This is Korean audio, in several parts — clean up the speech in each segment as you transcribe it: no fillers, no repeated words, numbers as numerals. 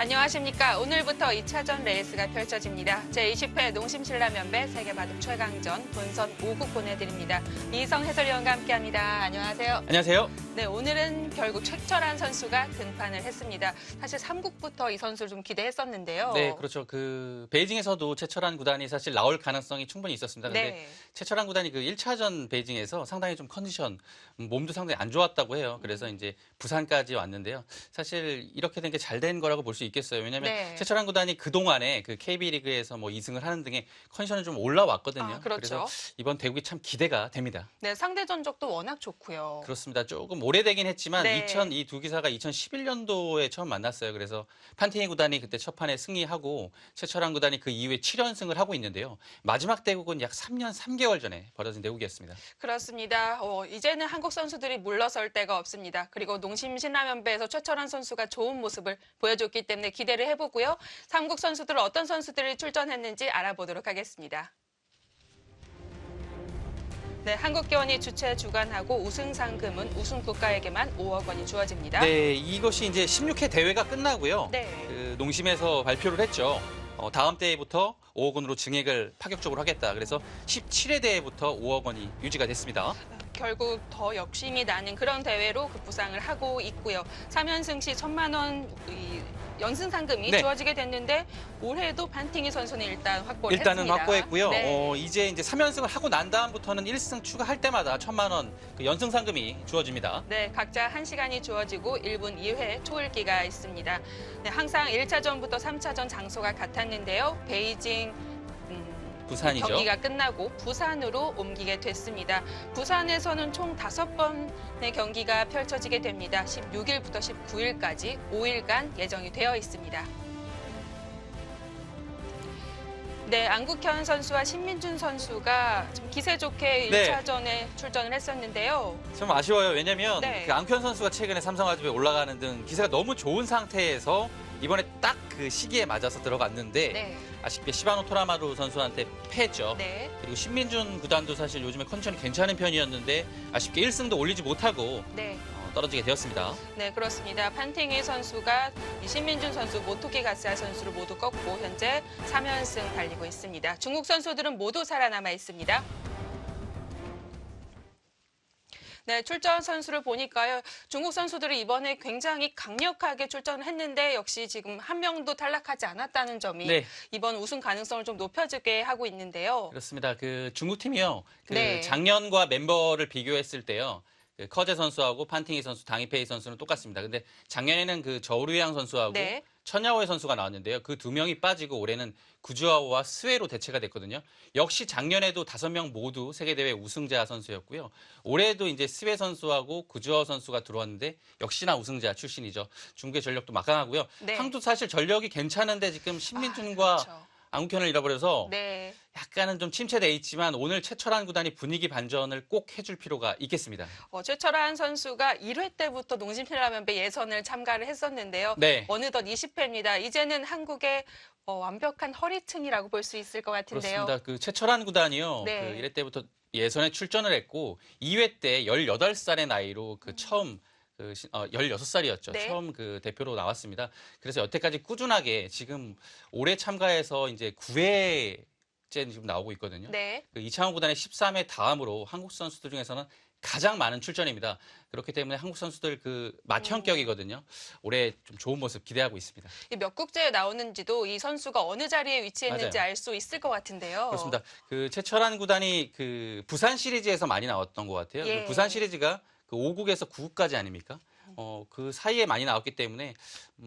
안녕하십니까. 오늘부터 2차전 레이스가 펼쳐집니다. 제20회 농심신라면배 세계바둑 최강전 본선 5국 보내드립니다. 이성 해설위원과 함께합니다. 안녕하세요. 안녕하세요. 네, 오늘은 결국 최철한 선수가 등판을 했습니다. 사실 3국부터 이 선수를 좀 기대했었는데요. 네, 그렇죠. 베이징에서도 최철한 구단이 사실 나올 가능성이 충분히 있었습니다. 근데 네. 최철한 구단이 1차전 베이징에서 상당히 좀 컨디션, 몸도 상당히 안 좋았다고 해요. 그래서 이제 부산까지 왔는데요. 사실 이렇게 된 게 잘 된 거라고 볼 수 있겠어요. 왜냐하면 네. 최철한 구단이 그동안에 KB리그에서 2승을 하는 등의 컨디션이 좀 올라왔거든요. 그렇죠. 그래서 이번 대국이 참 기대가 됩니다. 네, 상대 전적도 워낙 좋고요. 그렇습니다. 조금 오래되긴 했지만 네. 이 두 기사가 2011년도에 처음 만났어요. 그래서 판티니 구단이 그때 첫 판에 승리하고 최철한 구단이 그 이후에 7연승을 하고 있는데요. 마지막 대국은 약 3년 3개월 전에 벌어진 대국이었습니다. 그렇습니다. 이제는 한국 선수들이 물러설 데가 없습니다. 그리고 농심신라면배에서 최철한 선수가 좋은 모습을 보여줬기 때문에 기대를 해보고요. 3국 선수들은 어떤 선수들이 출전했는지 알아보도록 하겠습니다. 네, 한국기원이 주최 주관하고 우승 상금은 우승 국가에게만 5억 원이 주어집니다. 네, 이것이 이제 16회 대회가 끝나고요. 네. 농심에서 발표를 했죠. 다음 대회부터 5억 원으로 증액을 파격적으로 하겠다. 그래서 17회 대회부터 5억 원이 유지가 됐습니다. 결국 더 욕심이 나는 그런 대회로 부상을 하고 있고요. 3연승 시 1,000만 원 연승 상금이 네. 주어지게 됐는데 올해도 판팅이 선수는 일단 확보를 일단은 했습니다. 확보했고요. 네. 이제 3연승을 하고 난 다음부터는 1승 추가할 때마다 1,000만 원 연승 상금이 주어집니다. 네, 각자 1시간이 주어지고 1분 2회 초읽기가 있습니다. 네, 항상 1차전부터 3차전 장소가 같았는데요. 베이징 부산이죠. 경기가 끝나고 부산으로 옮기게 됐습니다. 부산에서는 총 5번의 경기가 펼쳐지게 됩니다. 16일부터 19일까지 5일간 예정이 되어 있습니다. 네, 안국현 선수와 신민준 선수가 좀 기세 좋게 네. 1차전에 출전을 했었는데요. 좀 아쉬워요. 왜냐면 네. 안현 선수가 최근에 삼성화재에 올라가는 등 기세가 너무 좋은 상태에서 이번에 딱 그 시기에 맞아서 들어갔는데 네. 아쉽게 시바노 토라마루 선수한테 패했죠. 네. 그리고 신민준 구단도 사실 요즘에 컨디션이 괜찮은 편이었는데 아쉽게 1승도 올리지 못하고 네. 떨어지게 되었습니다. 네, 그렇습니다. 판팅이 선수가 신민준 선수, 모토키 가스아 선수를 모두 꺾고 현재 3연승 달리고 있습니다. 중국 선수들은 모두 살아남아 있습니다. 네, 출전 선수를 보니까요. 중국 선수들이 이번에 굉장히 강력하게 출전을 했는데 역시 지금 한 명도 탈락하지 않았다는 점이 네. 이번 우승 가능성을 좀 높여주게 하고 있는데요. 그렇습니다. 중국 팀이요. 네. 작년과 멤버를 비교했을 때요. 커제 선수하고 판팅이 선수, 당이페이 선수는 똑같습니다. 근데 작년에는 저우르양 선수하고 네. 천야오의 선수가 나왔는데요. 그 두 명이 빠지고 올해는 구주아오와 스웨로 대체가 됐거든요. 역시 작년에도 5명 모두 세계대회 우승자 선수였고요. 올해도 이제 스웨 선수하고 구주아오 선수가 들어왔는데 역시나 우승자 출신이죠. 중국의 전력도 막강하고요. 네. 한국도 사실 전력이 괜찮은데 지금 신민준과 그렇죠. 안국현을 잃어버려서 네. 약간은 좀 침체돼 있지만 오늘 최철한 구단이 분위기 반전을 꼭 해줄 필요가 있겠습니다. 최철한 선수가 1회 때부터 농심신라면배 예선을 참가를 했었는데요. 네. 어느덧 20회입니다. 이제는 한국의 완벽한 허리층이라고 볼 수 있을 것 같은데요. 그렇습니다. 최철한 구단이요. 네. 1회 때부터 예선에 출전을 했고 2회 때 18살의 나이로 처음 16살이었죠. 네. 처음 대표로 나왔습니다. 그래서 여태까지 꾸준하게 지금 올해 참가해서 이제 9회째 지금 나오고 있거든요. 네. 이창호 구단의 13회 다음으로 한국 선수들 중에서는 가장 많은 출전입니다. 그렇기 때문에 한국 선수들 맏형격이거든요. 올해 좀 좋은 모습 기대하고 있습니다. 몇 국제에 나오는지도 이 선수가 어느 자리에 위치했는지 맞아요. 알 수 있을 것 같은데요. 그렇습니다. 최철한 구단이 부산 시리즈에서 많이 나왔던 것 같아요. 예. 부산 시리즈가 5국에서 9국까지 아닙니까? 그 사이에 많이 나왔기 때문에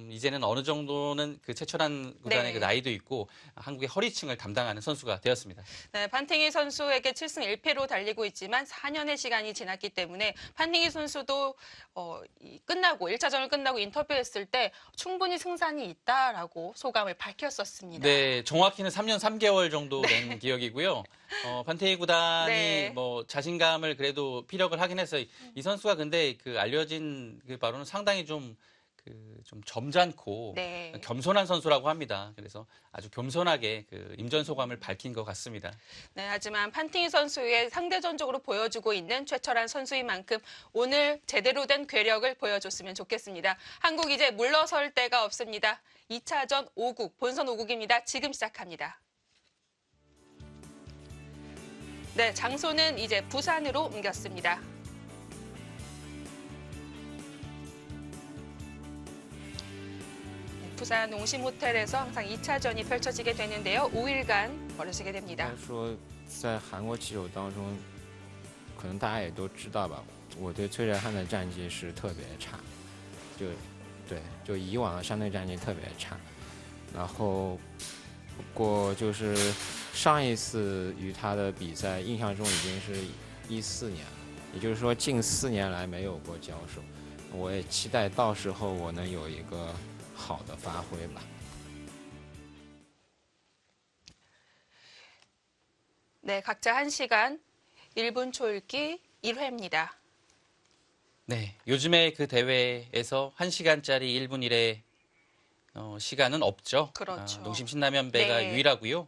이제는 어느 정도는 최철한 구단의 네. 나이도 있고 한국의 허리층을 담당하는 선수가 되었습니다. 네, 판팅이 선수에게 7승 1패로 달리고 있지만 4년의 시간이 지났기 때문에 판팅이 선수도 1차전을 끝나고 인터뷰했을 때 충분히 승산이 있다라고 소감을 밝혔었습니다. 네, 정확히는 3년 3개월 정도 된 기억이고요. 판테이 구단이 네. 자신감을 그래도 피력을 하긴 했어요. 이 선수가 근데 알려진 바로는 상당히 좀 좀 점잖고 네. 겸손한 선수라고 합니다. 그래서 아주 겸손하게 임전소감을 밝힌 것 같습니다. 네, 하지만 판팅이 선수의 상대전적으로 보여주고 있는 최철한 선수인 만큼 오늘 제대로 된 괴력을 보여줬으면 좋겠습니다. 한국 이제 물러설 데가 없습니다. 2차전 5국, 본선 5국입니다. 지금 시작합니다. 네, 장소는 이제 부산으로 옮겼습니다. 부산 농심호텔에서 항상 2차전이 펼쳐지게 되는데요. 5일간 벌어지게 됩니다. 说在韩国棋手当中，可能大家也都知道吧，我对崔振汉的战绩是特别差，就以往的相对战绩特别差，然后不过就是上一次与他的比赛，印象中已经是14年了，也就是说近4年来没有过交手，我也期待到时候我能有一个好的发挥吧。 네, 각자 1시간 1분 초읽기 1회입니다. 네, 요즘에 그 대회에서 1시간짜리 1분 1의 시간은 없죠. 그렇죠. 농심 신라면배가 네. 유일하고요.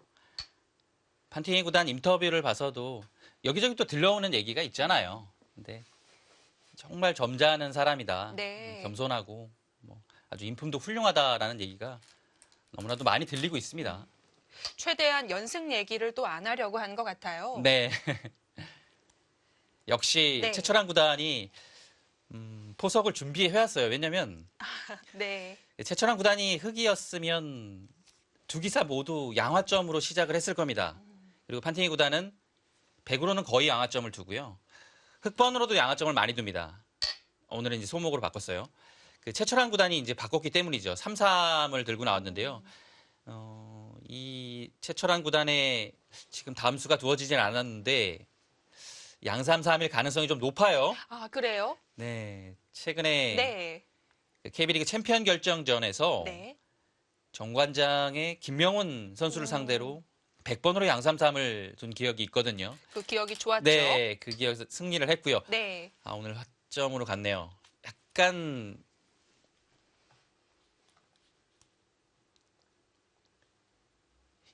판팅이 구단 인터뷰를 봐서도 여기저기 또 들려오는 얘기가 있잖아요. 근데 정말 점잖은 사람이다. 네. 겸손하고 뭐 아주 인품도 훌륭하다라는 얘기가 너무나도 많이 들리고 있습니다. 최대한 연승 얘기를 또 안 하려고 한 것 같아요. 네. 역시 네. 최철한 구단이 포석을 준비해왔어요. 왜냐면 네. 최철한 구단이 흑이었으면 두 기사 모두 양화점으로 시작을 했을 겁니다. 그리고 판팅이 구단은 100으로는 거의 양화점을 두고요. 흑번으로도 양화점을 많이 둡니다. 오늘은 이제 소목으로 바꿨어요. 그 최철한 구단이 이제 바꿨기 때문이죠. 3-3을 들고 나왔는데요. 이 최철한 구단의 지금 다음 수가 두어지진 않았는데 양3-3일 가능성이 좀 높아요. 아, 그래요? 네, 최근에 네. KB리그 챔피언 결정전에서 네. 정관장의 김명훈 선수를 상대로 100번으로 양3-3을 둔 기억이 있거든요. 그 기억이 좋았죠? 네, 그 기억에서 승리를 했고요. 네. 아, 오늘 화점으로 갔네요. 약간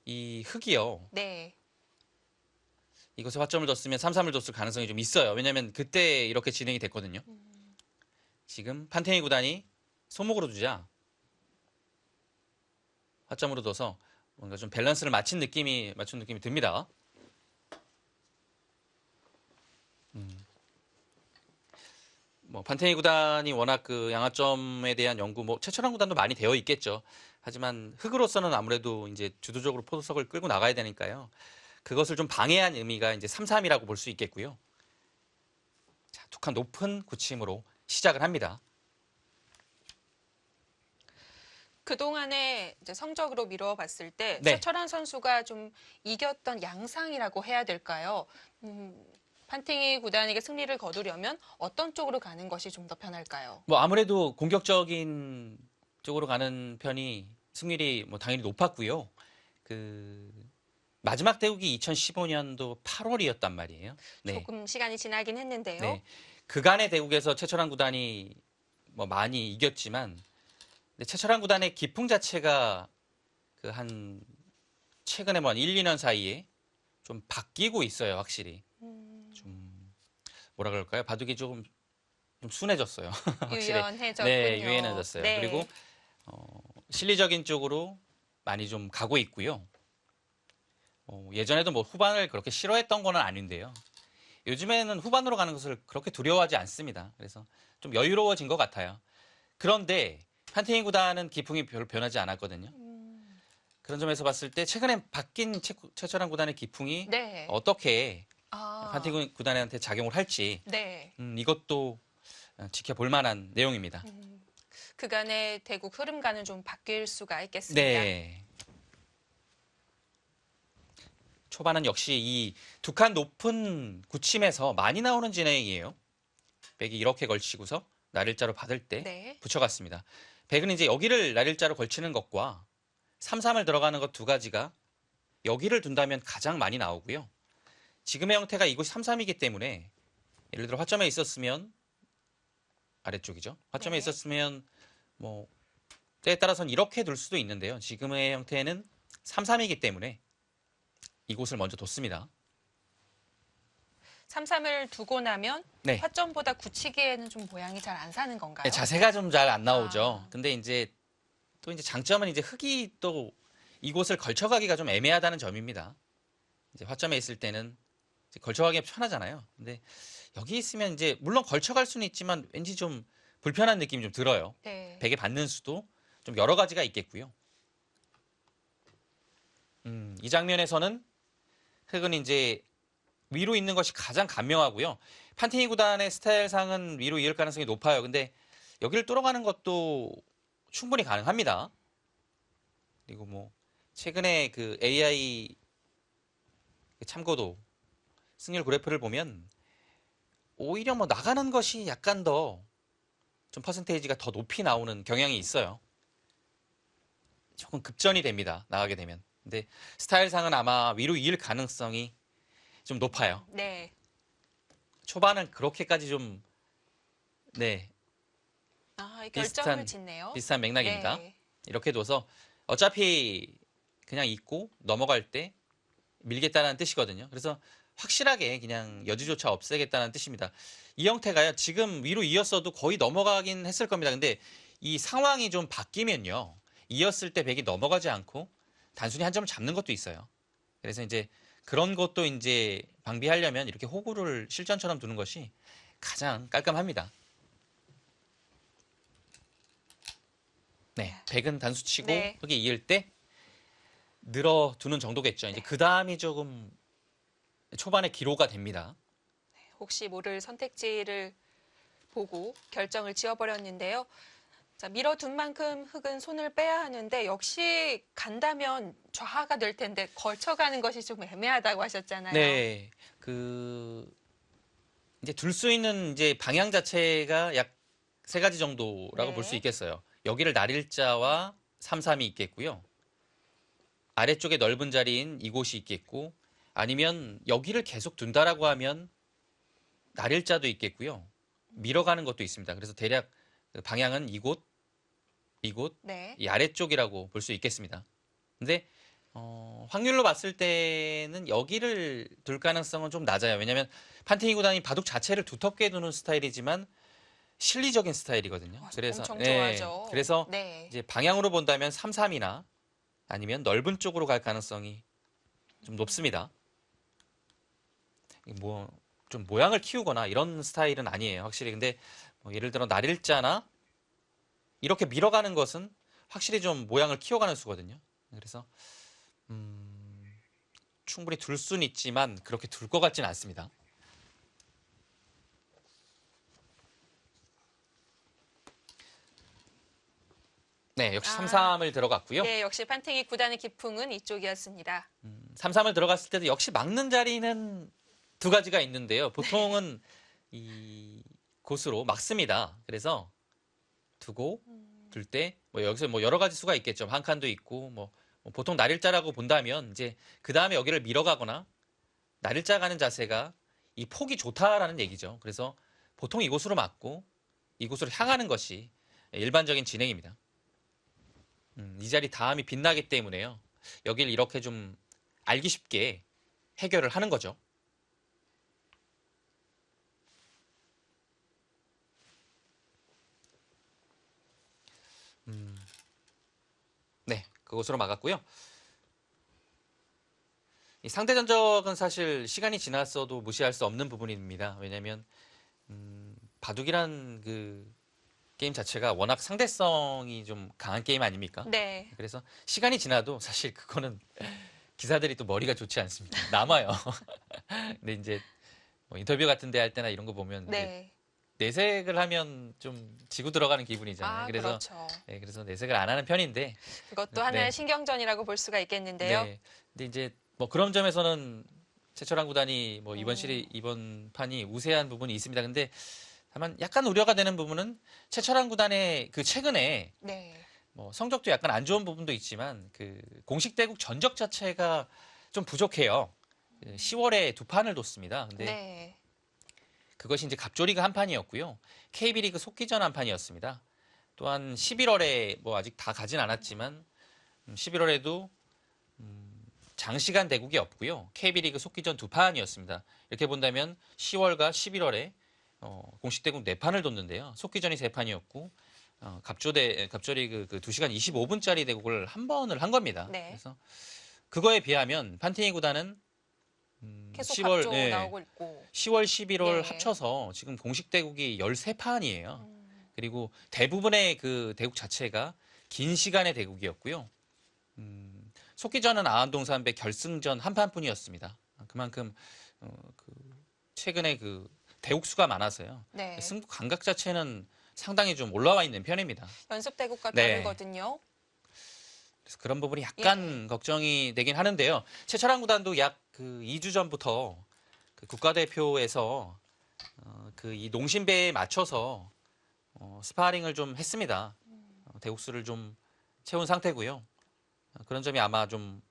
이 흑이요. 네. 이것에 화점을 뒀으면 3-3을 뒀을 가능성이 좀 있어요. 왜냐하면 그때 이렇게 진행이 됐거든요. 지금 판테이 구단이 소목으로 두자 화점으로 둬서 뭔가 좀 밸런스를 맞춘 느낌이 듭니다. 뭐 판테이 구단이 워낙 그 양화점에 대한 연구, 뭐 최철한 구단도 많이 되어 있겠죠. 하지만 흑으로서는 아무래도 이제 주도적으로 포석을 끌고 나가야 되니까요. 그것을 좀 방해한 의미가 이제 3-3이라고 볼 수 있겠고요. 자, 두 칸 높은 구침으로 시작을 합니다. 그동안의 이제 성적으로 미뤄봤을 때 네. 최철한 선수가 좀 이겼던 양상이라고 해야 될까요? 판팅이 구단에게 승리를 거두려면 어떤 쪽으로 가는 것이 좀 더 편할까요? 뭐 아무래도 공격적인 쪽으로 가는 편이 승률이 뭐 당연히 높았고요. 그 마지막 대국이 2015년도 8월이었단 말이에요. 네. 조금 시간이 지나긴 했는데요. 네. 그간의 대국에서 최철한 구단이 뭐 많이 이겼지만 근데 최철한 구단의 기풍 자체가 그 한 최근에 뭐 한 1, 2년 사이에 좀 바뀌고 있어요, 확실히. 좀 뭐라 그럴까요? 바둑이 조금 좀 순해졌어요. 확실히. 유연해졌군요. 네, 유연해졌어요. 네. 그리고 실리적인 쪽으로 많이 좀 가고 있고요. 예전에도 뭐 후반을 그렇게 싫어했던 건 아닌데요. 요즘에는 후반으로 가는 것을 그렇게 두려워하지 않습니다. 그래서 좀 여유로워진 것 같아요. 그런데 판테이 구단은 기풍이 별로 변하지 않았거든요. 그런 점에서 봤을 때 최근에 바뀐 최철한 구단의 기풍이 네. 어떻게 아, 판테이 구단한테 작용을 할지 네. 이것도 지켜볼 만한 내용입니다. 그간의 대국 흐름과는 좀 바뀔 수가 있겠습니다. 네. 초반은 역시 이 두 칸 높은 구침에서 많이 나오는 진행이에요. 백이 이렇게 걸치고서 날일자로 받을 때 네. 붙여갔습니다. 백은 이제 여기를 날일자로 걸치는 것과 3-3을 들어가는 것 두 가지가 여기를 둔다면 가장 많이 나오고요. 지금의 형태가 이곳이 3-3이기 때문에 예를 들어 화점에 있었으면 아래쪽이죠. 화점에 네. 있었으면 뭐 때에 따라서는 이렇게 둘 수도 있는데요. 지금의 형태는 3-3이기 때문에 이곳을 먼저 뒀습니다. 3-3을 두고 나면 네. 화점보다 굳히기에는 좀 모양이 잘 안 사는 건가요? 네, 자세가 좀 잘 안 나오죠. 아. 근데 이제 또 이제 장점은 이제 흙이 또 이곳을 걸쳐가기가 좀 애매하다는 점입니다. 이제 화점에 있을 때는 이제 걸쳐가기가 편하잖아요. 근데 여기 있으면 이제 물론 걸쳐갈 수는 있지만 왠지 좀 불편한 느낌이 좀 들어요. 네. 벽에 받는 수도 좀 여러 가지가 있겠고요. 이 장면에서는 흙은 이제 위로 있는 것이 가장 간명하고요. 판티니 구단의 스타일상은 위로 이을 가능성이 높아요. 근데 여기를 뚫어가는 것도 충분히 가능합니다. 그리고 뭐 최근에 그 AI 참고도 승률 그래프를 보면 오히려 뭐 나가는 것이 약간 더 좀 퍼센테이지가 더 높이 나오는 경향이 있어요. 조금 급전이 됩니다. 나가게 되면. 근데 스타일상은 아마 위로 이을 가능성이 좀 높아요. 네. 초반은 그렇게까지 좀 네, 이 결정을 짓네요. 비슷한 맥락입니다. 네. 이렇게 둬서 어차피 그냥 있고 넘어갈 때 밀겠다는 뜻이거든요. 그래서 확실하게 그냥 여지조차 없애겠다는 뜻입니다. 이 형태가요. 지금 위로 이었어도 거의 넘어가긴 했을 겁니다. 근데 이 상황이 좀 바뀌면요. 이었을 때 백이 넘어가지 않고 단순히 한 점을 잡는 것도 있어요. 그래서 이제 그런 것도 이제 방비하려면 이렇게 호구를 실전처럼 두는 것이 가장 깔끔합니다. 네, 백은 단수치고 네. 흙이 이을 때 늘어두는 정도겠죠. 이제 그 다음이 조금 초반에 기로가 됩니다. 혹시 모를 선택지를 보고 결정을 지어버렸는데요. 자, 밀어둔 만큼 흙은 손을 빼야 하는데 역시 간다면 좌하가 될 텐데 걸쳐가는 것이 좀 애매하다고 하셨잖아요. 네, 그 이제 둘 수 있는 이제 방향 자체가 약 3가지 정도라고 네. 볼 수 있겠어요. 여기를 날일자와 3-3이 있겠고요. 아래쪽에 넓은 자리인 이곳이 있겠고, 아니면 여기를 계속 둔다라고 하면 날일자도 있겠고요. 밀어가는 것도 있습니다. 그래서 대략 그 방향은 이곳, 네. 이 아래쪽이라고 볼 수 있겠습니다. 근데 확률로 봤을 때는 여기를 둘 가능성은 좀 낮아요. 왜냐하면 판티니 구단이 바둑 자체를 두텁게 두는 스타일이지만 실리적인 스타일이거든요. 그래서 엄청 좋아하죠. 그래서 네. 이제 방향으로 본다면 3-3이나 아니면 넓은 쪽으로 갈 가능성이 좀 높습니다. 뭐 좀 모양을 키우거나 이런 스타일은 아니에요. 확실히. 근데 뭐 예를 들어 날일자나 이렇게 밀어가는 것은 확실히 좀 모양을 키워가는 수거든요. 그래서 충분히 둘 수는 있지만 그렇게 둘 것 같지는 않습니다. 네, 역시 3-3을 들어갔고요. 네, 역시 판팅이 구단의 기풍은 이쪽이었습니다. 3-3을 들어갔을 때도 역시 막는 자리는 2가지가 있는데요. 보통은 이 곳으로 막습니다. 그래서 두고 둘 때 뭐 여기서 뭐 여러 가지 수가 있겠죠. 한 칸도 있고 뭐 보통 날일자라고 본다면 이제 그 다음에 여기를 밀어가거나 날일자 가는 자세가 이 폭이 좋다라는 얘기죠. 그래서 보통 이곳으로 막고 이곳으로 향하는 것이 일반적인 진행입니다. 이 자리 다음이 빛나기 때문에요. 여기를 이렇게 좀 알기 쉽게 해결을 하는 거죠. 네, 그곳으로 막았고요. 이 상대 전적은 사실 시간이 지났어도 무시할 수 없는 부분입니다. 왜냐하면 바둑이란 그 게임 자체가 워낙 상대성이 좀 강한 게임 아닙니까? 네. 그래서 시간이 지나도 사실 그거는 기사들이 또 머리가 좋지 않습니다. 남아요. 근데 이제 뭐 인터뷰 같은 데 할 때나 이런 거 보면 이제 네. 내색을 하면 좀 지고 들어가는 기분이잖아요. 그래서 그렇죠. 네, 그래서 내색을 안 하는 편인데 그것도 하나의 네. 신경전이라고 볼 수가 있겠는데요. 네. 근데 이제 뭐 그런 점에서는 최철한 구단이 뭐 이번 판이 우세한 부분이 있습니다. 근데 다만 약간 우려가 되는 부분은 최철한 구단의 그 최근에 네. 뭐 성적도 약간 안 좋은 부분도 있지만 그 공식 대국 전적 자체가 좀 부족해요. 10월에 2판을 뒀습니다. 근데 네. 그것이 이제 갑조리그 한 판이었고요. KB리그 속기전 한 판이었습니다. 또한 11월에 뭐 아직 다 가진 않았지만 11월에도 장시간 대국이 없고요. KB리그 속기전 2판이었습니다. 이렇게 본다면 10월과 11월에 공식 대국 4판을 뒀는데요. 속기전이 3판이었고 갑조리그 그 2시간 25분짜리 대국을 한 번을 한 겁니다. 네. 그래서 그거에 비하면 판티니 구단은 계속 10월, 갑조 네. 나오고 있고. 10월, 11월 네. 합쳐서 지금 공식 대국이 13판이에요. 그리고 대부분의 그 대국 자체가 긴 시간의 대국이었고요. 속기전은 아한동산배 결승전 한 판뿐이었습니다. 그만큼 최근에 그 대국 수가 많아서요. 네. 승부 감각 자체는 상당히 좀 올라와 있는 편입니다. 연습 대국과 네. 다르거든요. 그래서 그런 부분이 약간 걱정이 되긴 하는데요. 최철한 구단도 약 그 2주 전부터 그 국가대표에서 그 이 농심배에 맞춰서 스파링을 좀 했습니다. 대국수를 좀 채운 상태고요. 그런 점이 아마 좀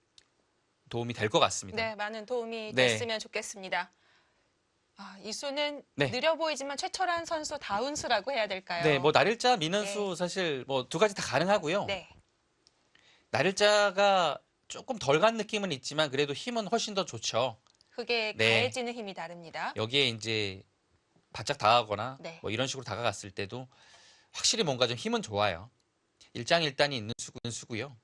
도움이 될 것 같습니다. 네, 많은 도움이 네. 됐으면 좋겠습니다. 이 수는 네. 느려 보이지만 최철한 선수 다운 수라고 해야 될까요? 네, 뭐 날일자 미는 네. 수 사실 뭐 두 가지 다 가능하고요. 네. 날일자가 조금 덜 간 느낌은 있지만 그래도 힘은 훨씬 더 좋죠. 흙에 네. 가해지는 힘이 다릅니다. 여기에 이제 바짝 다가거나 네. 뭐 이런 식으로 다가갔을 때도 확실히 뭔가 좀 힘은 좋아요. 일장일단이 있는 수고요.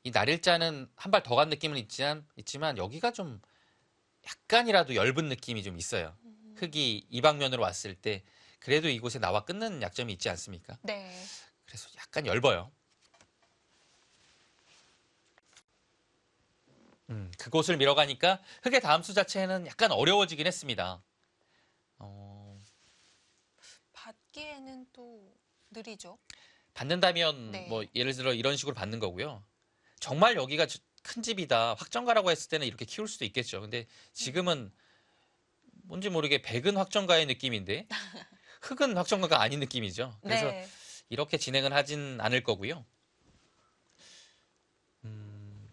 이 날일자는 한 발 더 간 느낌은 있지만 여기가 좀 약간이라도 엷은 느낌이 좀 있어요. 흙이 이 방면으로 왔을 때 그래도 이곳에 나와 끊는 약점이 있지 않습니까? 네. 그래서 약간 엷어요. 그곳을 밀어가니까 흙의 다음 수 자체는 약간 어려워지긴 했습니다. 받기에는 또 느리죠. 받는다면 네. 뭐 예를 들어 이런 식으로 받는 거고요. 정말 여기가 큰 집이다, 확정가라고 했을 때는 이렇게 키울 수도 있겠죠. 근데 지금은 뭔지 모르게 백은 확정가의 느낌인데 흙은 확정가가 아닌 느낌이죠. 그래서 네. 이렇게 진행을 하진 않을 거고요.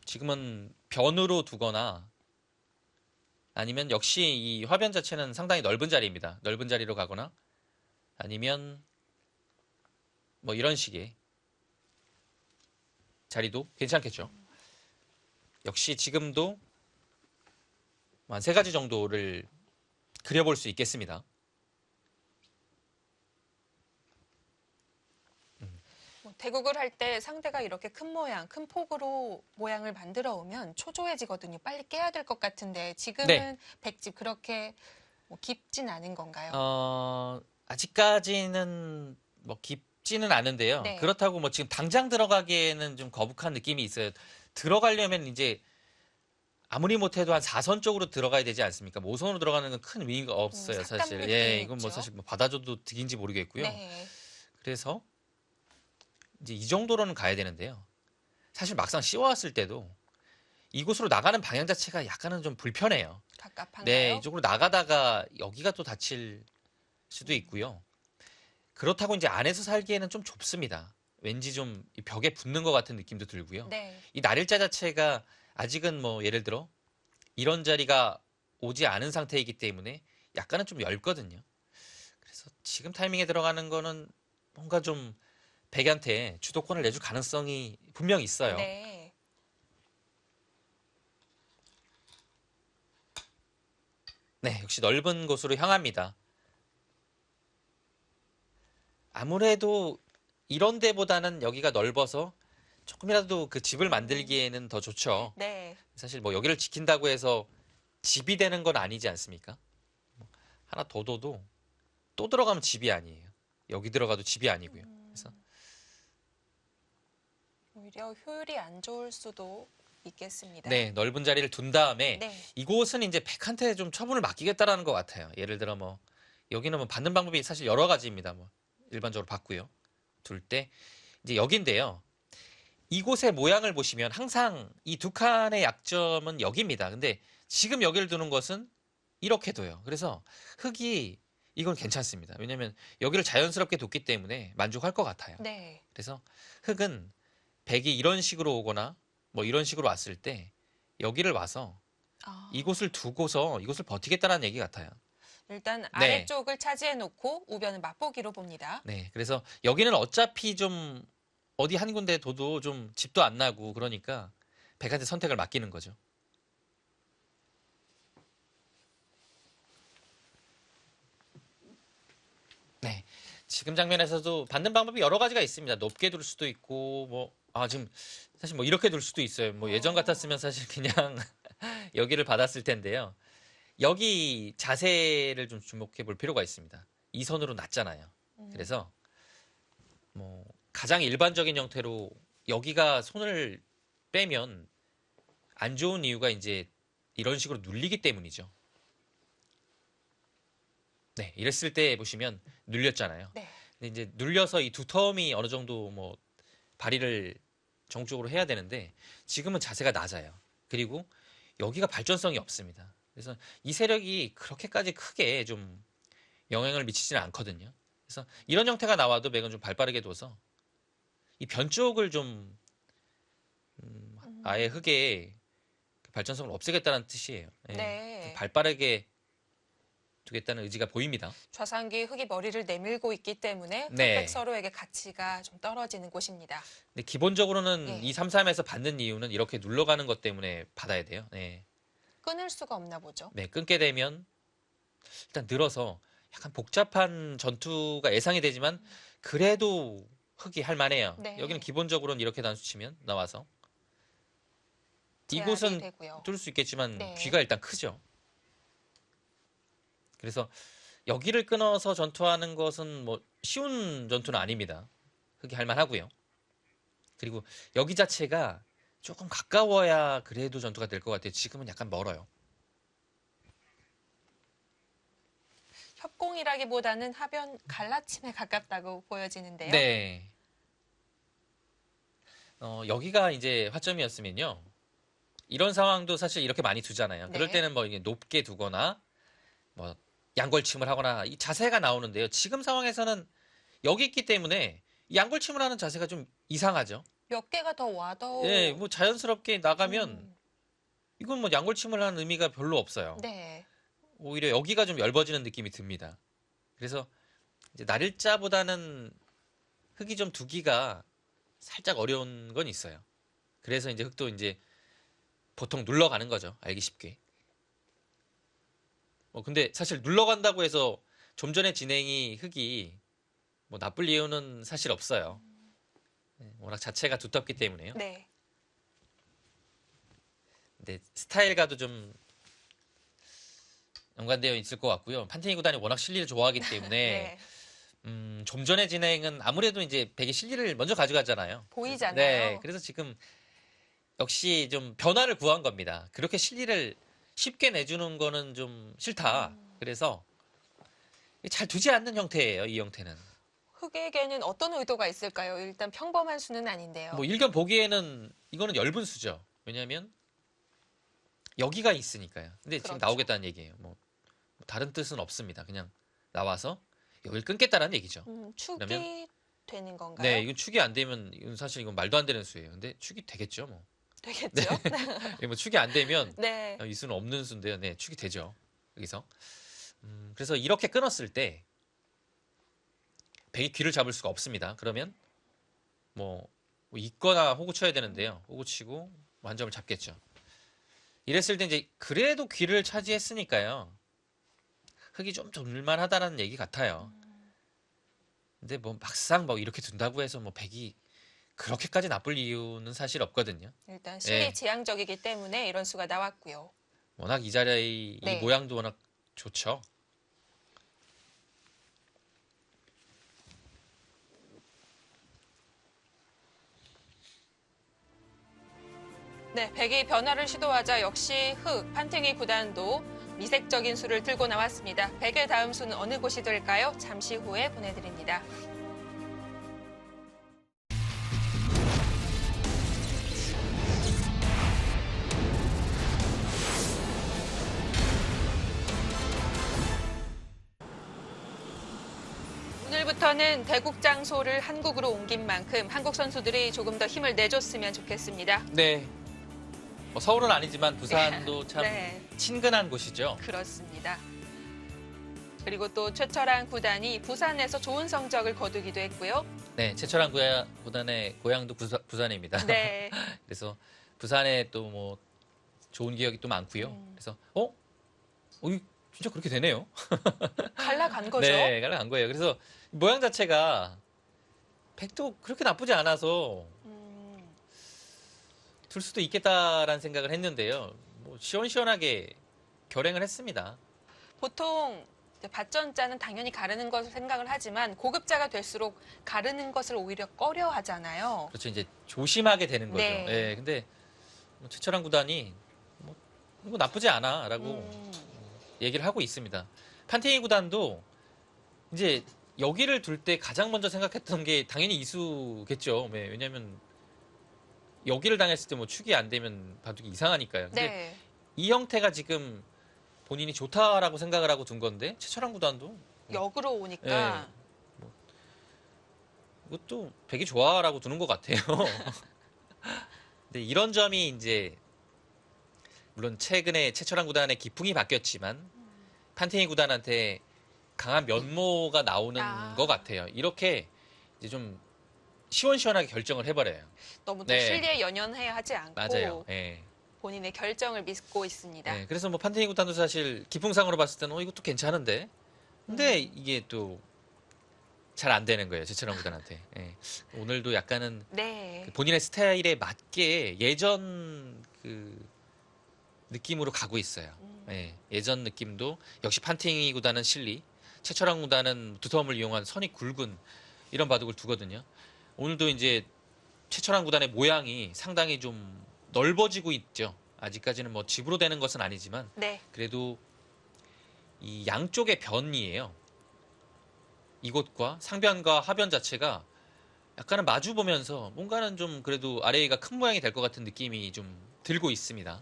지금은 변으로 두거나 아니면 역시 이 화변 자체는 상당히 넓은 자리입니다. 넓은 자리로 가거나 아니면 뭐 이런 식의 자리도 괜찮겠죠. 역시 지금도 한 3가지 정도를 그려볼 수 있겠습니다. 뭐 대국을 할 때 상대가 이렇게 큰 모양, 큰 폭으로 모양을 만들어 오면 초조해지거든요. 빨리 깨야 될 것 같은데 지금은 네. 백집 그렇게 뭐 깊진 않은 건가요? 아직까지는 뭐 깊지는 않은데요. 네. 그렇다고 뭐 지금 당장 들어가기에는 좀 거북한 느낌이 있어요. 들어가려면 이제 아무리 못해도 한 4선 쪽으로 들어가야 되지 않습니까? 뭐 5선으로 들어가는 건 큰 의미가 없어요, 삭감 사실. 느낌이 예, 이건 뭐 있죠. 사실 뭐 받아줘도 득인지 모르겠고요. 네. 그래서 이제 이 정도로는 가야 되는데요. 사실 막상 씌워왔을 때도 이곳으로 나가는 방향 자체가 약간은 좀 불편해요. 갑갑한가요? 네, 이쪽으로 나가다가 여기가 또 다칠 수도 있고요. 그렇다고 이제 안에서 살기에는 좀 좁습니다. 왠지 좀 이 벽에 붙는 것 같은 느낌도 들고요. 네. 이 날일자 자체가 아직은 뭐 예를 들어 이런 자리가 오지 않은 상태이기 때문에 약간은 좀 엷거든요. 그래서 지금 타이밍에 들어가는 거는 뭔가 좀 백한테 주도권을 내줄 가능성이 분명히 있어요. 네. 네, 역시 넓은 곳으로 향합니다. 아무래도 이런 데보다는 여기가 넓어서 조금이라도 그 집을 만들기에는 더 좋죠. 네. 사실 뭐 여기를 지킨다고 해서 집이 되는 건 아니지 않습니까? 뭐 하나 더 둬도 또 들어가면 집이 아니에요. 여기 들어가도 집이 아니고요. 그래서 오히려 효율이 안 좋을 수도 있겠습니다. 네, 넓은 자리를 둔 다음에 네. 이곳은 이제 백한테 좀 처분을 맡기겠다라는 것 같아요. 예를 들어 뭐 여기는 뭐 받는 방법이 사실 여러 가지입니다. 뭐 일반적으로 받고요. 둘 때 이제 여기인데요. 이곳의 모양을 보시면 항상 이 두 칸의 약점은 여기입니다. 근데 지금 여기를 두는 것은 이렇게 둬요. 그래서 흙이 이건 괜찮습니다. 왜냐하면 여기를 자연스럽게 뒀기 때문에 만족할 것 같아요. 네. 그래서 흙은 백이 이런 식으로 오거나 뭐 이런 식으로 왔을 때 여기를 와서 아, 이곳을 두고서 이곳을 버티겠다는 얘기 같아요. 일단 아래쪽을 차지해놓고 우변은 맛보기로 봅니다. 네, 그래서 여기는 어차피 좀 어디 한 군데 둬도 좀 집도 안 나고 그러니까 백한테 선택을 맡기는 거죠. 네, 지금 장면에서도 받는 방법이 여러 가지가 있습니다. 높게 둘 수도 있고 지금 사실 뭐 이렇게 둘 수도 있어요. 뭐 예전 같았으면 사실 그냥 여기를 받았을 텐데요. 여기 자세를 좀 주목해 볼 필요가 있습니다. 이 선으로 낮잖아요. 그래서 뭐 가장 일반적인 형태로 여기가 손을 빼면 안 좋은 이유가 이제 이런 식으로 눌리기 때문이죠. 네, 이랬을 때 보시면 눌렸잖아요. 네. 근데 이제 눌려서 이 두텀이 어느 정도 뭐 발휘를 정적으로 해야 되는데 지금은 자세가 낮아요. 그리고 여기가 발전성이 없습니다. 그래서 이 세력이 그렇게까지 크게 좀 영향을 미치지는 않거든요. 그래서 이런 형태가 나와도 백은 좀 발빠르게 둬서 이 변 쪽을 좀 아예 흑의 발전성을 없애겠다는 뜻이에요. 예, 네. 좀 발빠르게 두겠다는 의지가 보입니다. 좌상기 흑이 머리를 내밀고 있기 때문에 네. 흑백 서로에게 가치가 좀 떨어지는 곳입니다. 근데 기본적으로는 예. 이 3-3에서 받는 이유는 이렇게 눌러가는 것 때문에 받아야 돼요. 네. 끊을 수가 없나 보죠. 네, 끊게 되면 일단 늘어서 약간 복잡한 전투가 예상이 되지만 그래도 흑이 할 만해요. 네. 여기는 기본적으로는 이렇게 단수치면 나와서 제압이 이곳은 되고요. 뚫을 수 있겠지만 네. 귀가 일단 크죠. 그래서 여기를 끊어서 전투하는 것은 뭐 쉬운 전투는 아닙니다. 흑이 할 만하고요. 그리고 여기 자체가 조금 가까워야 그래도 전투가 될 것 같아요. 지금은 약간 멀어요. 협공이라기보다는 하변 갈라침에 가깝다고 보여지는데요. 네. 여기가 이제 화점이었으면요. 이런 상황도 사실 이렇게 많이 두잖아요. 그럴 네. 때는 뭐 이게 높게 두거나 뭐 양골침을 하거나 이 자세가 나오는데요. 지금 상황에서는 여기 있기 때문에 이 양골침을 하는 자세가 좀 이상하죠. 몇 개가 더 와도 예, 뭐 자연스럽게 나가면 이건 뭐 양골침을 하는 의미가 별로 없어요. 네. 오히려 여기가 좀 얇아지는 느낌이 듭니다. 그래서 이제 날일자보다는 흑이 좀 두기가 살짝 어려운 건 있어요. 그래서 이제 흑도 이제 보통 눌러가는 거죠. 알기 쉽게. 근데 사실 눌러간다고 해서 좀 전에 진행이 흑이 뭐 나쁠 이유는 사실 없어요. 워낙 자체가 두텁기 때문에요. 네. 근데 스타일과도 좀 연관되어 있을 것 같고요. 판테니 구단이 워낙 실리를 좋아하기 때문에 네. 좀 전의 진행은 아무래도 이제 백이 실리를 먼저 가져가잖아요. 보이잖아요. 네, 그래서 지금 역시 좀 변화를 구한 겁니다. 그렇게 실리를 쉽게 내주는 거는 좀 싫다. 그래서 잘 두지 않는 형태예요, 이 형태는. 흑에게는 어떤 의도가 있을까요? 일단 평범한 수는 아닌데요. 뭐 일견 보기에는 이거는 엷은 수죠. 왜냐하면 여기가 있으니까요. 근데 지금 그렇죠. 나오겠다는 얘기예요. 뭐 다른 뜻은 없습니다. 그냥 나와서 여기를 끊겠다라는 얘기죠. 축이 그러면- 되는 건가요? 네, 이건 축이 안 되면 이건 사실 이건 말도 안 되는 수예요. 근데 축이 되겠죠, 뭐. 되겠죠? 뭐 축이 안 되면 네. 이 수는 없는 수인데요. 네, 축이 되죠. 여기서. 그래서 이렇게 끊었을 때 백이 귀를 잡을 수가 없습니다. 그러면 뭐 있거나 호구 쳐야 되는데요. 호구 치고 뭐 한 점을 잡겠죠. 이랬을 때 이제 그래도 귀를 차지했으니까요. 흑이 좀 돌만하다는 얘기 같아요. 근데 뭐 막상 뭐 이렇게 둔다고 해서 뭐 백이 그렇게까지 나쁠 이유는 사실 없거든요. 일단 실리 네. 지향적이기 때문에 이런 수가 나왔고요. 워낙 이 자리의 네. 이 모양도 워낙 좋죠. 네, 백이 변화를 시도하자 역시 흑, 판탱이 구단도 미색적인 수를 들고 나왔습니다. 백의 다음 수는 어느 곳이 될까요? 잠시 후에 보내드립니다. 오늘부터는 대국 장소를 한국으로 옮긴 만큼 한국 선수들이 조금 더 힘을 내줬으면 좋겠습니다. 네. 뭐 서울은 아니지만 부산도 참 네, 친근한 곳이죠. 그렇습니다. 그리고 또 최철한 구단이 부산에서 좋은 성적을 거두기도 했고요. 네, 최철한 구단의 고향도 부산입니다. 네. 그래서 부산에 또 뭐 좋은 기억이 또 많고요. 그래서 이 진짜 그렇게 되네요. 갈라간 거죠. 네, 갈라간 거예요. 그래서 모양 자체가 백도 그렇게 나쁘지 않아서 둘 수도 있겠다라는 생각을 했는데요. 뭐 시원시원하게 결행을 했습니다. 보통 이제 밭전자는 당연히 가르는 것을 생각을 하지만 고급자가 될수록 가르는 것을 오히려 꺼려 하잖아요. 그렇죠. 이제 조심하게 되는 거죠. 네. 네, 근데 뭐 최철한 구단이 뭐 이거 나쁘지 않아라고 얘기를 하고 있습니다. 판테이 구단도 이제 여기를 둘 때 가장 먼저 생각했던 게 당연히 이수겠죠. 네, 왜냐하면 여기를 당했을 때 뭐 축이 안 되면 바둑이 이상하니까요. 근데 네. 이 형태가 지금 본인이 좋다라고 생각을 하고 둔 건데 최철한 구단도 역으로 오니까 이것도 백이 좋아라고 두는 것 같아요. 근데 이런 점이 이제 물론 최근에 최철한 구단의 기풍이 바뀌었지만 판테이 구단한테 강한 면모가 나오는 것 같아요. 이렇게 이제 좀 시원시원하게 결정을 해버려요. 너무 또 네. 실리에 연연해야 하지 않고 맞아요. 네. 본인의 결정을 믿고 있습니다. 네, 그래서 뭐 판테이 구단도 사실 기풍상으로 봤을 때는 이것도 괜찮은데 근데 이게 또 잘 안 되는 거예요. 최철한 구단한테. 예. 오늘도 약간은 네. 그 본인의 스타일에 맞게 예전 그 느낌으로 가고 있어요. 예. 예전 느낌도 역시 판테이 구단은 실리, 최철한 구단은 두터움을 이용한 선이 굵은 이런 바둑을 두거든요. 오늘도 이제 최철한 구단의 모양이 상당히 좀 넓어지고 있죠. 아직까지는 뭐 집으로 되는 것은 아니지만 네. 그래도 이 양쪽의 변이에요. 이곳과 상변과 하변 자체가 약간은 마주 보면서 뭔가는 좀 그래도 아래가 큰 모양이 될 것 같은 느낌이 좀 들고 있습니다.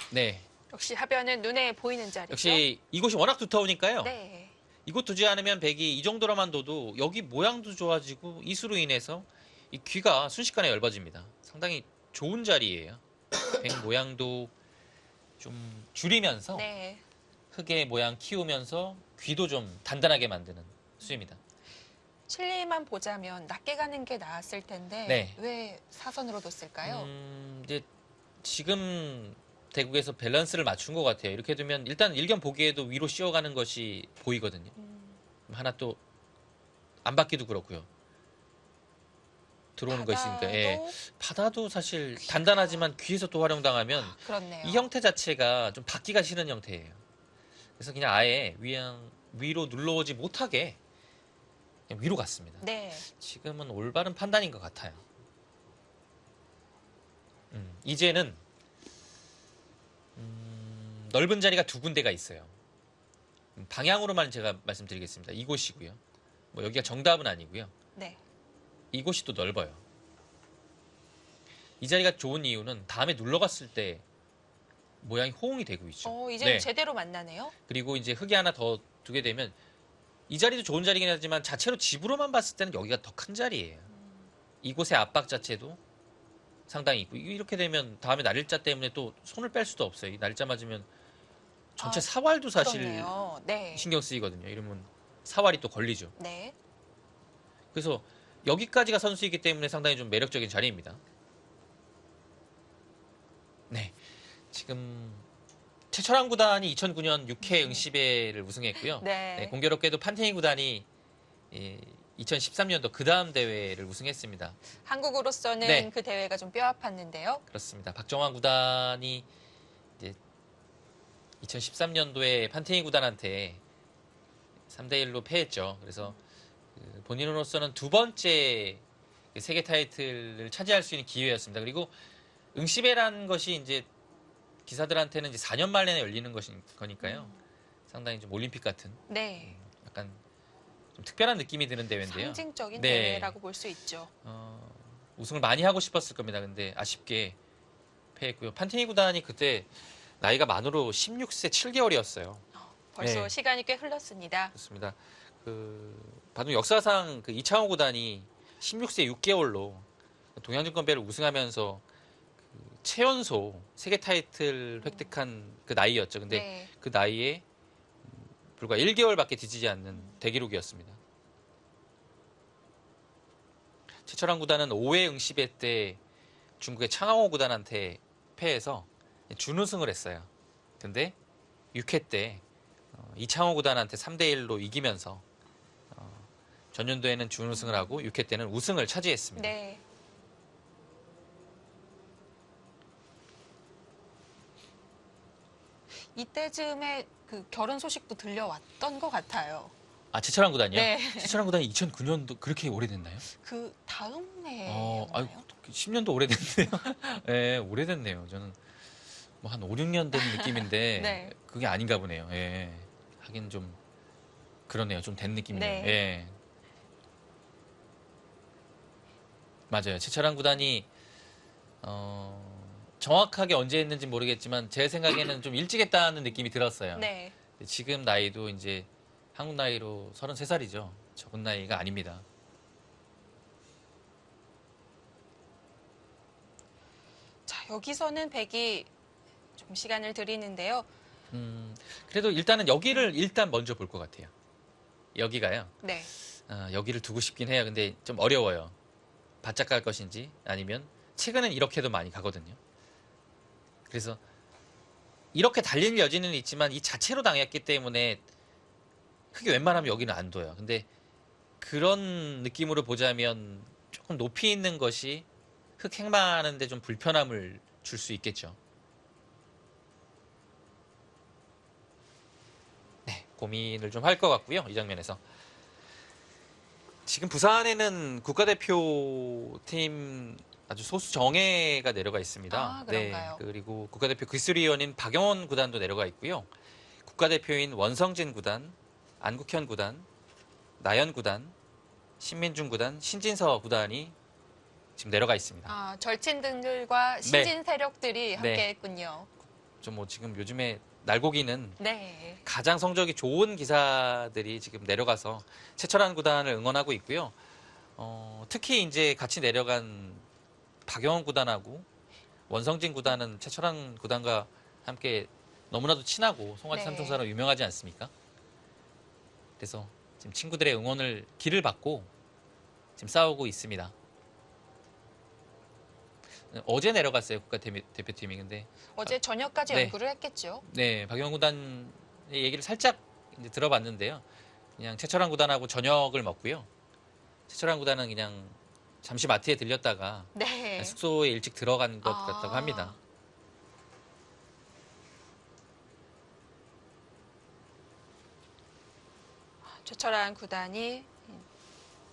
네, 역시 하변은 눈에 보이는 자리죠. 역시 이곳이 워낙 두터우니까요. 네. 이곳 두지 않으면 백이 이 정도로만 둬도 여기 모양도 좋아지고 이수로 인해서 이 귀가 순식간에 얇아집니다. 상당히 좋은 자리예요. 백 모양도 좀 줄이면서 네. 흙의 모양 키우면서 귀도 좀 단단하게 만드는 수입니다. 실리만 보자면 낮게 가는 게 나았을 텐데 네. 왜 사선으로 뒀을까요? 이제 지금 대국에서 밸런스를 맞춘 것 같아요. 이렇게 두면 일단 일견 보기에도 위로 씌워가는 것이 보이거든요. 하나 또 안 받기도 그렇고요. 들어오는 거 있으니까. 예. 바다도 사실 단단하지만 귀에서 또 활용당하면 그렇네요. 이 형태 자체가 좀 받기가 싫은 형태예요. 그래서 그냥 아예 위로 눌러오지 못하게 그냥 위로 갔습니다. 네. 지금은 올바른 판단인 것 같아요. 이제는 넓은 자리가 두 군데가 있어요. 방향으로만 제가 말씀드리겠습니다. 이곳이고요. 뭐 여기가 정답은 아니고요. 네. 이곳이 또 넓어요. 이 자리가 좋은 이유는 다음에 눌러갔을 때 모양이 호응이 되고 있죠. 이제 네. 제대로 만나네요. 그리고 이제 흙이 하나 더 두게 되면 이 자리도 좋은 자리긴 하지만 자체로 집으로만 봤을 때는 여기가 더 큰 자리예요. 이곳의 압박 자체도 상당히 있고 이렇게 되면 다음에 날일자 때문에 또 손을 뺄 수도 없어요. 이 날일자 맞으면 전체 사활도 사실 그렇네요. 네. 신경 쓰이거든요. 이러면 사활이 또 걸리죠. 네. 그래서 여기까지가 선수이기 때문에 상당히 좀 매력적인 자리입니다. 네. 지금 최철한 구단이 2009년 6회 응시배를 우승했고요. 네. 네, 공교롭게도 판테이 구단이 2013년도 그 다음 대회를 우승했습니다. 한국으로서는 네. 그 대회가 좀 뼈아팠는데요. 그렇습니다. 박정환 구단이 이제 2013년도에 판테이 구단한테 3대1로 패했죠. 그래서 본인으로서는 두 번째 세계 타이틀을 차지할 수 있는 기회였습니다. 그리고 응시배라는 것이 이제 기사들한테는 이제 4년 만에 열리는 거니까요. 상당히 좀 올림픽 같은 네. 약간 좀 특별한 느낌이 드는 대회인데요. 상징적인 네. 대회라고 볼 수 있죠. 우승을 많이 하고 싶었을 겁니다. 근데 아쉽게 패했고요. 판테이 구단이 그때 나이가 만으로 16세 7개월이었어요. 벌써 네. 시간이 꽤 흘렀습니다. 그렇습니다. 바둑 역사상 그 이창호 구단이 16세 6개월로 동양증권배를 우승하면서 최연소 세계 타이틀 획득한 그 나이였죠. 근데 네. 그 나이에 불과 1개월밖에 뒤지지 않는 대기록이었습니다. 최철환 구단은 5회 응시배 때 중국의 창하오 구단한테 패해서 준우승을 했어요. 근데 6회 때 이창호 구단한테 3대1로 이기면서 전년도에는 준우승을 하고 6회 때는 우승을 차지했습니다. 네. 이때쯤에 그 결혼 소식도 들려왔던 것 같아요. 아, 최철환 구단이요? 네. 최철환 구단이 2009년도 그렇게 오래됐나요? 그 다음 아유, 해였나요? 10년도 오래됐네요. 네, 오래됐네요. 저는 뭐 한 5, 6년 된 느낌인데 네. 그게 아닌가 보네요. 예. 하긴 좀 그러네요. 좀 된 느낌이네요. 네. 예. 맞아요. 최철환 구단이 정확하게 언제 했는지 모르겠지만 제 생각에는 좀 일찍 했다는 느낌이 들었어요. 네. 지금 나이도 이제 한국 나이로 33살이죠. 적은 나이가 아닙니다. 자, 여기서는 백이 좀 시간을 드리는데요. 그래도 일단은 여기를 일단 먼저 볼 것 같아요. 여기가요. 네. 여기를 두고 싶긴 해요. 근데 좀 어려워요. 바짝 갈 것인지 아니면 최근엔 이렇게도 많이 가거든요. 그래서 이렇게 달릴 여지는 있지만 이 자체로 당했기 때문에 크게 웬만하면 여기는 안 둬요. 근데 그런 느낌으로 보자면 조금 높이 있는 것이 흙 행마하는데 좀 불편함을 줄 수 있겠죠. 네, 고민을 좀 할 것 같고요. 이 장면에서. 지금 부산에는 국가대표팀 아주 소수 정예가 내려가 있습니다. 아, 그런가요? 네, 그리고 국가대표 기술위원인 박영원 구단도 내려가 있고요. 국가대표인 원성진 구단, 안국현 구단, 나연 구단, 신민중 구단, 신진서 구단이 지금 내려가 있습니다. 아, 절친들과 신진 세력들이 함께했군요. 좀 뭐 지금 요즘에 날고기는 네. 가장 성적이 좋은 기사들이 지금 내려가서 최철환 구단을 응원하고 있고요. 특히 이제 같이 내려간 박영원 구단하고 원성진 구단은 최철환 구단과 함께 너무나도 친하고 송아지 네. 삼총사로 유명하지 않습니까? 그래서 지금 친구들의 응원을 기를 받고 지금 싸우고 있습니다. 어제 내려갔어요, 국가대표팀이. 근데 어제 저녁까지 네. 연구를 했겠죠. 네, 박영원 구단의 얘기를 살짝 이제 들어봤는데요. 그냥 최철환 구단하고 저녁을 먹고요. 최철환 구단은 그냥 잠시 마트에 들렸다가 네. 숙소에 일찍 들어간 것 같다고 합니다. 최철환 구단이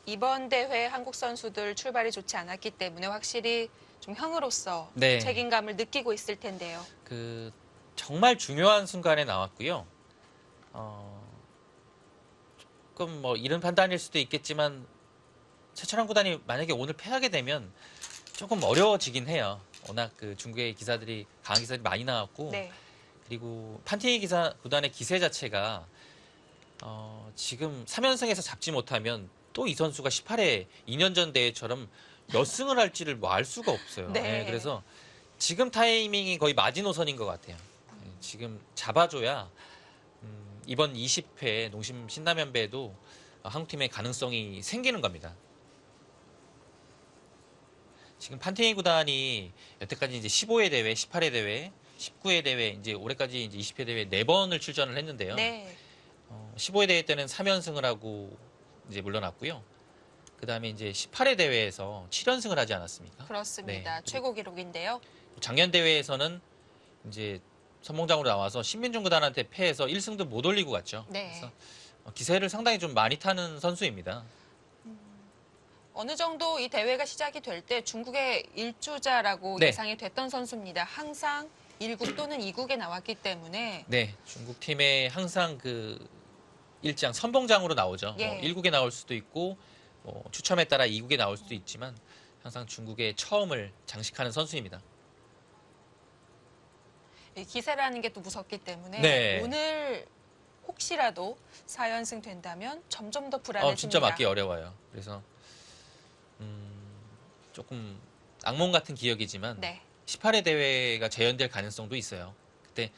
이번 대회 한국 선수들 출발이 좋지 않았기 때문에 확실히 좀 형으로서 네. 책임감을 느끼고 있을 텐데요. 그 정말 중요한 순간에 나왔고요. 조금 뭐 이른 판단일 수도 있겠지만 최철환 구단이 만약에 오늘 패하게 되면 조금 어려워지긴 해요. 워낙 그 중국의 기사들이 강한 기사들이 많이 나왔고 네. 그리고 판티니 구단의 기세 자체가 지금 3연승에서 잡지 못하면 또 이 선수가 18회 2년 전 대회처럼 몇 승을 할지를 뭐 알 수가 없어요. 네. 그래서 지금 타이밍이 거의 마지노선인 것 같아요. 지금 잡아줘야 이번 20회 농심 신라면배에도 한국팀의 가능성이 생기는 겁니다. 지금 판티니 구단이 여태까지 이제 15회 대회, 18회 대회, 19회 대회, 이제 올해까지 이제 20회 대회 4번을 출전을 했는데요. 네. 15회 대회 때는 3연승을 하고 이제 물러났고요. 그 다음에 이제 18회 대회에서 7연승을 하지 않았습니까? 그렇습니다. 네. 최고 기록인데요. 작년 대회에서는 이제 선봉장으로 나와서 신민중 구단한테 패해서 1승도 못 올리고 갔죠. 네. 그래서 기세를 상당히 좀 많이 타는 선수입니다. 어느 정도 이 대회가 시작이 될 때 중국의 일주자라고 네. 예상이 됐던 선수입니다. 항상 1국 또는 2국에 나왔기 때문에 네, 중국 팀에 항상 그 일장 선봉장으로 나오죠. 예. 뭐 1국에 나올 수도 있고 뭐 추첨에 따라 2국에 나올 수도 있지만 항상 중국의 처음을 장식하는 선수입니다. 이 기세라는 게 또 무섭기 때문에 네. 오늘 혹시라도 4연승 된다면 점점 더 불안해집니다. 진짜 맞기 어려워요. 그래서 조금 악몽 같은 기억이지만 네. 18회 대회가 재연될 가능성도 있어요. 그때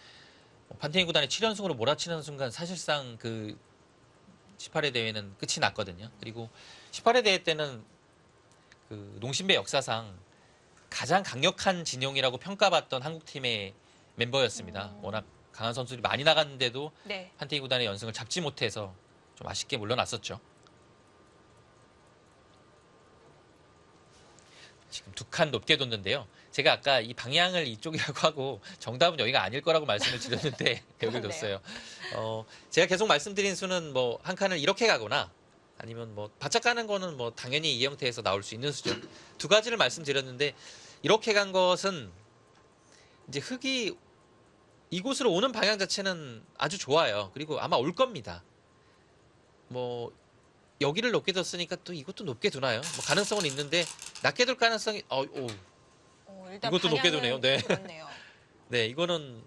판테인 구단이 7연승으로 몰아치는 순간 사실상 그 18회 대회는 끝이 났거든요. 그리고 18회 대회 때는 그 농심배 역사상 가장 강력한 진영이라고 평가받던 한국팀의 멤버였습니다. 워낙 강한 선수들이 많이 나갔는데도 네. 판테인 구단의 연승을 잡지 못해서 좀 아쉽게 물러났었죠. 지금 2칸 높게 뒀는데요. 제가 아까 이 방향을 이쪽이라고 하고 정답은 여기가 아닐 거라고 말씀을 드렸는데 여기를 그렇네요. 뒀어요. 제가 계속 말씀드린 수는 뭐 한 칸을 이렇게 가거나 아니면 뭐 바짝 가는 거는 뭐 당연히 이 형태에서 나올 수 있는 수죠. 두 가지를 말씀드렸는데 이렇게 간 것은 이제 흙이 이곳으로 오는 방향 자체는 아주 좋아요. 그리고 아마 올 겁니다. 뭐 여기를 높게 뒀으니까 또 이것도 높게 두나요? 뭐 가능성은 있는데 낮게 둘 가능성이 일단 이것도 높게 방향은 두네요. 네. 그렇네요. 네, 이거는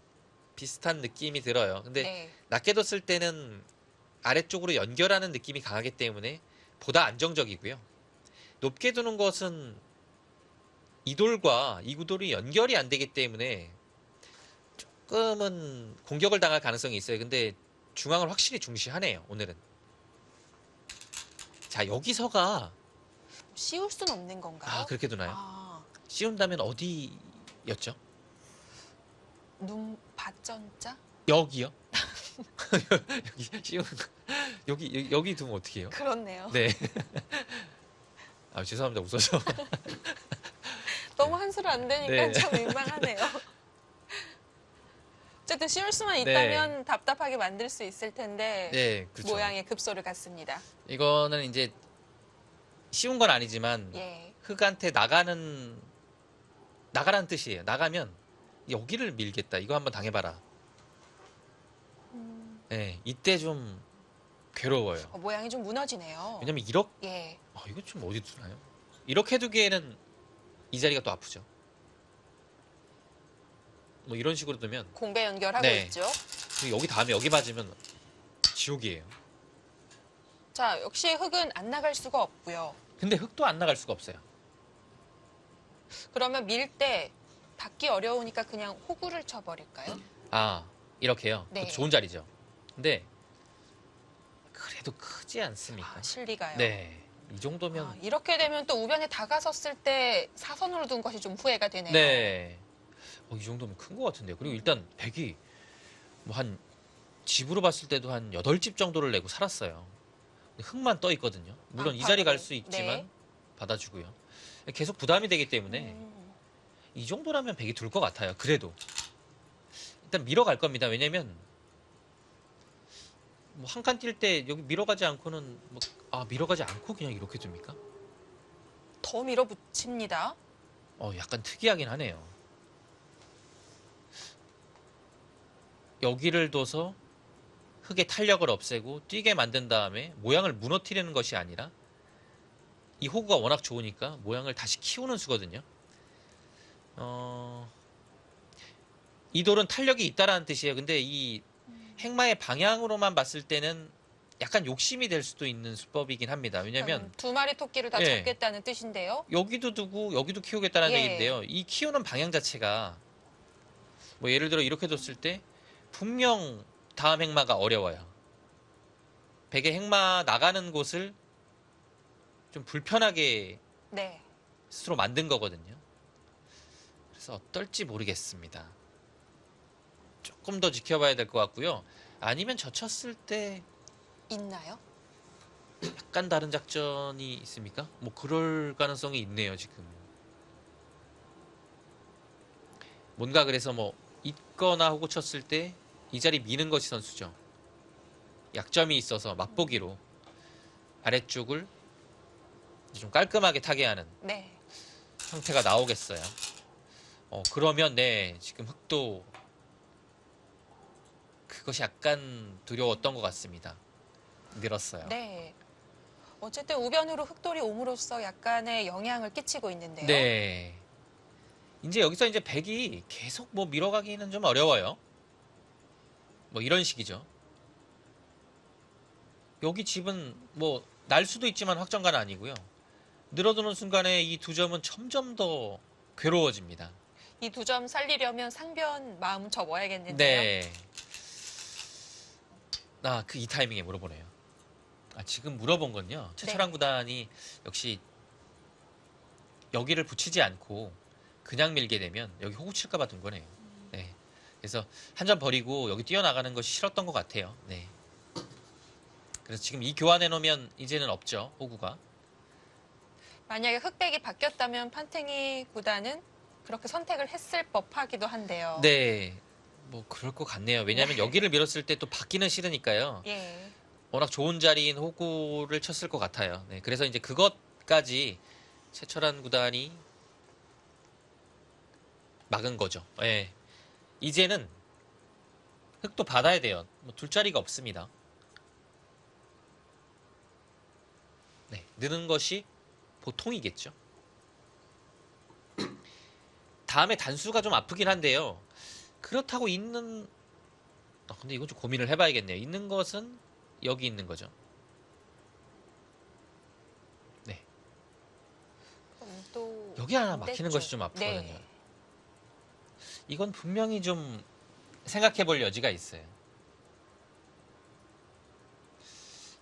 비슷한 느낌이 들어요. 근데 네. 낮게 뒀을 때는 아래쪽으로 연결하는 느낌이 강하기 때문에 보다 안정적이고요. 높게 두는 것은 이 돌과 이 구돌이 연결이 안 되기 때문에 조금은 공격을 당할 가능성이 있어요. 근데 중앙을 확실히 중시하네요, 오늘은. 자, 여기서가 씌울 수는 없는 건가요? 그렇게 두나요? 아, 씌운다면 어디였죠? 눈 밭전자? 여기요? 여기 씌우는 거. 여기 두면 어떻게 해요? 그렇네요. 네. 죄송합니다. 웃어서. 너무 한술 안 되니까 네. 참 민망하네요. 어쨌든 씌울 수만 네. 있다면 답답하게 만들 수 있을 텐데 네, 그렇죠. 모양의 급소를 갖습니다. 이거는 이제 쉬운 건 아니지만 예. 흑한테 나가라는 뜻이에요. 나가면 여기를 밀겠다. 이거 한번 당해봐라. 네, 이때 좀 괴로워요. 모양이 좀 무너지네요. 왜냐면 이렇게 예. 이거 좀 어디 두나요? 이렇게 두기에는 이 자리가 또 아프죠. 뭐 이런 식으로 두면 공배 연결하고 네. 있죠. 그리고 여기 다음에 여기 맞으면 지옥이에요. 자, 역시 흙은 안 나갈 수가 없고요. 근데 흙도 안 나갈 수가 없어요. 그러면 밀 때 닿기 어려우니까 그냥 호구를 쳐버릴까요? 이렇게요. 네. 그것도 좋은 자리죠. 근데 그래도 크지 않습니까? 실리가요. 네. 이 정도면 이렇게 되면 또 우변에 다가섰을 때 사선으로 둔 것이 좀 후회가 되네요. 네. 이 정도면 큰 것 같은데요. 그리고 일단 백이 뭐 한 집으로 봤을 때도 한 8집 정도를 내고 살았어요. 흙만 떠 있거든요. 물론 이 자리 갈 수 있지만 네. 받아주고요. 계속 부담이 되기 때문에 이 정도라면 백이 둘 것 같아요. 그래도 일단 밀어갈 겁니다. 왜냐면 뭐 한 칸 뛸 때 여기 밀어가지 않고는 밀어가지 않고 그냥 이렇게 둡니까? 더 밀어붙입니다. 약간 특이하긴 하네요. 여기를 둬서 흙의 탄력을 없애고 뛰게 만든 다음에 모양을 무너뜨리는 것이 아니라 이 호구가 워낙 좋으니까 모양을 다시 키우는 수거든요. 이 돌은 탄력이 있다라는 뜻이에요. 근데 이 행마의 방향으로만 봤을 때는 약간 욕심이 될 수도 있는 수법이긴 합니다. 왜냐면 두 마리 토끼를 다 예. 잡겠다는 뜻인데요. 여기도 두고 여기도 키우겠다는 예. 얘기인데요. 이 키우는 방향 자체가 뭐 예를 들어 이렇게 뒀을 때 분명 다음 행마가 어려워요. 백의 행마 나가는 곳을 좀 불편하게 네. 스스로 만든 거거든요. 그래서 어떨지 모르겠습니다. 조금 더 지켜봐야 될 것 같고요. 아니면 젖혔을 때 있나요? 약간 다른 작전이 있습니까? 뭐 그럴 가능성이 있네요, 지금. 뭔가 그래서 뭐 있거나 호구 쳤을 때 이 자리 미는 것이 선수죠. 약점이 있어서 맛보기로 아래쪽을 좀 깔끔하게 타게 하는 네. 형태가 나오겠어요. 그러면 네, 지금 흙도 그것이 약간 두려웠던 것 같습니다. 늘었어요. 네. 어쨌든 우변으로 흙돌이 옴으로써 약간의 영향을 끼치고 있는데요. 네. 이제 여기서 이제 백이 계속 뭐 밀어가기는 좀 어려워요. 뭐 이런 식이죠. 여기 집은 뭐 날 수도 있지만 확정가는 아니고요. 늘어드는 순간에 이 두 점은 점점 더 괴로워집니다. 이 2점 살리려면 상변 마음 접어야겠는데요. 네. 이 타이밍에 물어보네요. 지금 물어본 건요. 최철한 네. 구단이 역시 여기를 붙이지 않고 그냥 밀게 되면 여기 호구 칠까 봐 둔 거네요. 네. 그래서 한 점 버리고 여기 뛰어나가는 것이 싫었던 것 같아요. 네. 그래서 지금 이 교환해 놓으면 이제는 없죠. 호구가. 만약에 흑백이 바뀌었다면 판팅이 구단은 그렇게 선택을 했을 법하기도 한데요. 네. 뭐 그럴 것 같네요. 왜냐하면 네. 여기를 밀었을 때 또 받기는 싫으니까요. 예. 워낙 좋은 자리인 호구를 쳤을 것 같아요. 네. 그래서 이제 그것까지 최철한 구단이 막은 거죠. 예. 이제는 흑도 받아야 돼요. 뭐 둘 자리가 없습니다. 네. 느는 것이 보통이겠죠. 다음에 단수가 좀 아프긴 한데요. 그렇다고 있는 근데 이건 좀 고민을 해봐야겠네요. 있는 것은 여기 있는 거죠. 네. 그럼 또 여기 하나 막히는 반대쪽. 것이 좀 아프거든요. 네. 이건 분명히 좀 생각해 볼 여지가 있어요.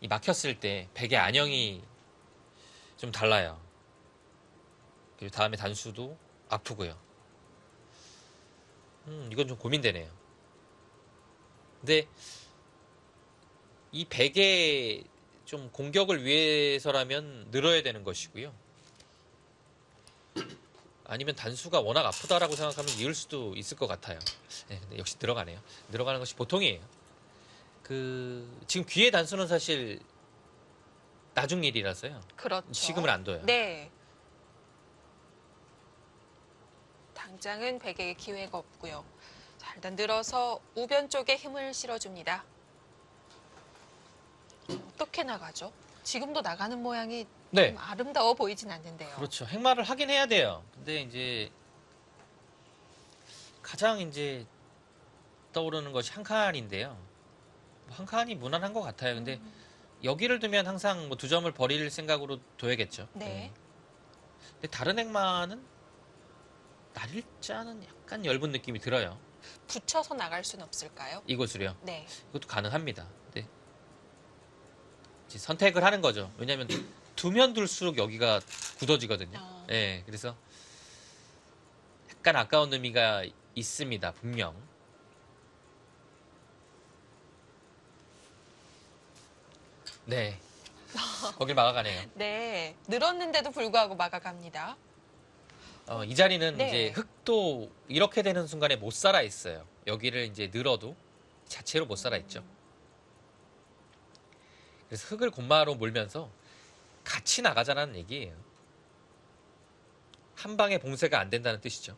이 막혔을 때 백의 안형이 좀 달라요. 그리고 다음에 단수도 아프고요. 이건 좀 고민되네요. 근데 이 백의 좀 공격을 위해서라면 늘어야 되는 것이고요. 아니면 단수가 워낙 아프다라고 생각하면 이을 수도 있을 것 같아요. 네, 근데 역시 들어가네요. 늘어가는 것이 보통이에요. 지금 귀의 단수는 사실 나중 일이라서요. 그렇죠. 지금은 안 둬요. 네. 당장은 백에게 기회가 없고요. 자, 일단 늘어서 우변 쪽에 힘을 실어줍니다. 어떻게 나가죠? 지금도 나가는 모양이 네. 좀 아름다워 보이진 않는데요. 그렇죠. 행마를 하긴 해야 돼요. 근데 이제 가장 이제 떠오르는 것이 한 칸인데요. 한 칸이 무난한 것 같아요. 근데 여기를 두면 항상 뭐 2점을 버릴 생각으로 둬야겠죠. 네. 근데 다른 행마는 날일자는 약간 엷은 느낌이 들어요. 붙여서 나갈 수는 없을까요? 이곳으로요. 네. 이것도 가능합니다. 근데 이제 선택을 하는 거죠. 왜냐하면 두면 둘수록 여기가 굳어지거든요. 아. 네, 그래서 약간 아까운 의미가 있습니다. 분명. 네. 거길 막아가네요. 네. 늘었는데도 불구하고 막아갑니다. 이 자리는 네. 이제 흑도 이렇게 되는 순간에 못 살아 있어요. 여기를 이제 늘어도 자체로 못 살아 있죠. 그래서 흑을 곤마로 몰면서 같이 나가자는 얘기예요. 한 방에 봉쇄가 안 된다는 뜻이죠.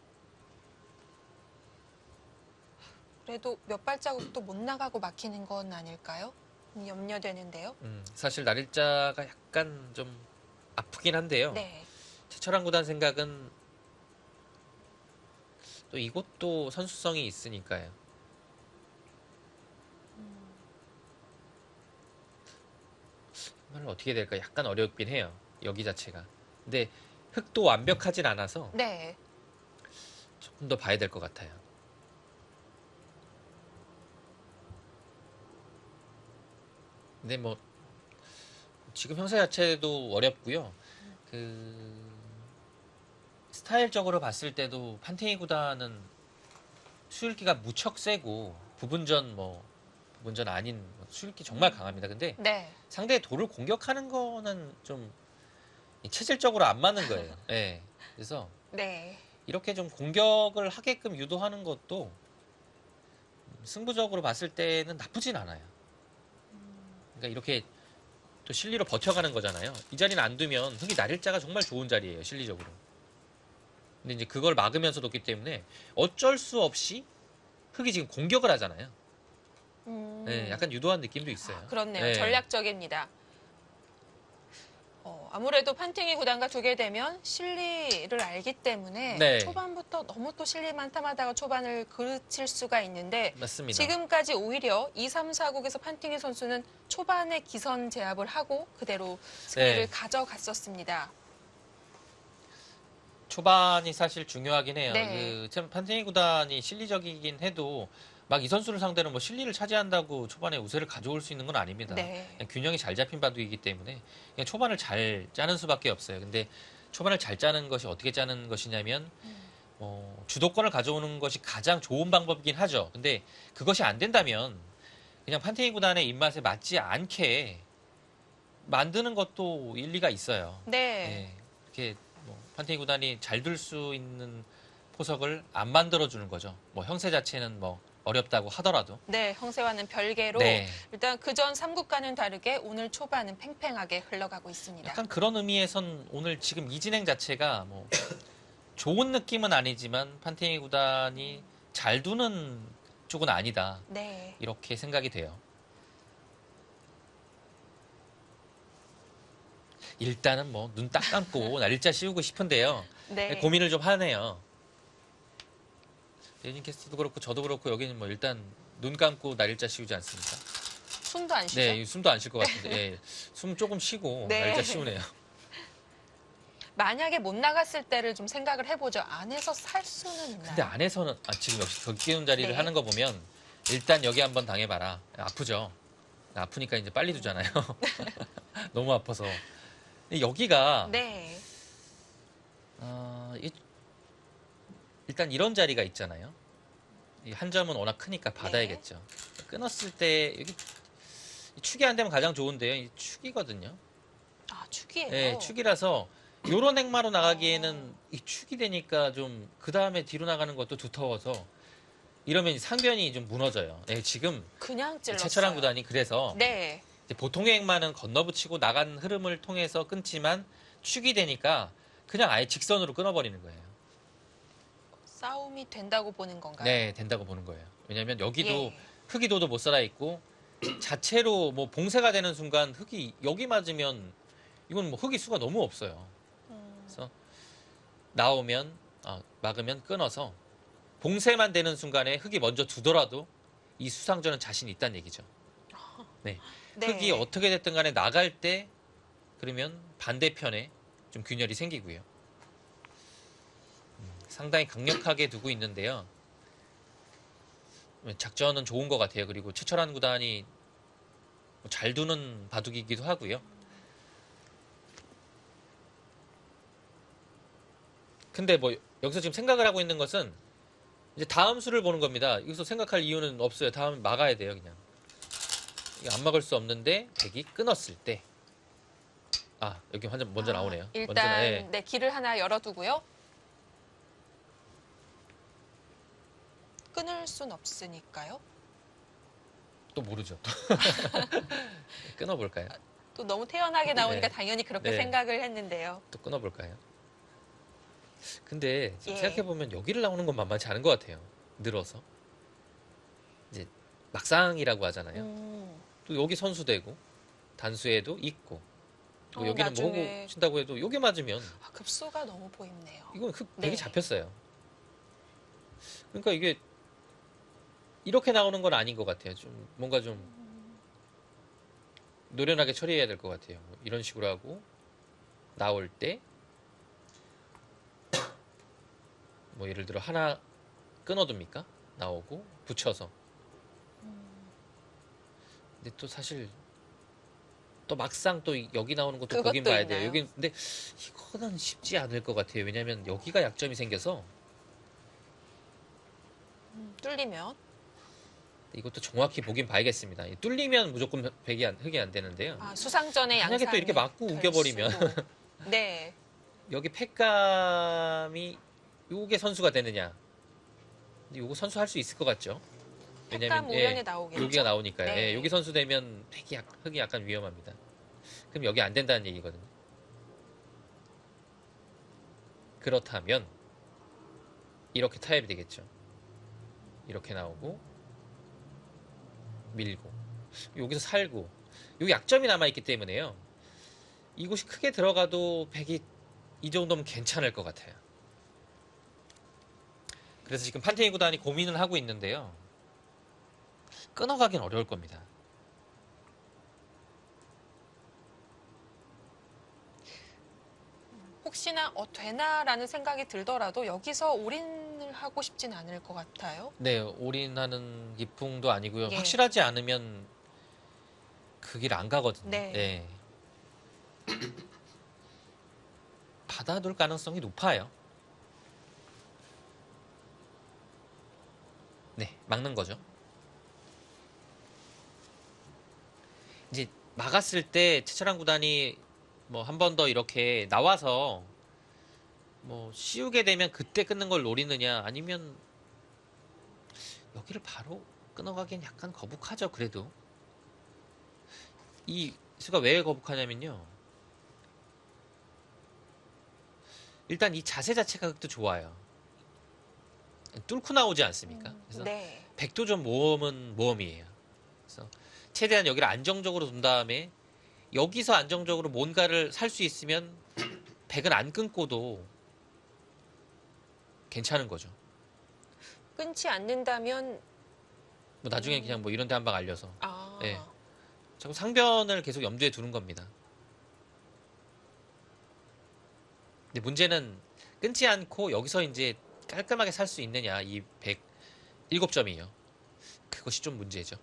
그래도 몇 발자국도 못 나가고 막히는 건 아닐까요? 염려되는데요. 사실 날일자가 약간 좀 아프긴 한데요. 네. 최철한 구단 생각은 또 이것도 선수성이 있으니까요. 정말 어떻게 될까 약간 어렵긴 해요. 여기 자체가. 근데 흑도 완벽하진 않아서 네. 조금 더 봐야 될 것 같아요. 근데 뭐 지금 형사 자체도 어렵고요. 스타일적으로 봤을 때도 판테이 구단은 수율기가 무척 세고 부분전 아닌 수율기 정말 강합니다. 근데 네. 상대의 돌을 공격하는 거는 좀 체질적으로 안 맞는 거예요. 네. 그래서 네. 이렇게 좀 공격을 하게끔 유도하는 것도 승부적으로 봤을 때는 나쁘진 않아요. 그러니까 이렇게 또 실리로 버텨가는 거잖아요. 이 자리는 안 두면 흑이 날일자가 정말 좋은 자리예요. 실리적으로. 근데 이제 그걸 막으면서 뒀기 때문에 어쩔 수 없이 흑이 지금 공격을 하잖아요. 네, 약간 유도한 느낌도 있어요. 그렇네요. 네. 전략적입니다. 아무래도 판팅이 구단과 두게 되면 실리를 알기 때문에 네. 초반부터 너무 또 실리만 탐하다가 초반을 그르칠 수가 있는데 맞습니다. 지금까지 오히려 2, 3, 4국에서 판팅이 선수는 초반에 기선 제압을 하고 그대로 승리를 네. 가져갔었습니다. 초반이 사실 중요하긴 해요. 네. 참 판테니 구단이 실리적이긴 해도 막 이 선수를 상대로 뭐 실리를 차지한다고 초반에 우세를 가져올 수 있는 건 아닙니다. 네. 그냥 균형이 잘 잡힌 바둑이기 때문에 그냥 초반을 잘 짜는 수밖에 없어요. 근데 초반을 잘 짜는 것이 어떻게 짜는 것이냐면 주도권을 가져오는 것이 가장 좋은 방법이긴 하죠. 근데 그것이 안 된다면 그냥 판테니 구단의 입맛에 맞지 않게 만드는 것도 일리가 있어요. 네. 예, 이렇게 뭐 판테니 구단이 잘 둘 수 있는 포석을 안 만들어주는 거죠. 뭐 형세 자체는 뭐 어렵다고 하더라도. 네, 형세와는 별개로 네. 일단 그전 3국과는 다르게 오늘 초반은 팽팽하게 흘러가고 있습니다. 약간 그런 의미에선 오늘 지금 이 진행 자체가 뭐 좋은 느낌은 아니지만 판테니 구단이 잘 두는 쪽은 아니다. 네. 이렇게 생각이 돼요. 일단은 뭐 눈 딱 감고 날짜 씌우고 싶은데요. 네. 고민을 좀 하네요. 예진 캐스트도 그렇고 저도 그렇고 여기는 뭐 일단 눈 감고 날짜 씌우지 않습니까? 숨도 안 쉬죠? 네, 숨도 안 쉴 것 같은데 예, 숨 조금 쉬고 네. 날짜 씌우네요. 만약에 못 나갔을 때를 좀 생각을 해보죠. 안에서 살 수는 있나요? 근데 안에서는 지금 역시 격기운 자리를 네. 하는 거 보면 일단 여기 한번 당해봐라. 아프죠? 아프니까 이제 빨리 두잖아요. 너무 아파서. 근데 여기가 네. 일단 이런 자리가 있잖아요. 이 한 점은 워낙 크니까 받아야겠죠. 끊었을 때 여기 이 축이 안 되면 가장 좋은데요. 이 축이거든요. 아, 축이에요? 네, 축이라서 요런 행마로 나가기에는 이 축이 되니까 좀 그 다음에 뒤로 나가는 것도 두터워서 이러면 상변이 좀 무너져요. 네, 지금 그냥 찔렀어요. 최철한 구단이 그래서 네. 이제 보통의 행마는 건너붙이고 나간 흐름을 통해서 끊지만 축이 되니까 그냥 아예 직선으로 끊어버리는 거예요. 싸움이 된다고 보는 건가요? 네, 된다고 보는 거예요. 왜냐하면 여기도 예. 흑이도도 못 살아 있고 자체로 뭐 봉쇄가 되는 순간 흑이 여기 맞으면 이건 뭐 흑이 수가 너무 없어요. 그래서 나오면 막으면 끊어서 봉쇄만 되는 순간에 흑이 먼저 두더라도 이 수상전은 자신 있다는 얘기죠. 네. 네. 흑이 어떻게 됐든 간에 나갈 때 그러면 반대편에 좀 균열이 생기고요. 상당히 강력하게 두고 있는데요. 작전은 좋은 것 같아요. 그리고 최철한 구단이 잘 두는 바둑이기도 하고요. 근데 뭐 여기서 지금 생각을 하고 있는 것은 이제 다음 수를 보는 겁니다. 여기서 생각할 이유는 없어요. 다음 막아야 돼요, 그냥. 이게 안 막을 수 없는데 백이 끊었을 때 여기 완전 먼저 나오네요. 일단 먼저, 네, 길을 하나 열어두고요. 끊을 순 없으니까요. 또 모르죠. 끊어볼까요? 또 너무 태연하게 나오니까 네. 당연히 그렇게 네. 생각을 했는데요. 또 끊어볼까요? 근데 지금 예. 생각해보면 여기를 나오는 건 만만치 않은 것 같아요. 늘어서. 이제 막상이라고 하잖아요. 또 여기 선수되고 단수에도 있고 또 여기는 뭐 나중에- 호구 친다고 해도 여기 맞으면 급수가 너무 보이네요. 이건 네. 백이 잡혔어요. 그러니까 이게 이렇게 나오는 건 아닌 것 같아요. 좀 뭔가 좀 노련하게 처리해야 될 것 같아요. 뭐 이런 식으로 하고 나올 때 뭐 예를 들어 하나 끊어둡니까? 나오고 붙여서. 근데 또 사실 또 막상 또 여기 나오는 것도 보긴 그것도 봐야 돼요. 있나요? 여기 근데 이거는 쉽지 않을 것 같아요. 왜냐하면 여기가 약점이 생겨서 뚫리면 이것도 정확히 보긴 봐야겠습니다. 뚫리면 무조건 흑이 안 되는데요. 수상전의 만약에 양상. 또 이렇게 맞고 우겨버리면 네. 여기 팩감이 요게 선수가 되느냐? 근데 요거 선수 할 수 있을 것 같죠? 팩감 우연히 나오겠죠. 여기가 나오니까요. 네. 예, 여기 선수 되면 흑이 약간 위험합니다. 그럼 여기 안 된다는 얘기거든요. 그렇다면 이렇게 타협이 되겠죠. 이렇게 나오고 밀고 여기서 살고 여기 약점이 남아있기 때문에요. 이곳이 크게 들어가도 백이 이 정도면 괜찮을 것 같아요. 그래서 지금 판테니 구단이 고민을 하고 있는데요. 끊어가긴 어려울 겁니다. 혹시나 되나라는 생각이 들더라도 여기서 올인을 하고 싶진 않을 것 같아요. 네, 올인하는 기풍도 아니고요. 예. 확실하지 않으면 그 길 안 가거든요. 네. 네. 받아둘 가능성이 높아요. 네, 막는 거죠. 이제 막았을 때 최철한 구단이 뭐 한 번 더 이렇게 나와서 뭐 씌우게 되면 그때 끊는 걸 노리느냐 아니면 여기를 바로 끊어가기엔 약간 거북하죠. 그래도 이 수가 왜 거북하냐면요. 일단 이 자세 자체가 또 좋아요. 뚫고 나오지 않습니까? 그래서 네. 백도 좀 모험은 모험이에요. 그래서 최대한 여기를 안정적으로 둔 다음에 여기서 안정적으로 뭔가를 살 수 있으면 백은 안 끊고도 괜찮은 거죠. 끊지 않는다면 뭐 나중에 그냥 뭐 이런 데 한 방 알려서 아, 네. 자꾸 상변을 계속 염두에 두는 겁니다. 근데 문제는 끊지 않고 여기서 이제 깔끔하게 살 수 있느냐 이 107점이에요. 그것이 좀 문제죠.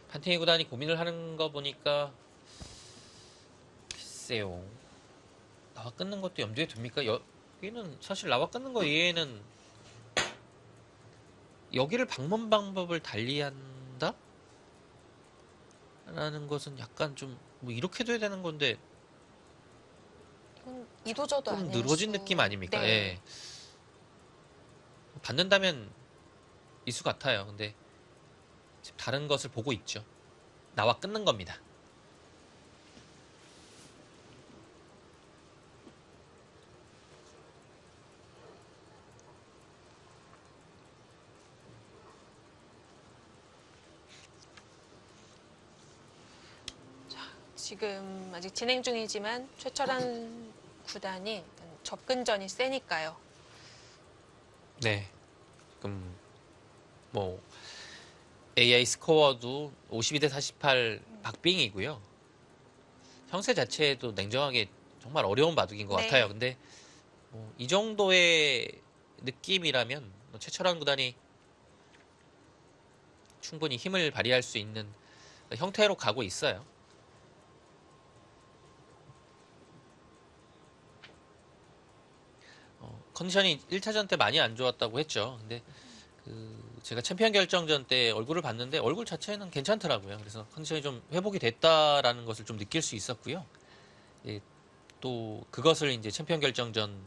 판테이 구단이 고민을 하는 거 보니까 글쎄요. 나와 끊는 것도 염두에 둡니까? 여기는 사실 나와 끊는 거 이외에는 여기를 방문 방법을 달리한다? 라는 것은 약간 좀 뭐 이렇게 돼야 되는 건데 이도저도 좀 아닐 늘어진 수. 느낌 아닙니까? 네. 예. 받는다면 이수 같아요. 근데 지금 다른 것을 보고 있죠. 나와 끊는 겁니다. 지금 아직 진행 중이지만 최철한 구단이 일단 접근전이 세니까요. 네. 지금 뭐 AI 스코어도 52대 48 박빙이고요. 형세 자체도 냉정하게 정말 어려운 바둑인 것 네. 같아요. 근데 뭐이 정도의 느낌이라면 뭐 최철한 구단이 충분히 힘을 발휘할 수 있는 형태로 가고 있어요. 컨디션이 1차전 때 많이 안 좋았다고 했죠. 근데 제가 챔피언 결정전 때 얼굴을 봤는데 얼굴 자체는 괜찮더라고요. 그래서 컨디션이 좀 회복이 됐다라는 것을 좀 느낄 수 있었고요. 예, 또 그것을 이제 챔피언 결정전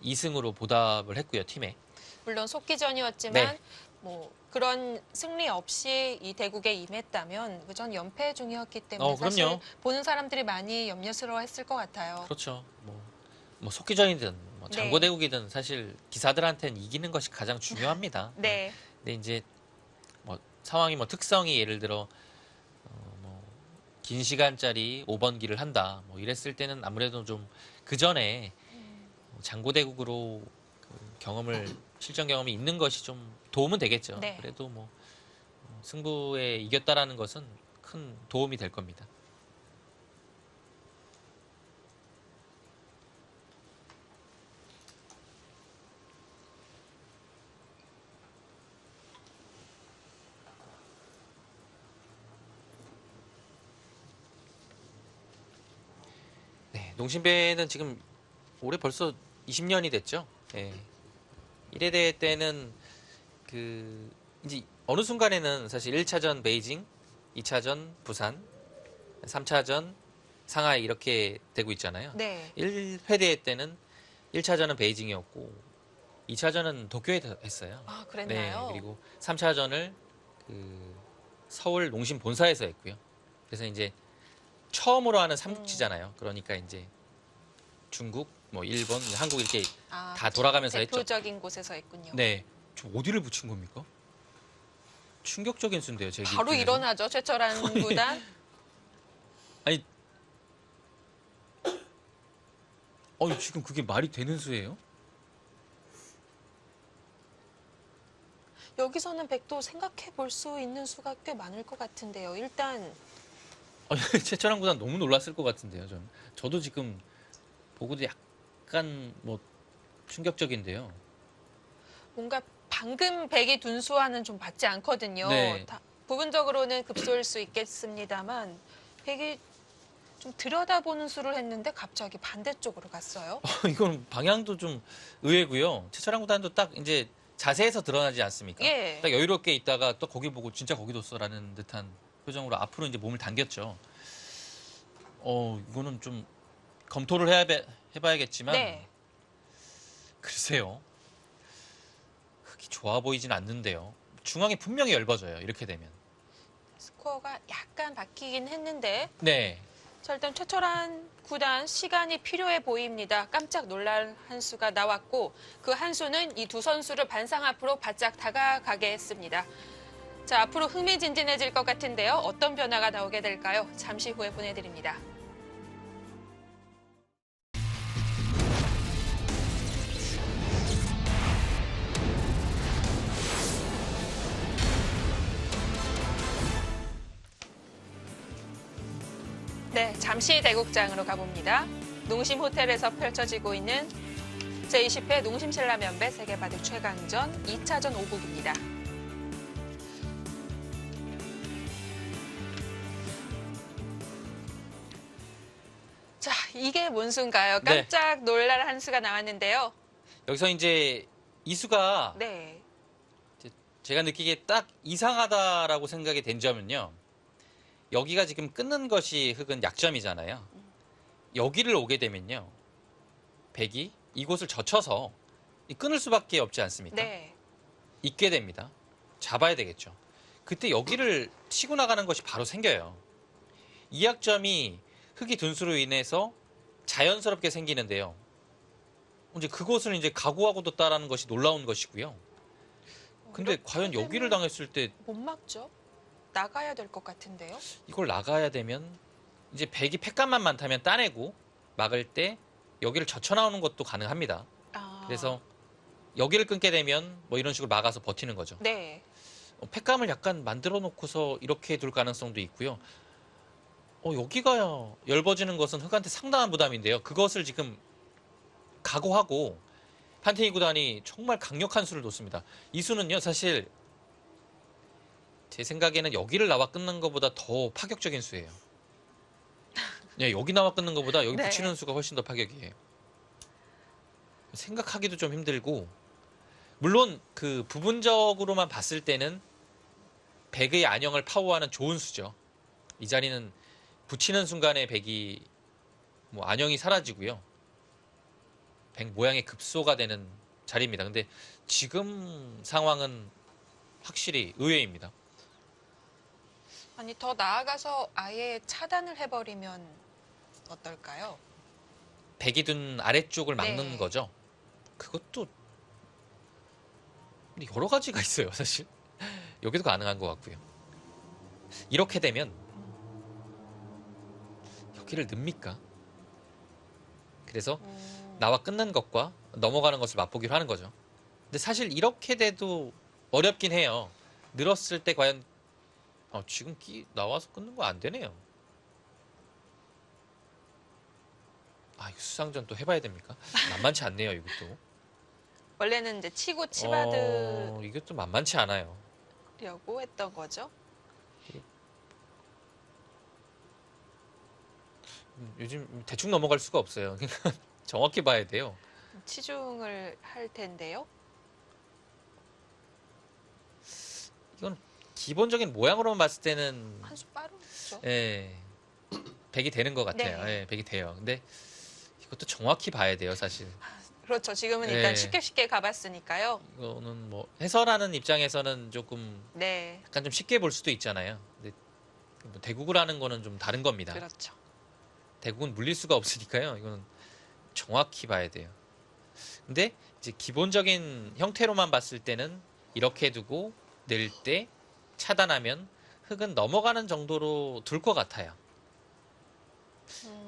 2승으로 보답을 했고요, 팀에. 물론 속기전이었지만 네. 뭐 그런 승리 없이 이 대국에 임했다면 그전 연패 중이었기 때문에 그럼요. 사실 보는 사람들이 많이 염려스러워했을 것 같아요. 그렇죠. 뭐 속기전이든 뭐 네. 장고대국이든 사실 기사들한테는 이기는 것이 가장 중요합니다. 네. 근데 이제 뭐 상황이 뭐 특성이 예를 들어 뭐 긴 시간짜리 5번 길을 한다. 뭐 이랬을 때는 아무래도 좀 그 전에 장고대국으로 실전 경험이 있는 것이 좀 도움은 되겠죠. 네. 그래도 뭐 승부에 이겼다라는 것은 큰 도움이 될 겁니다. 네, 농심배는 지금 올해 벌써 20년이 됐죠. 예. 1회 대회 때는 이제 어느 순간에는 사실 1차전 베이징, 2차전 부산, 3차전 상하이 이렇게 되고 있잖아요. 네. 1회 대회 때는 1차전은 베이징이었고 2차전은 도쿄에서 했어요. 아, 그랬나요? 네, 그리고 3차전을 서울 농심 본사에서 했고요. 그래서 이제 처음으로 하는 삼국지잖아요. 그러니까 이제 중국, 뭐 일본, 한국 이렇게 아, 다 돌아가면서 했죠. 대표적인 곳에서 했군요. 네. 저 어디를 붙인 겁니까? 충격적인 수인데요, 제 바로 기준에는. 일어나죠, 최철한 구단. 아니, 지금 그게 말이 되는 수예요? 여기서 여기서는 백도 생각해 볼 수 있는 수가 꽤 많을 것 같은데요. 일단 최철환 구단 너무 놀랐을 것 같은데요. 저도 지금 보고도 약간 뭐 충격적인데요. 뭔가 방금 백이 둔수와는 좀 받지 않거든요. 네. 부분적으로는 급소일 수 있겠습니다만 백이 좀 들여다보는 수를 했는데 갑자기 반대쪽으로 갔어요. 이건 방향도 좀 의외고요. 최철환 구단도 딱 이제 자세에서 드러나지 않습니까? 예. 딱 여유롭게 있다가 또 거기 보고 진짜 거기 뒀어라는 듯한 표정으로 앞으로 이제 몸을 당겼죠. 이거는 좀 검토를 해봐야겠지만 네. 글쎄요. 흙이 좋아 보이진 않는데요. 중앙이 분명히 얇아져요. 이렇게 되면. 스코어가 약간 바뀌긴 했는데 네. 자, 일단 최철환 구단 시간이 필요해 보입니다. 깜짝 놀랄 한 수가 나왔고 그 한 수는 이 두 선수를 반상 앞으로 바짝 다가가게 했습니다. 자, 앞으로 흥미진진해질 것 같은데요. 어떤 변화가 나오게 될까요? 잠시 후에 보내드립니다. 네, 잠시 대국장으로 가봅니다. 농심 호텔에서 펼쳐지고 있는 제20회 농심 신라면배 세계바둑 최강전 2차전 5국입니다. 자, 이게 뭔 수인가요? 네. 깜짝 놀랄 한 수가 나왔는데요. 여기서 이제 이수가 네, 제가 느끼기에 딱 이상하다라고 생각이 된 점은요. 여기가 지금 끊는 것이 흙은 약점이잖아요. 여기를 오게 되면요. 백이 이곳을 젖혀서 끊을 수밖에 없지 않습니까? 네, 있게 됩니다. 잡아야 되겠죠. 그때 여기를 치고 나가는 것이 바로 생겨요. 이 약점이 흙이 둔수로 인해서 자연스럽게 생기는데요. 이제 그것을 이제 각오하고 뒀다라는 것이 놀라운 것이고요. 근데 이렇게 과연 여기를 되면 당했을 때 못 막죠? 나가야 될 것 같은데요. 이걸 나가야 되면 이제 백이 팩감만 많다면 따내고 막을 때 여기를 젖혀 나오는 것도 가능합니다. 아, 그래서 여기를 끊게 되면 뭐 이런 식으로 막아서 버티는 거죠. 네, 팩감을 약간 만들어 놓고서 이렇게 둘 가능성도 있고요. 여기가 얇아지는 것은 흙한테 상당한 부담인데요. 그것을 지금 각오하고 판테이 구단이 정말 강력한 수를 뒀습니다. 이 수는요, 사실 제 생각에는 여기를 나와 끊는 것보다 더 파격적인 수예요. 네, 여기 나와 끊는 것보다 여기 네. 붙이는 수가 훨씬 더 파격이에요. 생각하기도 좀 힘들고, 물론 그 부분적으로만 봤을 때는 백의 안형을 파워하는 좋은 수죠. 이 자리는 붙이는 순간에 백이 뭐 안형이 사라지고요. 백 모양의 급소가 되는 자리입니다. 근데 지금 상황은 확실히 의외입니다. 아니 더 나아가서 아예 차단을 해버리면 어떨까요? 백이 둔 아래쪽을 막는 네. 거죠. 그것도 여러 가지가 있어요, 사실. 여기도 가능한 것 같고요. 이렇게 되면 여기를 넣습니까? 그래서 나와 끊는 것과 넘어가는 것을 맛보기로 하는 거죠. 근데 사실 이렇게 돼도 어렵긴 해요. 늘었을 때 과연 지금 나와서 끊는 거 안 되네요. 이거 수상전 또 해봐야 됩니까? 만만치 않네요, 이것도. 원래는 이제 치고 치받으려고 이것도 만만치 않아요. 했던 거죠. 요즘 대충 넘어갈 수가 없어요. 그러니까 정확히 봐야 돼요. 치중을 할 텐데요. 이건 기본적인 모양으로만 봤을 때는 한 수 빠르죠. 예, 백이 되는 것 같아요. 네. 예, 백이 돼요. 근데 이것도 정확히 봐야 돼요, 사실. 그렇죠. 지금은 네. 일단 쉽게 가봤으니까요. 이거는 뭐 해설하는 입장에서는 조금 네, 약간 좀 쉽게 볼 수도 있잖아요. 근데 뭐 대국을 하는 거는 좀 다른 겁니다. 그렇죠. 대국은 물릴 수가 없으니까요. 이거는 정확히 봐야 돼요. 근데 이제 기본적인 형태로만 봤을 때는 이렇게 두고 낼 때 차단하면 흙은 넘어가는 정도로 둘 것 같아요.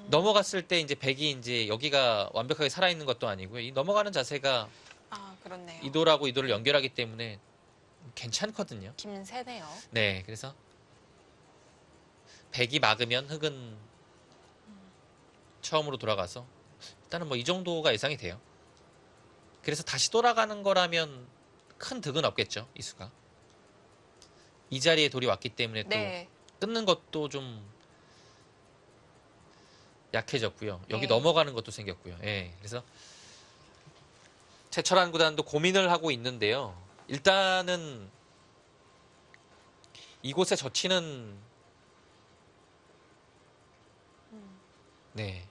넘어갔을 때 이제 백이 이제 여기가 완벽하게 살아있는 것도 아니고요. 이 넘어가는 자세가 그렇네요. 이도라고 이도를 연결하기 때문에 괜찮거든요. 김새네요. 네, 그래서 백이 막으면 흑은 처음으로 돌아가서 일단은 뭐 이 정도가 예상이 돼요. 그래서 다시 돌아가는 거라면 큰 득은 없겠죠, 이 수가. 이 자리에 돌이 왔기 때문에 또 네. 끊는 것도 좀 약해졌고요. 여기 네. 넘어가는 것도 생겼고요. 예, 그래서 최철한 구단도 고민을 하고 있는데요. 일단은 이곳에 젖히는 네,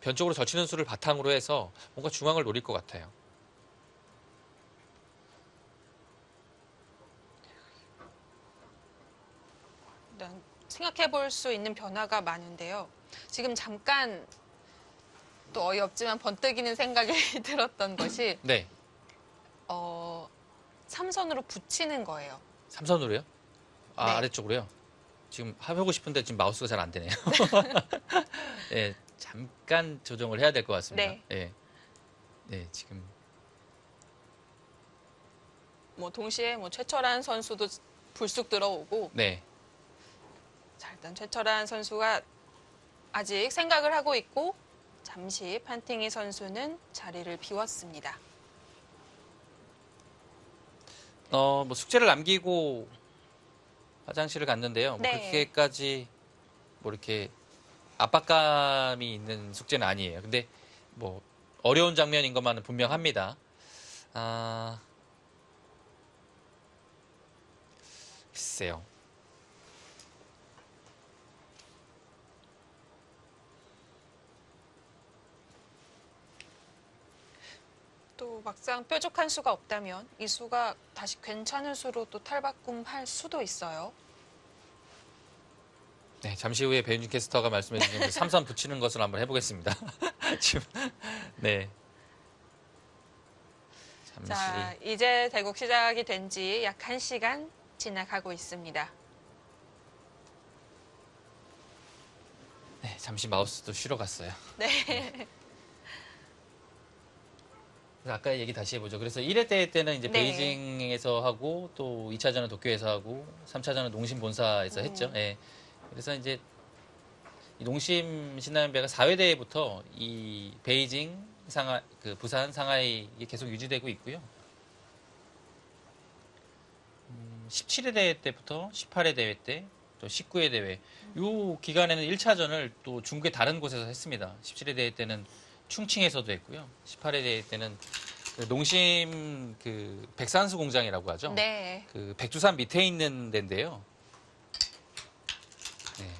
변쪽으로 젖히는 수를 바탕으로 해서 뭔가 중앙을 노릴 것 같아요. 일단 생각해 볼 수 있는 변화가 많은데요. 지금 잠깐 또 어이없지만 번뜩이는 생각이 들었던 것이 네, 삼선으로 붙이는 거예요. 삼선으로요? 아, 네. 아래쪽으로요? 지금 해보고 싶은데 지금 마우스가 잘 안 되네요. 예, 잠깐 조정을 해야 될 것 같습니다. 네. 예. 네, 지금 뭐 동시에 뭐 최철한 선수도 불쑥 들어오고 네. 자, 일단 최철한 선수가 아직 생각을 하고 있고 잠시 판팅이 선수는 자리를 비웠습니다. 뭐 숙제를 남기고 화장실을 갔는데요. 뭐 네. 그렇게까지 뭐 이렇게 압박감이 있는 숙제는 아니에요. 근데 뭐 어려운 장면인 것만은 분명합니다. 아, 글쎄요. 또 막상 뾰족한 수가 없다면 이 수가 다시 괜찮은 수로 또 탈바꿈할 수도 있어요. 네, 잠시 후에 배윤준 캐스터가 말씀해 주신 그 삼선 붙이는 것을 한번 해보겠습니다. 지금 네. 잠시 자, 이제 대국 시작이 된 지 약 1시간 지나가고 있습니다. 네, 잠시 마우스도 쉬러 갔어요. 네. 그래서 아까 얘기 다시 해보죠. 그래서 1회 대회 때는 이제 네. 베이징에서 하고 또 2차전은 도쿄에서 하고 3차전은 농심 본사에서 했죠. 예. 그래서 이제 이 농심 신라면배가 4회 대회부터 이 베이징, 부산, 상하이 이게 계속 유지되고 있고요. 17회 대회 때부터 18회 대회 때, 또 19회 대회 요 기간에는 1차전을 또 중국의 다른 곳에서 했습니다. 17회 대회 때는 충칭에서도 했고요. 18회 대회 때는 그 농심 그 백산수 공장이라고 하죠. 네. 그 백두산 밑에 있는 데인데요. 네.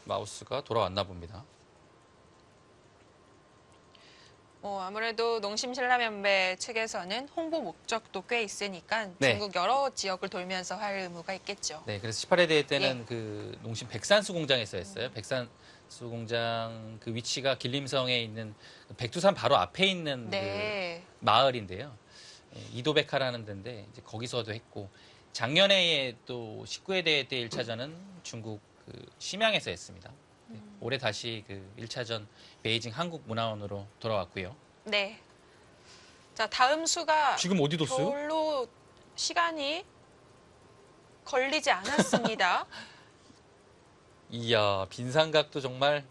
마우스가 돌아왔나 봅니다. 아무래도 농심 신라면배 측에서는 홍보 목적도 꽤 있으니까 네. 중국 여러 지역을 돌면서 할 의무가 있겠죠. 네, 그래서 18회 대회 때는 그 농심 백산수 공장에서 했어요. 백산수 공장 그 위치가 길림성에 있는 백두산 바로 앞에 있는 네. 그 마을인데요. 예, 이도백화라는 데인데 이제 거기서도 했고 작년에 또 19회 대회 때 1차전은 중국 그 심양에서 했습니다. 네, 올해 다시 그 1차전 베이징 한국문화원으로 돌아왔고요. 네. 자, 다음 수가 지금 어디 뒀어요? 별로 시간이 걸리지 않았습니다. 이야, 빈상각도 정말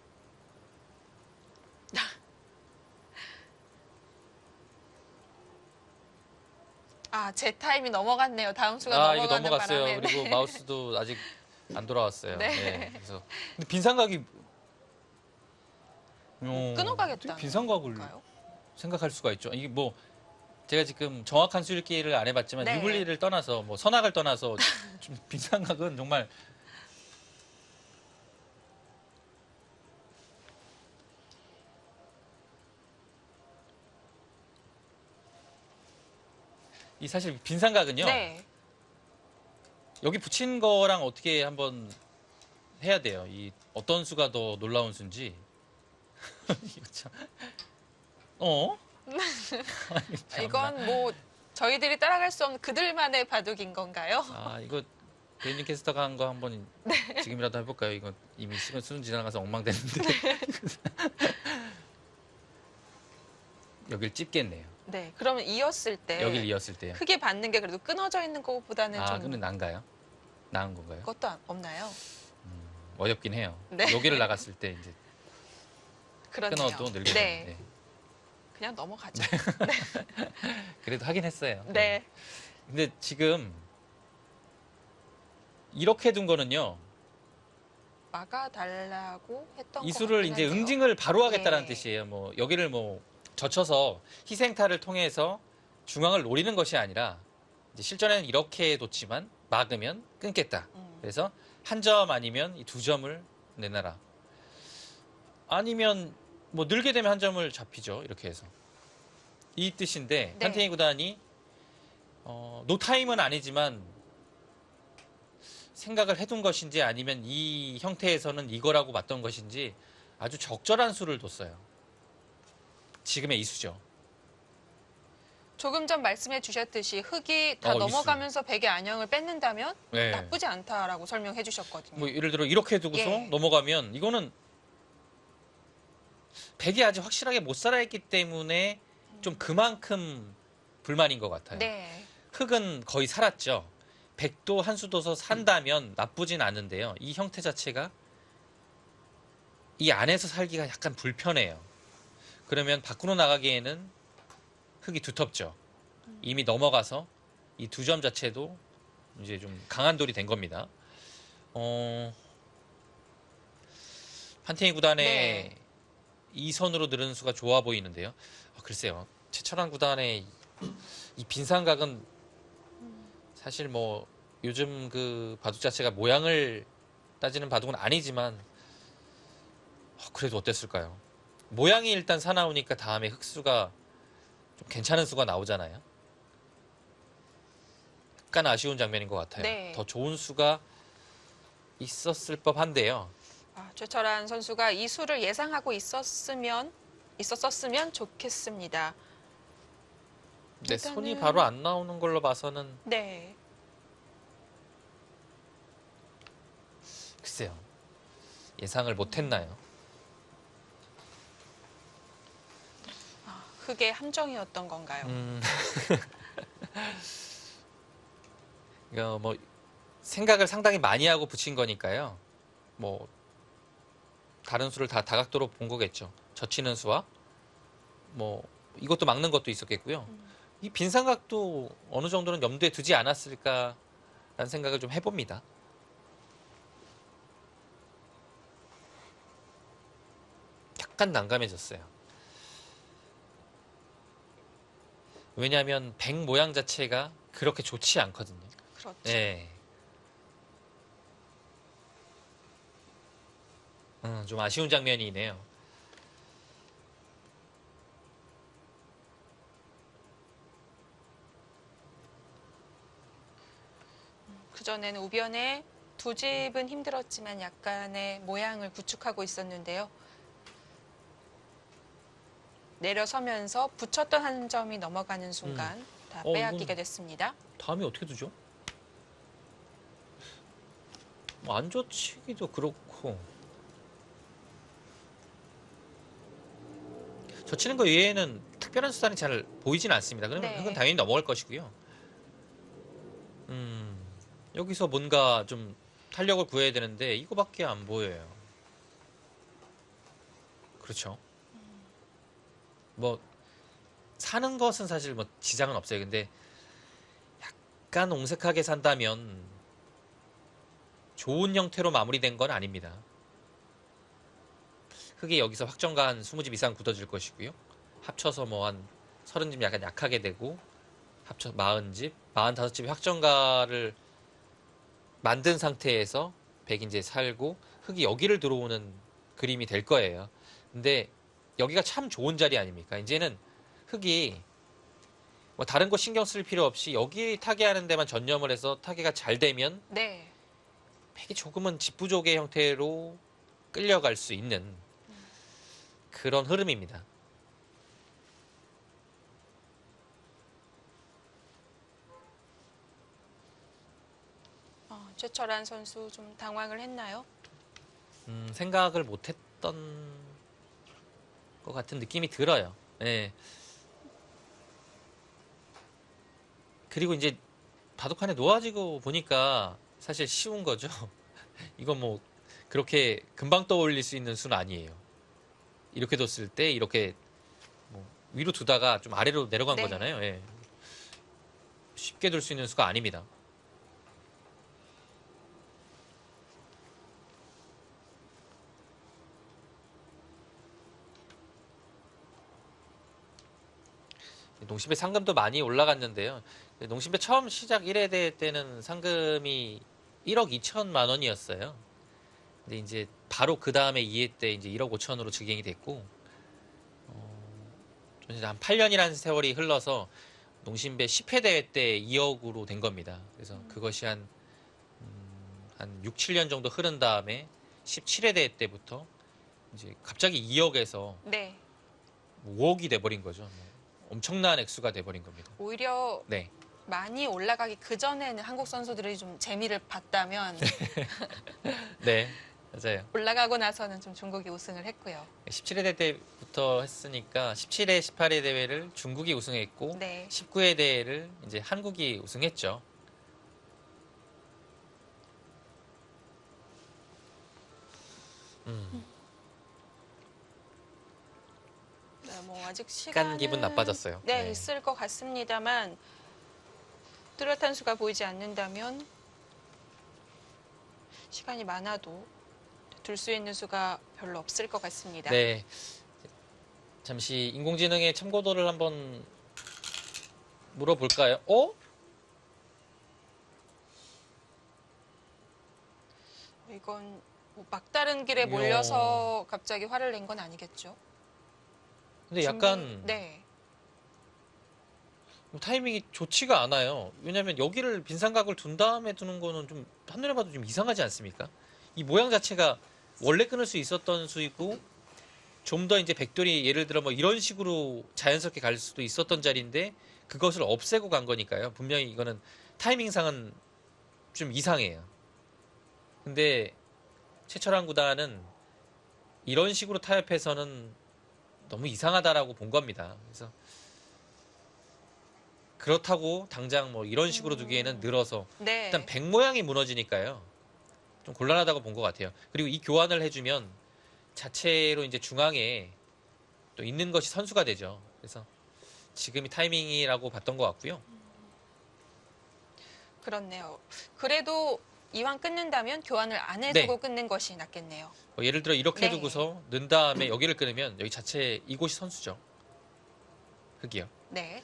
아, 제 타임이 넘어갔네요. 다음 수가 이거 넘어가는 넘어갔어요. 바람에. 그리고 마우스도 아직 안 돌아왔어요. 네. 네, 그래서 근데 빈상각이 끊어가겠다는 빈상각을 건가요? 생각할 수가 있죠. 이게 뭐 제가 지금 정확한 수읽기를 안 해봤지만 네. 유불리를 떠나서 뭐 선악을 떠나서 좀 빈상각은 정말 이 사실 빈상각은요. 네. 여기 붙인 거랑 어떻게 한번 해야 돼요. 이 어떤 수가 더 놀라운 수인지. 이거 참. 아니, 참나. 이건 뭐 저희들이 따라갈 수 없는 그들만의 바둑인 건가요? 이거 베인진 캐스터가 한 거 한번 지금이라도 해볼까요? 이거 이미 시간 수준 지나가서 엉망됐는데. 여길 찝겠네요. 네, 그러면 이었을 때 여길 이었을 때요. 크게 받는 게 그래도 끊어져 있는 것보다는 아, 좀 근데 난가요? 나은 건가요? 그것도 없나요? 어렵긴 해요. 네. 여기를 나갔을 때 이제 그러네요. 끊어도 늘게 네, 되는데. 그냥 넘어가죠. 그래도 하긴 했어요. 네. 근데 지금 이렇게 둔 거는요. 막아달라고 했던 것 이수를 같긴 이제 한데요. 응징을 바로 하겠다라는 예. 뜻이에요. 뭐 여기를 뭐 젖혀서 희생타를 통해서 중앙을 노리는 것이 아니라 이제 실전에는 이렇게 뒀지만 막으면 끊겠다. 그래서 한 점 아니면 이 두 점을 내놔라. 아니면 뭐 늘게 되면 한 점을 잡히죠. 이렇게 해서 이 뜻인데 네. 판테이 구단이 노타임은 아니지만 생각을 해둔 것인지 아니면 이 형태에서는 이거라고 봤던 것인지 아주 적절한 수를 뒀어요. 지금의 이수죠. 조금 전 말씀해 주셨듯이 흙이 다 이수. 넘어가면서 백의 안형을 뺏는다면 네. 나쁘지 않다라고 설명해 주셨거든요. 뭐 예를 들어 이렇게 두고서 예. 넘어가면 이거는 백이 아직 확실하게 못 살아있기 때문에 좀 그만큼 불만인 것 같아요. 네. 흙은 거의 살았죠. 백도 한 수 둬서 산다면 나쁘진 않은데요. 이 형태 자체가 이 안에서 살기가 약간 불편해요. 그러면 밖으로 나가기에는 흙이 두텁죠. 이미 넘어가서 이 두 점 자체도 이제 좀 강한 돌이 된 겁니다. 판테이 구단의 네. 이 선으로 늘은 수가 좋아 보이는데요. 글쎄요. 최철환 구단의 이 빈상각은 사실 뭐 요즘 그 바둑 자체가 모양을 따지는 바둑은 아니지만 그래도 어땠을까요? 모양이 일단 사나우니까 다음에 흙수가 좀 괜찮은 수가 나오잖아요. 약간 아쉬운 장면인 것 같아요. 네. 더 좋은 수가 있었을 법한데요. 최철환 선수가 이 수를 예상하고 있었으면 좋겠습니다. 근데 일단은- 손이 바로 안 나오는 걸로 봐서는 네. 글쎄요. 예상을 못했나요? 흙의 함정이었던 건가요? 이거 뭐 생각을 상당히 많이 하고 붙인 거니까요. 뭐 다른 수를 다 다각도로 본 거겠죠. 젖히는 수와 뭐 이것도 막는 것도 있었겠고요. 이 빈삼각도 어느 정도는 염두에 두지 않았을까라는 생각을 좀 해봅니다. 약간 난감해졌어요. 왜냐하면 백 모양 자체가 그렇게 좋지 않거든요. 그렇죠. 네. 좀 아쉬운 장면이네요. 그전에는 우변에 두 집은 힘들었지만 약간의 모양을 구축하고 있었는데요. 내려서면서 붙였던 한 점이 넘어가는 순간 다 빼앗기게 이건- 됐습니다. 다음에 어떻게 두죠? 뭐 안 젖히기도 그렇고 젖히는 거 외에는 특별한 수단이 잘 보이진 않습니다. 그러면 네. 흙은 당연히 넘어갈 것이고요. 여기서 뭔가 좀 탄력을 구해야 되는데 이거밖에 안 보여요. 그렇죠. 뭐 사는 것은 사실 뭐 지장은 없어요. 근데 약간 옹색하게 산다면 좋은 형태로 마무리된 건 아닙니다. 흙이 여기서 확정가 한 20집 이상 굳어질 것이고요. 합쳐서 뭐 한 30집 약간 약하게 되고 합쳐 40집, 45집의 확정가를 만든 상태에서 백이 이제 살고 흙이 여기를 들어오는 그림이 될 거예요. 근데 여기가 참 좋은 자리 아닙니까? 이제는 흙이 뭐 다른 거 신경 쓸 필요 없이 여기 타개하는 데만 전념을 해서 타개가 잘 되면 네. 백이 조금은 집부족의 형태로 끌려갈 수 있는 그런 흐름입니다. 최철환 선수 좀 당황을 했나요? 생각을 못했던 것 같은 느낌이 들어요. 네. 그리고 이제 바둑판에 놓아지고 보니까 사실 쉬운 거죠. 이건 뭐 그렇게 금방 떠올릴 수 있는 수는 아니에요. 이렇게 뒀을 때 이렇게 뭐 위로 두다가 좀 아래로 내려간 네. 거잖아요. 예. 쉽게 둘 수 있는 수가 아닙니다. 농심배 상금도 많이 올라갔는데요. 농심배 처음 시작 1회 대회 때는 상금이 1억 2천만 원이었어요. 근데 이제 바로 그 다음에 2회 때 이제 1억 5천으로 즉행이 됐고, 좀 이제 한 8년이라는 세월이 흘러서 농심배 10회 대회 때 2억으로 된 겁니다. 그래서 그것이 한 6, 7년 정도 흐른 다음에 17회 대회 때부터 이제 갑자기 2억에서 네. 5억이 돼버린 거죠. 뭐 엄청난 액수가 돼버린 겁니다. 오히려 네. 많이 올라가기 그 전에는 한국 선수들이 좀 재미를 봤다면 네. 맞아요. 올라가고 나서는 좀 중국이 우승을 했고요. 17회 대회 때부터 했으니까 17회, 18회 대회를 중국이 우승했고 네. 19회 대회를 이제 한국이 우승했죠. 네, 뭐 아직 약간 시간은 기분 나빠졌어요. 네, 네. 있을 것 같습니다만 뚜렷한 수가 보이지 않는다면 시간이 많아도 둘 수 있는 수가 별로 없을 것 같습니다. 네. 잠시 인공지능의 참고도를 한번 물어볼까요? 이건 뭐 막다른 길에 이야. 몰려서 갑자기 화를 낸 건 아니겠죠? 근데 준비- 약간 네. 타이밍이 좋지가 않아요. 왜냐면 여기를 빈삼각을 둔 다음에 두는 거는 좀 한눈에 봐도 좀 이상하지 않습니까? 이 모양 자체가 원래 끊을 수 있었던 수이고 좀 더 이제 백돌이 예를 들어 뭐 이런 식으로 자연스럽게 갈 수도 있었던 자리인데 그것을 없애고 간 거니까요. 분명히 이거는 타이밍상은 좀 이상해요. 근데 최철한 구단은 이런 식으로 타협해서는 너무 이상하다라고 본 겁니다. 그래서 그렇다고 당장 뭐 이런 식으로 두기에는 늘어서 네. 일단 백 모양이 무너지니까요. 좀 곤란하다고 본 것 같아요. 그리고 이 교환을 해주면 자체로 이제 중앙에 또 있는 것이 선수가 되죠. 그래서 지금이 타이밍이라고 봤던 것 같고요. 그렇네요. 그래도 이왕 끊는다면 교환을 안 해두고 끊는 것이 낫겠네요. 예를 들어 이렇게 네. 두고서 넣은 다음에 여기를 끊으면 여기 자체 이곳이 선수죠. 흙이요. 네.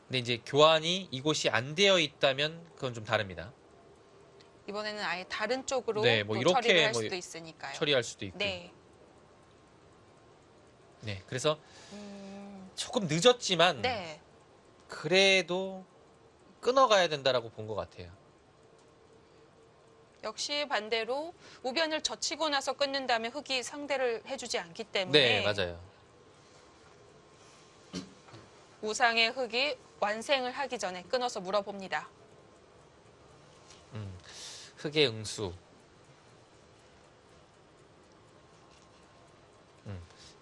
근데 이제 교환이 이곳이 안 되어 있다면 그건 좀 다릅니다. 이번에는 아예 다른 쪽으로 네, 뭐 또 이렇게 처리를 할 뭐 수도 있으니까요. 처리할 수도 있고. 네. 네, 그래서 음, 조금 늦었지만 네. 그래도 끊어가야 된다라고 본 것 같아요. 역시 반대로 우변을 젖히고 나서 끊는다면 흙이 상대를 해주지 않기 네, 때문에 맞아요. 우상의 흙이 완생을 하기 전에 끊어서 물어봅니다. 흙의 응수.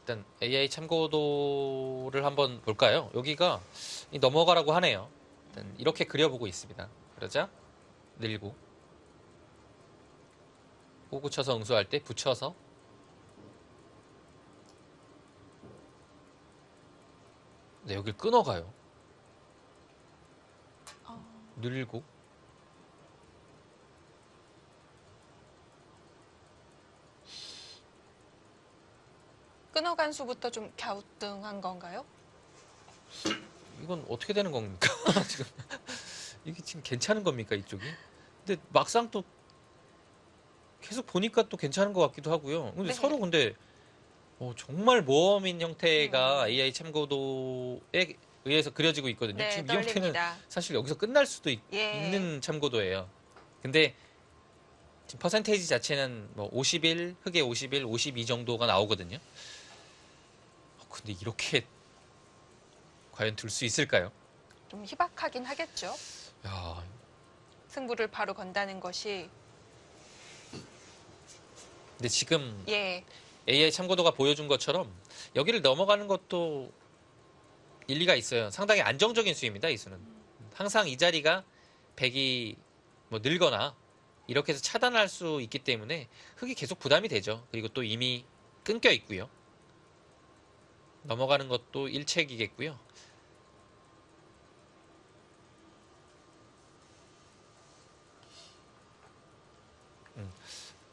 일단 AI 참고도를 한번 볼까요? 여기가 넘어가라고 하네요. 일단 이렇게 그려보고 있습니다. 그러자 늘고 호구 쳐서 응수할 때 붙여서 네, 여길 끊어가요. 늘고 끊어간 수부터 좀 갸우뚱한 건가요? 이건 어떻게 되는 겁니까? 지금 이게 지금 괜찮은 겁니까 이쪽이? 근데 막상 또 계속 보니까 또 괜찮은 것 같기도 하고요. 근데 네. 서로 근데 정말 모험인 형태가 AI 참고도에 의해서 그려지고 있거든요. 네, 지금 이 형태는 떨립니다. 사실 여기서 끝날 수도 예. 있는 참고도예요. 근데 지금 퍼센테이지 자체는 뭐 51, 흑의 51, 52 정도가 나오거든요. 근데 이렇게 과연 둘 수 있을까요? 좀 희박하긴 하겠죠. 야, 승부를 바로 건다는 것이 근데 지금 예, AI 참고도가 보여준 것처럼 여기를 넘어가는 것도 일리가 있어요. 상당히 안정적인 수입니다. 이 수는 항상 이 자리가 백이 뭐 늘거나 이렇게 해서 차단할 수 있기 때문에 흑이 계속 부담이 되죠. 그리고 또 이미 끊겨 있고요. 넘어가는 것도 일책이겠고요.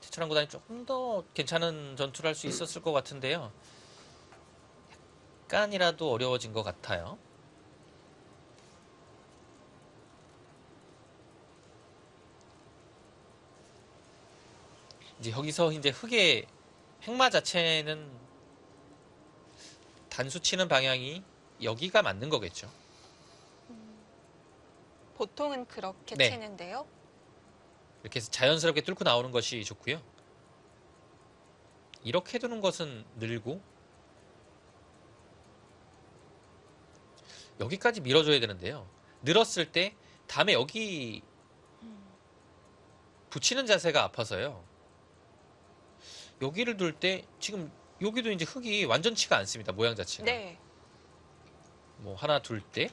최철한 구단이 조금 더 괜찮은 전투를 할 수 있었을 것 같은데요. 약간이라도 어려워진 것 같아요. 이제 여기서 이제 흑의 행마 자체는 단수 치는 방향이 여기가 맞는 거겠죠. 보통은 그렇게 네. 치는데요. 이렇게 해서 자연스럽게 뚫고 나오는 것이 좋고요. 이렇게 두는 것은 늘고 여기까지 밀어줘야 되는데요. 늘었을 때 다음에 여기 붙이는 자세가 아파서요. 여기를 둘 때 지금 여기도 이제 흙이 완전치가 않습니다. 모양 자체가. 네. 뭐 하나 둘 때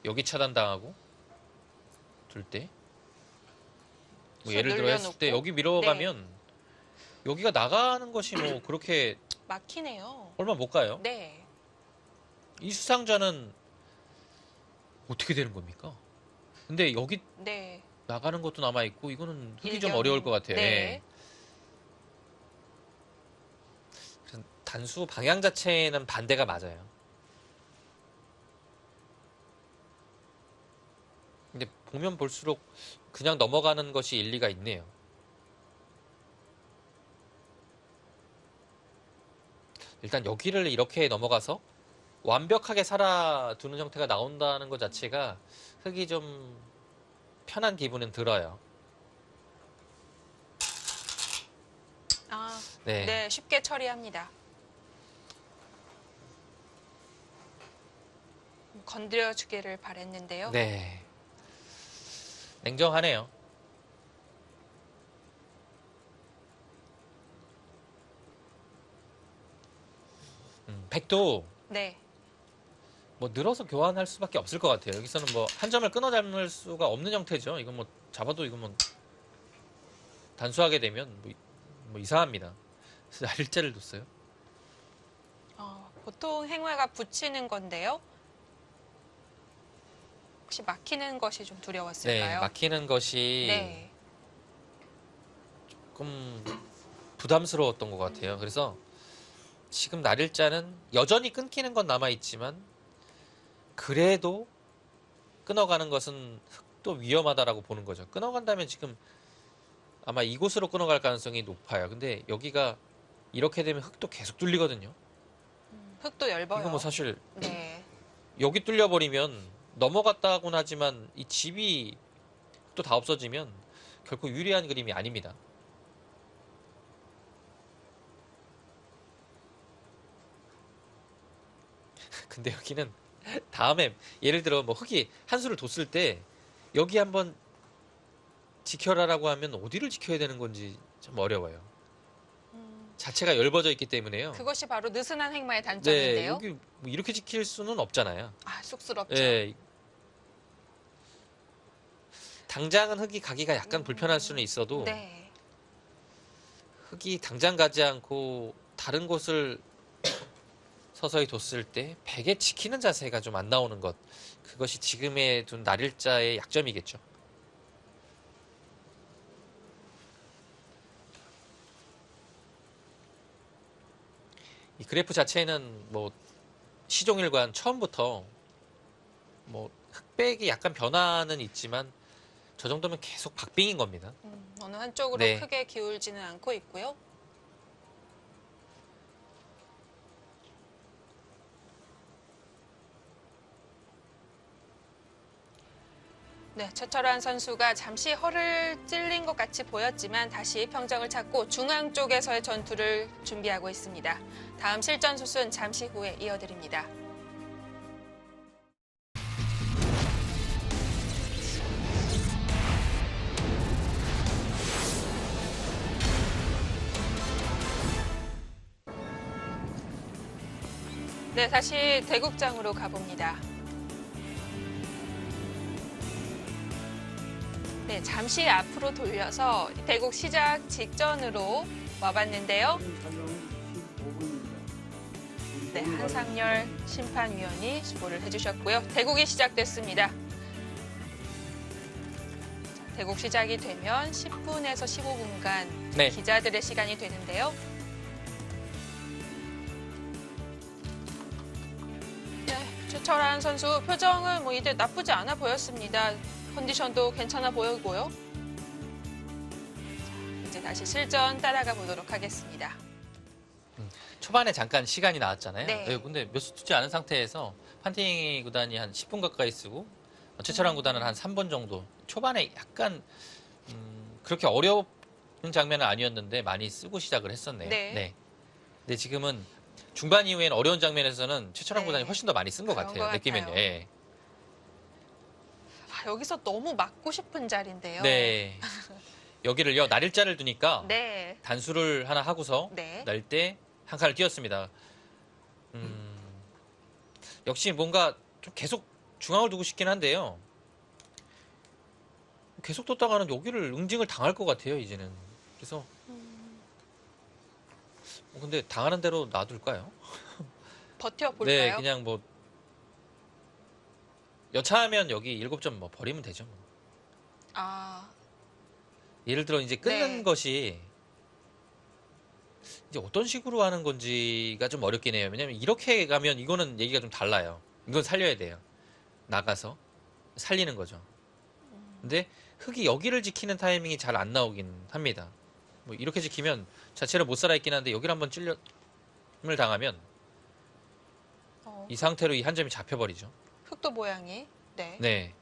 여기 차단당하고 둘 때 뭐 예를 들어 했을 때 늘려놓고. 여기 밀어가면 여기가 나가는 것이 뭐 그렇게 막히네요. 얼마 못 가요. 네. 이 수상자는 어떻게 되는 겁니까? 근데 여기 네. 나가는 것도 남아 있고 이거는 흙이 좀 일견. 어려울 것 같아요. 네. 예. 그래서 단수 방향 자체는 반대가 맞아요. 근데 보면 볼수록 그냥 넘어가는 것이 일리가 있네요. 일단 여기를 이렇게 넘어가서 완벽하게 살아두는 형태가 나온다는 것 자체가 흙이 좀 편한 기분은 들어요. 아, 네. 네. 쉽게 처리합니다. 건드려주기를 바랬는데요. 네. 냉정하네요. 백도 네. 뭐 늘어서 교환할 수밖에 없을 것 같아요. 여기서는 뭐 한 점을 끊어 잡을 수가 없는 형태죠. 이건 뭐 잡아도 이건 뭐 단수하게 되면 뭐 이상합니다. 그래서 날짜를 뒀어요. 보통 행화가 붙이는 건데요. 혹시 막히는 것이 좀 두려웠을까요? 네, 막히는 것이 네. 조금 부담스러웠던 것 같아요. 그래서 지금 날일자는 여전히 끊기는 건 남아있지만 그래도 끊어가는 것은 흑도 위험하다라고 보는 거죠. 끊어간다면 지금 아마 이곳으로 끊어갈 가능성이 높아요. 근데 여기가 이렇게 되면 흑도 계속 뚫리거든요. 흙도 얇아요. 이거 뭐 사실 네. 여기 뚫려버리면 넘어갔다곤 하지만 이 집이 또 다 없어지면 결코 유리한 그림이 아닙니다. 근데 여기는 다음에 예를 들어 뭐 흙이 한 수를 뒀을 때 여기 한번 지켜라라고 하면 어디를 지켜야 되는 건지 좀 어려워요. 자체가 열버져 있기 때문에요. 그것이 바로 느슨한 행마의 네, 단점인데요. 여기 뭐 이렇게 지킬 수는 없잖아요. 아, 쑥스럽죠. 네. 당장은 흙이 가기가 약간 불편할 수는 있어도 네. 흙이 당장 가지 않고 다른 곳을 서서히 뒀을 때 베개 지키는 자세가 좀 안 나오는 것. 그것이 지금의 둔 날일자의 약점이겠죠. 이 그래프 자체는 뭐 시종일관 처음부터 뭐 흑백이 약간 변화는 있지만 저 정도면 계속 박빙인 겁니다. 어느 한쪽으로 네. 크게 기울지는 않고 있고요. 네, 최철환 선수가 잠시 허를 찔린 것 같이 보였지만 다시 평정을 찾고 중앙 쪽에서의 전투를 준비하고 있습니다. 다음 실전 수순 잠시 후에 이어드립니다. 네, 다시 대국장으로 가봅니다. 네, 잠시 앞으로 돌려서 대국 시작 직전으로 와봤는데요. 네, 한상열 심판위원이 수고를 해주셨고요. 대국이 시작됐습니다. 대국 시작이 되면 10분에서 15분간 네. 기자들의 시간이 되는데요. 네, 최철한 선수 표정은 뭐 이제 나쁘지 않아 보였습니다. 컨디션도 괜찮아 보이고요. 자, 이제 다시 실전 따라가 보도록 하겠습니다. 초반에 잠깐 시간이 나왔잖아요. 네. 근데 몇 수 두지 않은 상태에서 판팅 구단이 한 10분 가까이 쓰고 최철한 구단은 한 3분 정도. 초반에 약간 그렇게 어려운 장면은 아니었는데 많이 쓰고 시작을 했었네요. 네. 근데 지금은 중반 이후에는 어려운 장면에서는 최철한 네. 구단이 훨씬 더 많이 쓴 것 그런 같아요. 것 느낌은요. 같아요. 예. 아, 여기서 너무 맞고 싶은 자리인데요. 네. 여기를요 날일자를 두니까 네. 단수를 하나 하고서 네. 날 때 한 칸을 띄웠습니다. 역시 뭔가 좀 계속 중앙을 두고 싶긴 한데요. 계속 뒀다가는 여기를 응징을 당할 것 같아요, 이제는. 그래서 근데 당하는 대로 놔둘까요? 버텨볼까요? 네, 그냥 뭐 여차하면 여기 7점 뭐 버리면 되죠. 뭐. 아, 예를 들어 이제 끊는 네. 것이 이제 어떤 식으로 하는 건지가 좀 어렵긴 해요. 왜냐면 이렇게 가면 이거는 얘기가 좀 달라요. 이건 살려야 돼요. 나가서 살리는 거죠. 근데 흙이 여기를 지키는 타이밍이 잘 안 나오긴 합니다. 뭐 이렇게 지키면 자체를 못 살아있긴 한데 여기를 한번 찔림을 당하면 이 상태로 이 한 점이 잡혀버리죠. 흑도 모양이. 네. 네.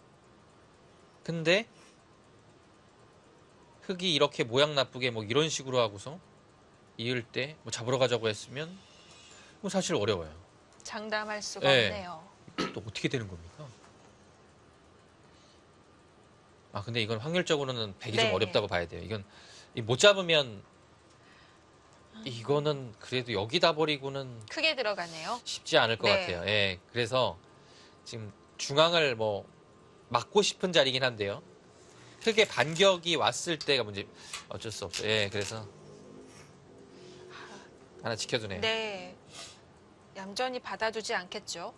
근데 흙이 이렇게 모양 나쁘게 뭐 이런 식으로 하고서 이을 때 뭐 잡으러 가자고 했으면 뭐 사실 어려워요. 장담할 수가 네. 없네요. 또 어떻게 되는 겁니까? 아 근데 이건 확률적으로는 100이 네. 좀 어렵다고 봐야 돼요. 이건 못 잡으면 이거는 그래도 여기다 버리고는 크게 들어가네요. 쉽지 않을 것 네. 같아요. 예. 그래서 지금 중앙을 뭐 막고 싶은 자리긴 한데요. 흙의 반격이 왔을 때가 문제. 어쩔 수 없어요. 예. 그래서 하나 지켜두네요. 네. 얌전히 받아주지 않겠죠?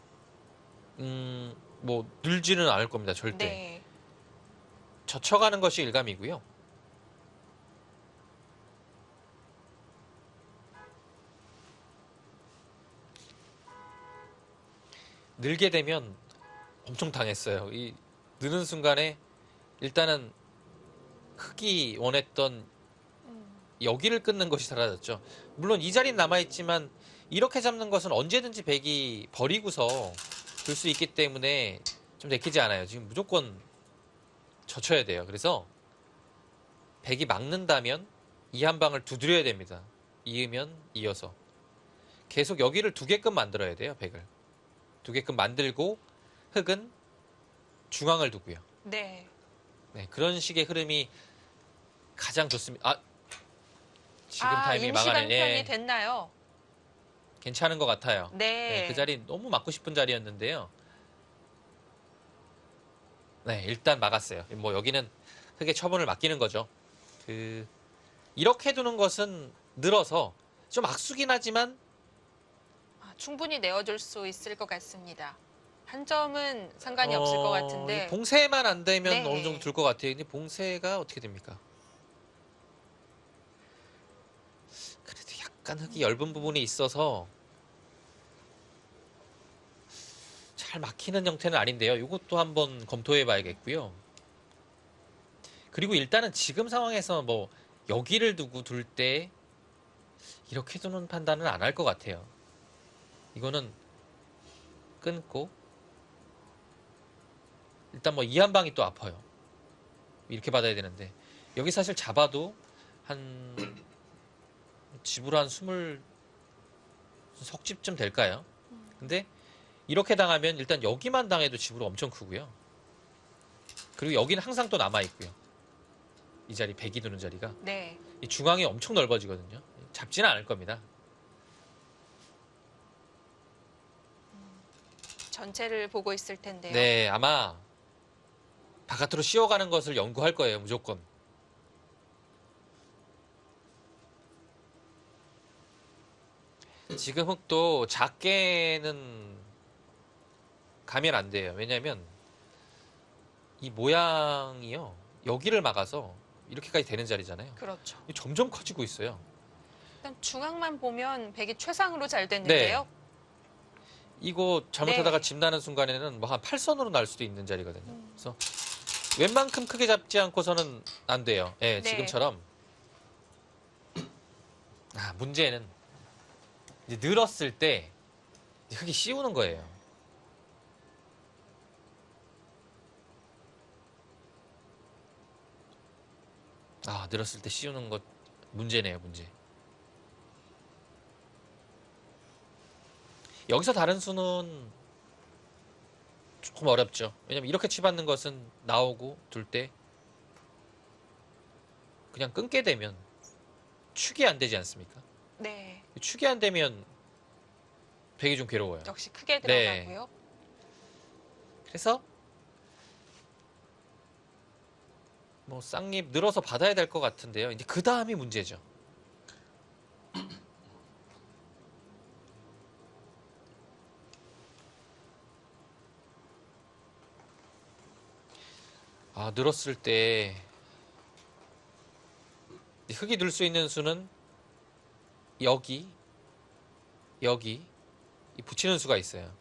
뭐 늘지는 않을 겁니다. 절대. 네. 젖혀가는 것이 일감이고요. 늘게 되면 엄청 당했어요. 이 느는 순간에 일단은 흙이 원했던 여기를 끊는 것이 사라졌죠. 물론 이 자리는 남아있지만 이렇게 잡는 것은 언제든지 백이 버리고서 들 수 있기 때문에 좀 내키지 않아요. 지금 무조건 젖혀야 돼요. 그래서 백이 막는다면 이 한 방을 두드려야 됩니다. 이으면 이어서 계속 여기를 두 개끔 만들어야 돼요. 백을 두 개끔 만들고 흙은 중앙을 두고요. 네. 네, 그런 식의 흐름이 가장 좋습니다. 아, 지금 타이밍 임시 막아내. 방편이 됐나요? 괜찮은 것 같아요. 네. 네, 그 자리 너무 막고 싶은 자리였는데요. 네, 일단 막았어요. 뭐 여기는 흙의 처분을 맡기는 거죠. 이렇게 두는 것은 늘어서 좀 악수긴 하지만 충분히 내어줄 수 있을 것 같습니다. 한 점은 상관이 없을 것 같은데. 봉쇄만 안 되면 네. 어느 정도 들 것 같아요. 근데 봉쇄가 어떻게 됩니까? 그래도 약간 흙이 엷은 부분이 있어서 잘 막히는 형태는 아닌데요. 이것도 한번 검토해 봐야겠고요. 그리고 일단은 지금 상황에서 뭐 여기를 두고 둘 때 이렇게 두는 판단은 안 할 것 같아요. 이거는 끊고 일단 뭐 이 한 방이 또 아파요. 이렇게 받아야 되는데 여기 사실 잡아도 한 집으로 한 20석집쯤 될까요? 근데 이렇게 당하면 일단 여기만 당해도 집으로 엄청 크고요. 그리고 여기는 항상 또 남아 있고요. 이 자리 백이 두는 자리가 네. 이 중앙이 엄청 넓어지거든요. 잡지는 않을 겁니다. 전체를 보고 있을 텐데요. 네, 아마 바깥으로 씌워가는 것을 연구할 거예요, 무조건. 지금 흙도 작게는 가면 안 돼요. 왜냐면 이 모양이요. 여기를 막아서 이렇게까지 되는 자리잖아요. 그렇죠. 점점 커지고 있어요. 일단 중앙만 보면 백이 최상으로 잘 됐는데요. 이거 잘못하다가 네. 집 나는 순간에는 뭐 한 8선으로 날 수도 있는 자리거든요. 그래서 웬만큼 크게 잡지 않고서는 안 돼요. 예, 네. 지금처럼. 문제는 이제 늘었을 때 흙이 씌우는 거예요. 늘었을 때 씌우는 것 문제네요, 문제. 여기서 다른 수는 조금 어렵죠. 왜냐면 이렇게 치받는 것은 나오고 둘 때 그냥 끊게 되면 축이 안 되지 않습니까? 네. 축이 안 되면 백이 좀 괴로워요. 역시 크게 네. 들어가고요. 그래서 뭐 쌍립 늘어서 받아야 될 것 같은데요. 이제 그 다음이 문제죠. 늘었을 때 흙이 늘 수 있는 수는 여기 이 붙이는 수가 있어요.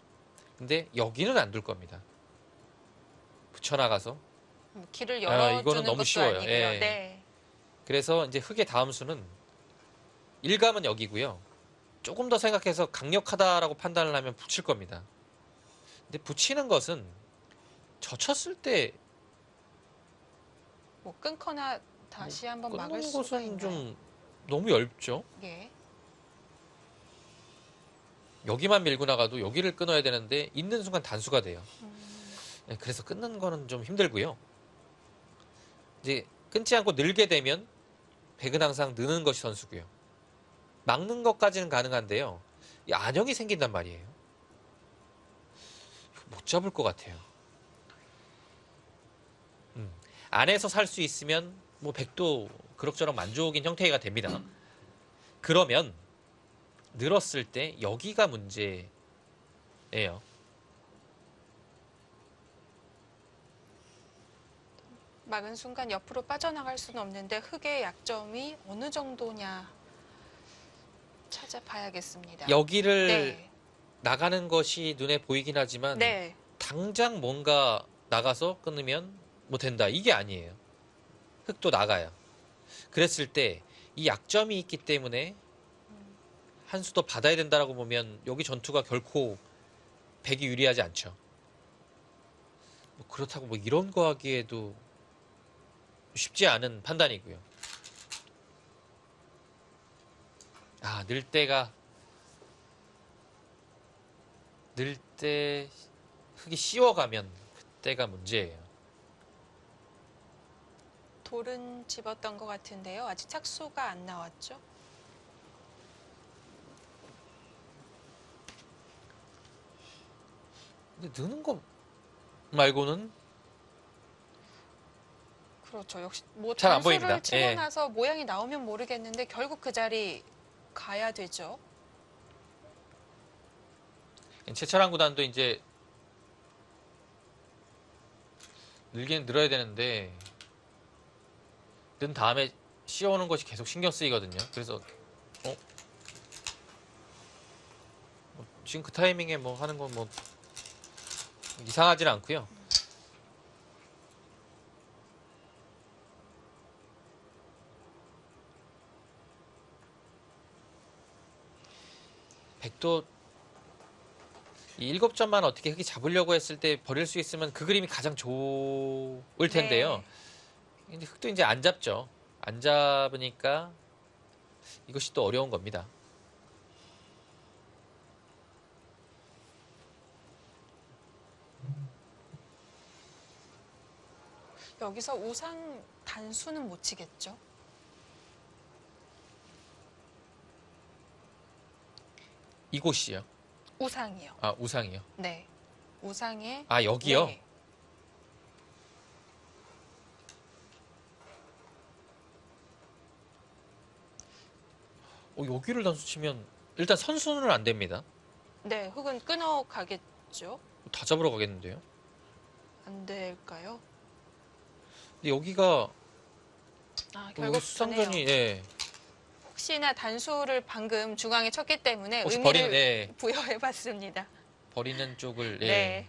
근데 여기는 안 둘 겁니다. 붙여나가서. 길을 이거는 열어주는 너무 것도 쉬워요. 아니고요. 예. 네. 그래서 이제 흙의 다음 수는 일감은 여기고요. 조금 더 생각해서 강력하다라고 판단을 하면 붙일 겁니다. 근데 붙이는 것은 젖혔을 때 뭐 끊거나 다시 한번 막을 끊는 수가 것은 있나요? 좀 너무 얇죠. 예. 여기만 밀고 나가도 여기를 끊어야 되는데 있는 순간 단수가 돼요. 네, 그래서 끊는 거는 좀 힘들고요. 이제 끊지 않고 늘게 되면 백은 항상 느는 것이 선수고요. 막는 것까지는 가능한데요. 이 안형이 생긴단 말이에요. 못 잡을 것 같아요. 안에서 살 수 있으면 뭐 백도 그럭저럭 만족인 형태가 됩니다. 그러면 늘었을 때 여기가 문제예요. 막은 순간 옆으로 빠져나갈 수는 없는데 흙의 약점이 어느 정도냐 찾아봐야겠습니다. 여기를 네. 나가는 것이 눈에 보이긴 하지만 네. 당장 뭔가 나가서 끊으면 뭐 된다. 이게 아니에요. 흙도 나가요. 그랬을 때 이 약점이 있기 때문에 한 수 더 받아야 된다라고 보면 여기 전투가 결코 백이 유리하지 않죠. 뭐 그렇다고 뭐 이런 거 하기에도 쉽지 않은 판단이고요. 늘 때 흙이 씌워가면 그때가 문제예요. 돌은 집었던 것 같은데요. 아직 착수가 안 나왔죠? 근데 느는 거 말고는 그렇죠. 역시 뭐 잘안 단수를 보입니다. 치고 예. 나서 모양이 나오면 모르겠는데 결국 그 자리 가야 되죠. 최철한 구단도 이제 늘긴 늘어야 되는데 는 다음에 씌워오는 것이 계속 신경 쓰이거든요. 그래서 지금 그 타이밍에 뭐 하는 건 뭐 이상하진 않고요. 백도 이 7점만 어떻게 흙이 잡으려고 했을 때 버릴 수 있으면 그 그림이 가장 좋을 텐데요. 근데 흙도 이제 안 잡죠. 안 잡으니까 이것이 또 어려운 겁니다. 여기서 우상 단수는 못 치겠죠? 이곳이요. 우상이요. 우상이요. 네. 우상에 여기요. 네. 여기를 단수 치면 일단 선수는 안 됩니다. 네, 흙은 끊어가겠죠. 다 잡으러 가겠는데요. 안 될까요? 근데 여기가 아, 여기 결국 수상전이 되네요. 예. 혹시나 단수를 방금 중앙에 쳤기 때문에 혹시 의미를 예. 부여해봤습니다. 버리는 쪽을 예. 네.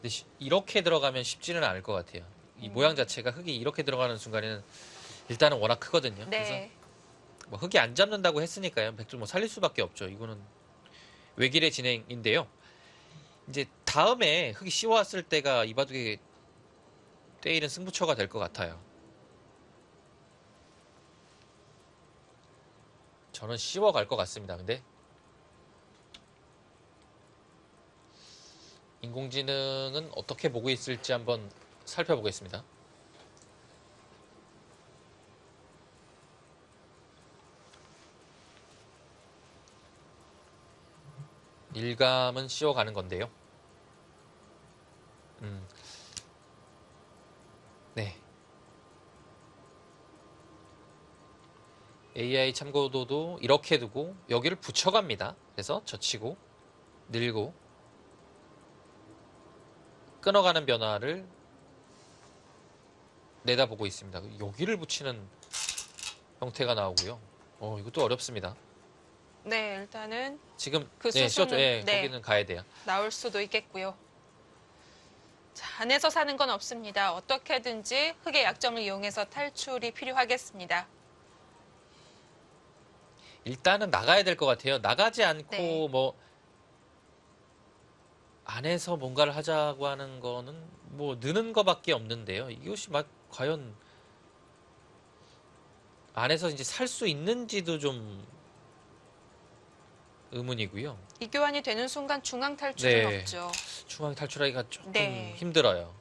근데 이렇게 들어가면 쉽지는 않을 것 같아요. 이 모양 자체가 흙이 이렇게 들어가는 순간에는 일단은 워낙 크거든요. 그래서 네. 뭐 흙이 안 잡는다고 했으니까요. 백줄 뭐 살릴 수밖에 없죠. 이거는 외길의 진행인데요. 이제 다음에 흙이 씌워왔을 때가 이바둑의 때일은 승부처가 될 것 같아요. 저는 씌워갈 것 같습니다. 근데 인공지능은 어떻게 보고 있을지 한번 살펴보겠습니다. 일감은 씌워가는 건데요. 네. AI 참고도도 이렇게 두고 여기를 붙여갑니다. 그래서 젖히고 늘고 끊어가는 변화를 내다보고 있습니다. 여기를 붙이는 형태가 나오고요. 이것도 어렵습니다. 네, 일단은 지금 그 네, 수순은 네. 거기는 가야 돼요. 나올 수도 있겠고요. 자, 안에서 사는 건 없습니다. 어떻게든지 흙의 약점을 이용해서 탈출이 필요하겠습니다. 일단은 나가야 될 것 같아요. 나가지 않고 네. 뭐 안에서 뭔가를 하자고 하는 거는 뭐 느는 거밖에 없는데요. 이것이 막 과연 안에서 이제 살 수 있는지도 좀 의문이고요. 이 교환이 되는 순간 중앙 탈출은 네. 없죠. 중앙 탈출하기가 조금 네. 힘들어요.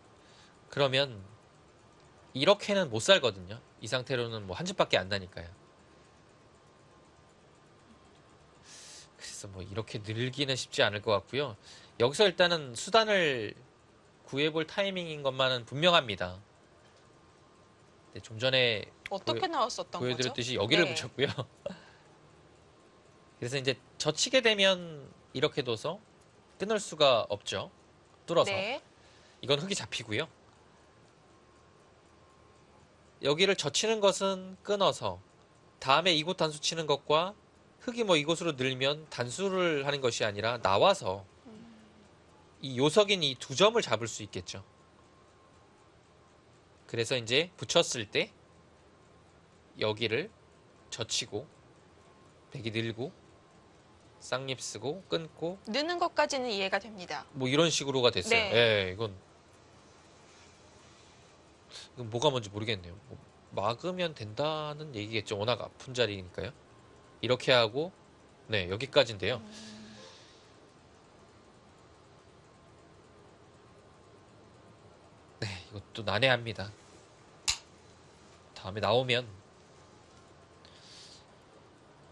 그러면 이렇게는 못 살거든요. 이 상태로는 뭐 한 집밖에 안 나니까요. 그래서 뭐 이렇게 늘기는 쉽지 않을 것 같고요. 여기서 일단은 수단을 구해볼 타이밍인 것만은 분명합니다. 네, 좀 전에 어떻게 나왔었던 거죠? 보여드렸듯이 여기를 네. 붙였고요. 그래서 이제 젖히게 되면 이렇게 둬서 끊을 수가 없죠. 뚫어서. 네. 이건 흙이 잡히고요. 여기를 젖히는 것은 끊어서 다음에 이곳 단수 치는 것과 흙이 뭐 이곳으로 늘면 단수를 하는 것이 아니라 나와서 이 요석인 이 두 점을 잡을 수 있겠죠. 그래서 이제 붙였을 때 여기를 젖히고 백이 늘고 쌍립 쓰고 끊고 느는 것까지는 이해가 됩니다. 뭐 이런 식으로가 됐어요. 네. 예, 이건 뭐가 뭔지 모르겠네요. 뭐 막으면 된다는 얘기겠죠. 워낙 아픈 자리니까요. 이렇게 하고 네, 여기까지인데요. 네, 이것도 난해합니다. 다음에 나오면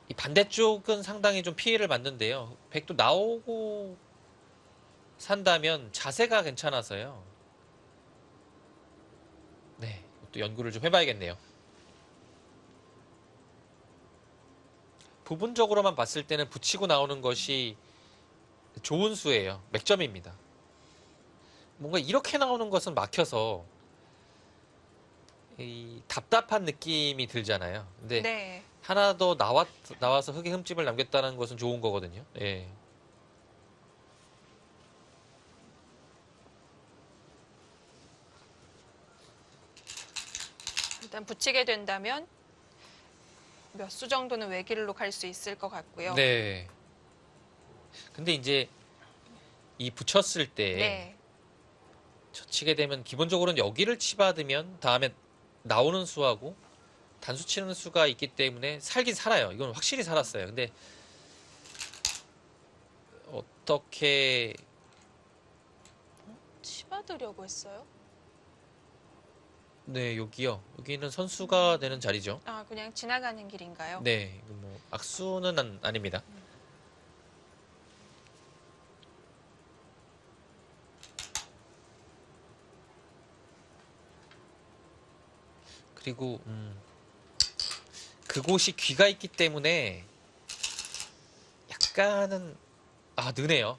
이 반대쪽은 상당히 좀 피해를 받는데요. 백도 나오고 산다면 자세가 괜찮아서요. 네, 또 연구를 좀 해봐야겠네요. 부분적으로만 봤을 때는 붙이고 나오는 것이 좋은 수예요. 맥점입니다. 뭔가 이렇게 나오는 것은 막혀서 이 답답한 느낌이 들잖아요. 근데 네. 하나 더 나와서 흙의 흠집을 남겼다는 것은 좋은 거거든요. 예. 일단 붙이게 된다면 몇 수 정도는 외길로 갈 수 있을 것 같고요. 네. 근데 이제 이 붙였을 때 네. 젖히게 되면 기본적으로는 여기를 치받으면 다음에 나오는 수하고 단수 치는 수가 있기 때문에 살긴 살아요. 이건 확실히 살았어요. 근데 어떻게 치받으려고 했어요? 네, 여기요. 여기는 선수가 되는 자리죠. 아, 그냥 지나가는 길인가요? 네, 이거 뭐 악수는 아닙니다. 그리고 그곳이 귀가 있기 때문에 약간은 느네요.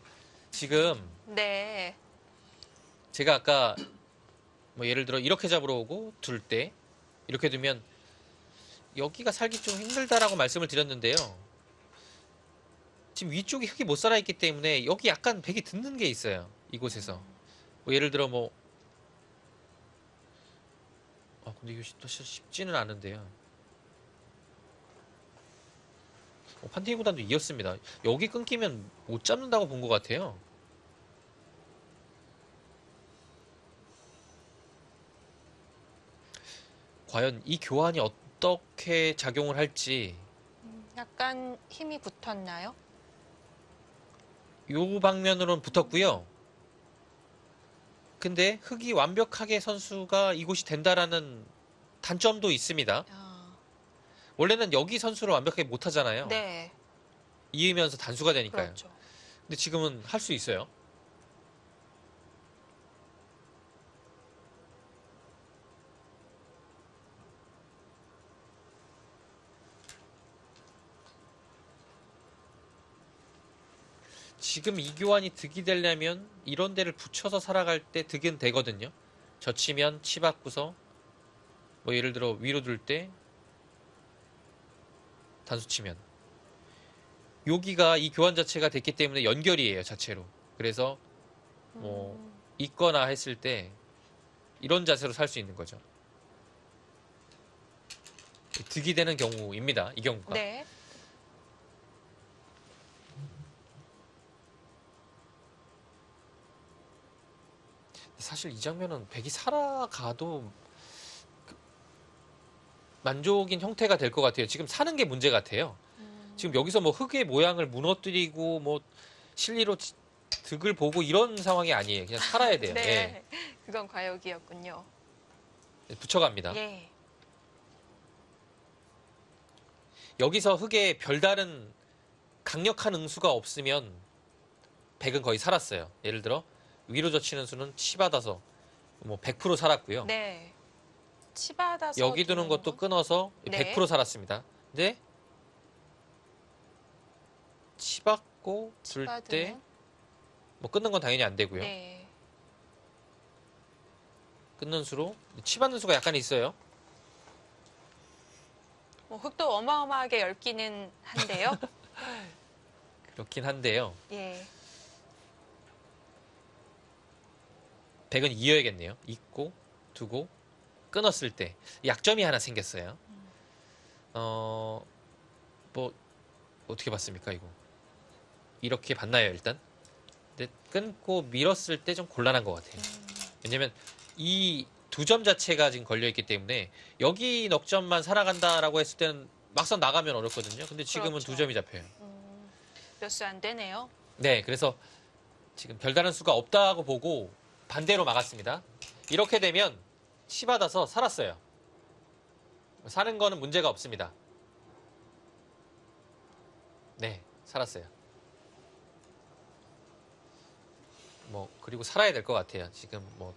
지금 네. 제가 아까 뭐 예를 들어 이렇게 잡으러 오고 둘 때 이렇게 두면 여기가 살기 좀 힘들다라고 말씀을 드렸는데요. 지금 위쪽이 흙이 못 살아있기 때문에 여기 약간 백이 듣는 게 있어요. 이곳에서. 뭐 예를 들어 뭐 근데 이거 또 쉽지는 않은데요. 판테이 구단도 이겼습니다. 여기 끊기면 못 잡는다고 본 것 같아요. 과연 이 교환이 어떻게 작용을 할지 약간 힘이 붙었나요? 요 방면으로는 붙었고요. 근데 흙이 완벽하게 선수가 이곳이 된다라는 단점도 있습니다. 아, 원래는 여기 선수를 완벽하게 못 하잖아요. 네. 이으면서 단수가 되니까요. 그렇죠. 근데 지금은 할 수 있어요. 지금 이 교환이 득이 되려면 이런 데를 붙여서 살아갈 때 득은 되거든요. 젖히면 치 받고서 뭐 예를 들어 위로 둘 때 단수 치면 여기가 이 교환 자체가 됐기 때문에 연결이에요 자체로. 그래서 뭐 있거나 했을 때 이런 자세로 살 수 있는 거죠. 득이 되는 경우입니다. 이 경우가. 네. 사실 이 장면은 백이 살아가도 만족인 형태가 될 것 같아요. 지금 사는 게 문제 같아요. 지금 여기서 뭐 흙의 모양을 무너뜨리고 뭐 실리로 득을 보고 이런 상황이 아니에요. 그냥 살아야 돼요. 네. 그건 과욕이었군요. 예. 붙여갑니다. 예. 여기서 흙에 별다른 강력한 응수가 없으면 백은 거의 살았어요. 예를 들어 위로 젖히는 수는 치 받아서 뭐 100% 살았고요. 네. 치받아서 여기 두는 것도 건? 끊어서 네. 100% 살았습니다. 근데 치 받고 둘 때 치받으면? 뭐 끊는 건 당연히 안 되고요. 네. 끊는 수로 치 받는 수가 약간 있어요. 뭐 흙도 어마어마하게 얇기는 한데요. 그렇긴 한데요. 예. 백은 이어야겠네요. 잊고 두고 끊었을 때 약점이 하나 생겼어요. 뭐 어떻게 봤습니까 이거? 이렇게 봤나요 일단? 근데 끊고 밀었을 때 좀 곤란한 것 같아요. 왜냐면 이 두 점 자체가 지금 걸려있기 때문에 여기 넉 점만 살아간다라고 했을 때는 막상 나가면 어렵거든요. 근데 지금은 그렇죠. 두 점이 잡혀요. 몇 수 안 되네요. 네, 그래서 지금 별다른 수가 없다고 보고 반대로 막았습니다. 이렇게 되면 치 받아서 살았어요. 사는 거는 문제가 없습니다. 네, 살았어요. 뭐 그리고 살아야 될 것 같아요. 지금 뭐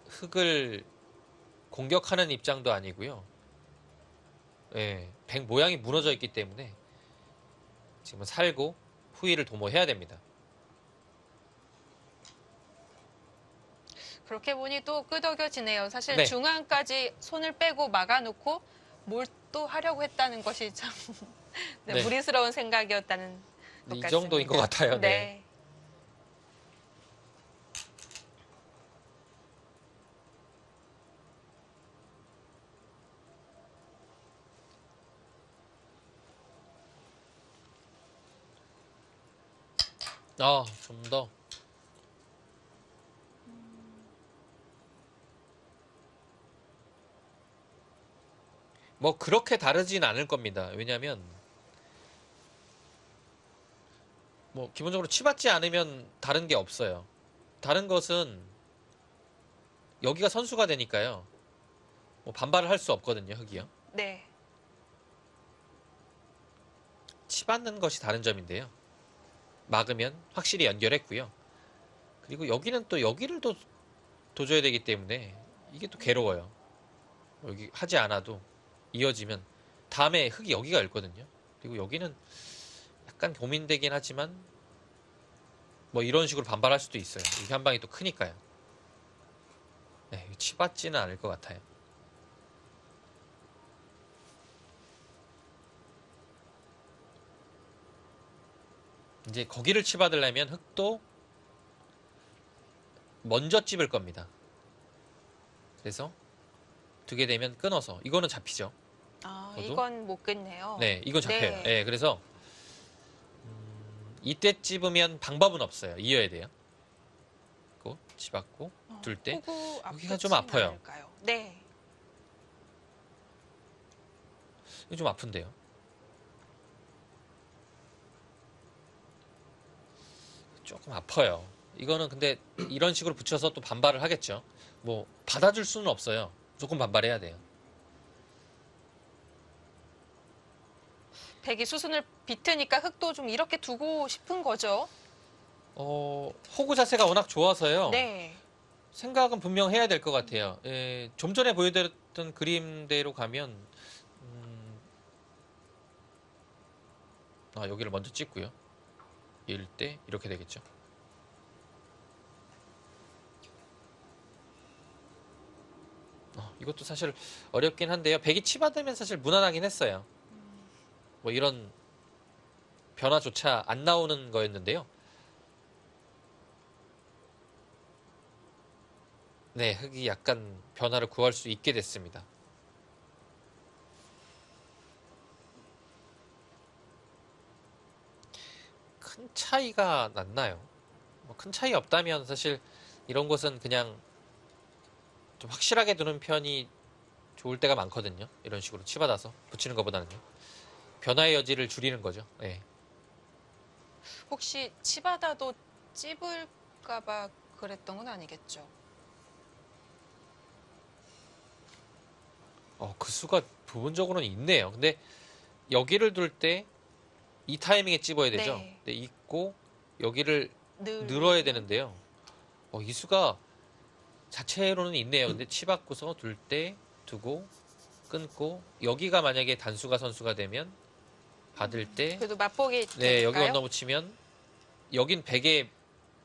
흙을 공격하는 입장도 아니고요. 예, 백 모양이 무너져 있기 때문에 지금은 살고 후위를 도모해야 됩니다. 그렇게 보니 또 끄덕여지네요. 사실 네. 중앙까지 손을 빼고 막아놓고 뭘 또 하려고 했다는 것이 참 네, 네. 무리스러운 생각이었다는 것 이 같습니다. 정도인 것 같아요. 네. 네. 좀 더. 뭐 그렇게 다르진 않을 겁니다. 왜냐하면 뭐 기본적으로 치받지 않으면 다른 게 없어요. 다른 것은 여기가 선수가 되니까요. 뭐 반발을 할 수 없거든요. 흙이요. 네. 치받는 것이 다른 점인데요. 막으면 확실히 연결했고요. 그리고 여기는 또 여기를 또 도줘야 되기 때문에 이게 또 괴로워요. 여기 하지 않아도 이어지면 다음에 흙이 여기가 열거든요. 그리고 여기는 약간 고민되긴 하지만 뭐 이런 식으로 반발할 수도 있어요. 이게 한 방이 또 크니까요. 네, 치받지는 않을 것 같아요. 이제 거기를 치받으려면 흙도 먼저 찝을 겁니다. 그래서 두게 되면 끊어서 이거는 잡히죠. 아, 저도? 이건 못 끊네요. 네, 이건 잡혀요. 네. 네, 그래서 이때 찝으면 방법은 없어요. 이어야 돼요. 고 치받고 둘 때 호구 여기가 좀 아프진 아파요. 않을까요? 네. 이거 좀 아픈데요. 조금 아파요. 이거는 근데 이런 식으로 붙여서 또 반발을 하겠죠. 뭐 받아줄 수는 없어요. 무조건 반발해야 돼요. 백이 수순을 비트니까 흙도 좀 이렇게 두고 싶은 거죠. 호구 자세가 워낙 좋아서요. 네. 생각은 분명 해야 될 것 같아요. 좀 전에 보여드렸던 그림대로 가면 여기를 먼저 찍고요. 이럴 때 이렇게 되겠죠. 이것도 사실 어렵긴 한데요. 백이 치받으면 사실 무난하긴 했어요. 뭐 이런 변화조차 안 나오는 거였는데요. 네, 흙이 약간 변화를 구할 수 있게 됐습니다. 큰 차이가 났나요? 뭐큰 차이 없다면 사실 이런 것은 그냥 좀 확실하게 두는 편이 좋을 때가 많거든요. 이런 식으로 치받아서 붙이는 것보다는요. 변화의 여지를 줄이는 거죠. 네. 혹시 치받아도 찝을까봐 그랬던 건 아니겠죠? 그 수가 부분적으로는 있네요. 근데 여기를 둘 때 이 타이밍에 찝어야 되죠. 네. 근데 있고 여기를 늘 늘어야 되는데요. 이 수가 자체로는 있네요. 근데 치받고서 둘 때 두고 끊고 여기가 만약에 단수가 선수가 되면 받을 때 그래도 맛보기 네, 여기 될까요? 건너붙이면 여긴 백의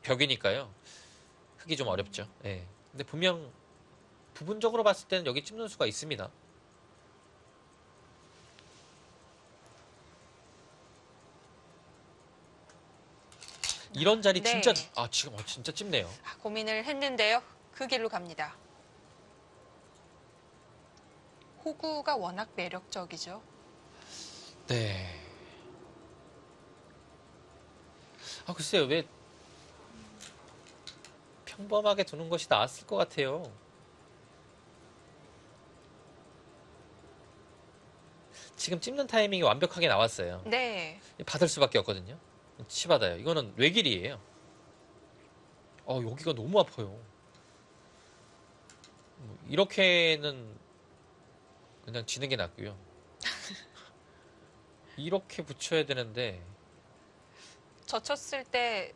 벽이니까요. 흙이 좀 어렵죠. 네. 근데 분명 부분적으로 봤을 때는 여기 찝는 수가 있습니다. 이런 자리 네. 진짜 지금 진짜 찝네요. 고민을 했는데요. 그 길로 갑니다. 호구가 워낙 매력적이죠. 네. 글쎄요. 왜 평범하게 두는 것이 나았을 것 같아요. 지금 찝는 타이밍이 완벽하게 나왔어요. 네. 받을 수밖에 없거든요. 치받아요. 이거는 외길이에요. 여기가 너무 아파요. 이렇게는 그냥 지는 게 낫고요. 이렇게 붙여야 되는데 젖혔을 때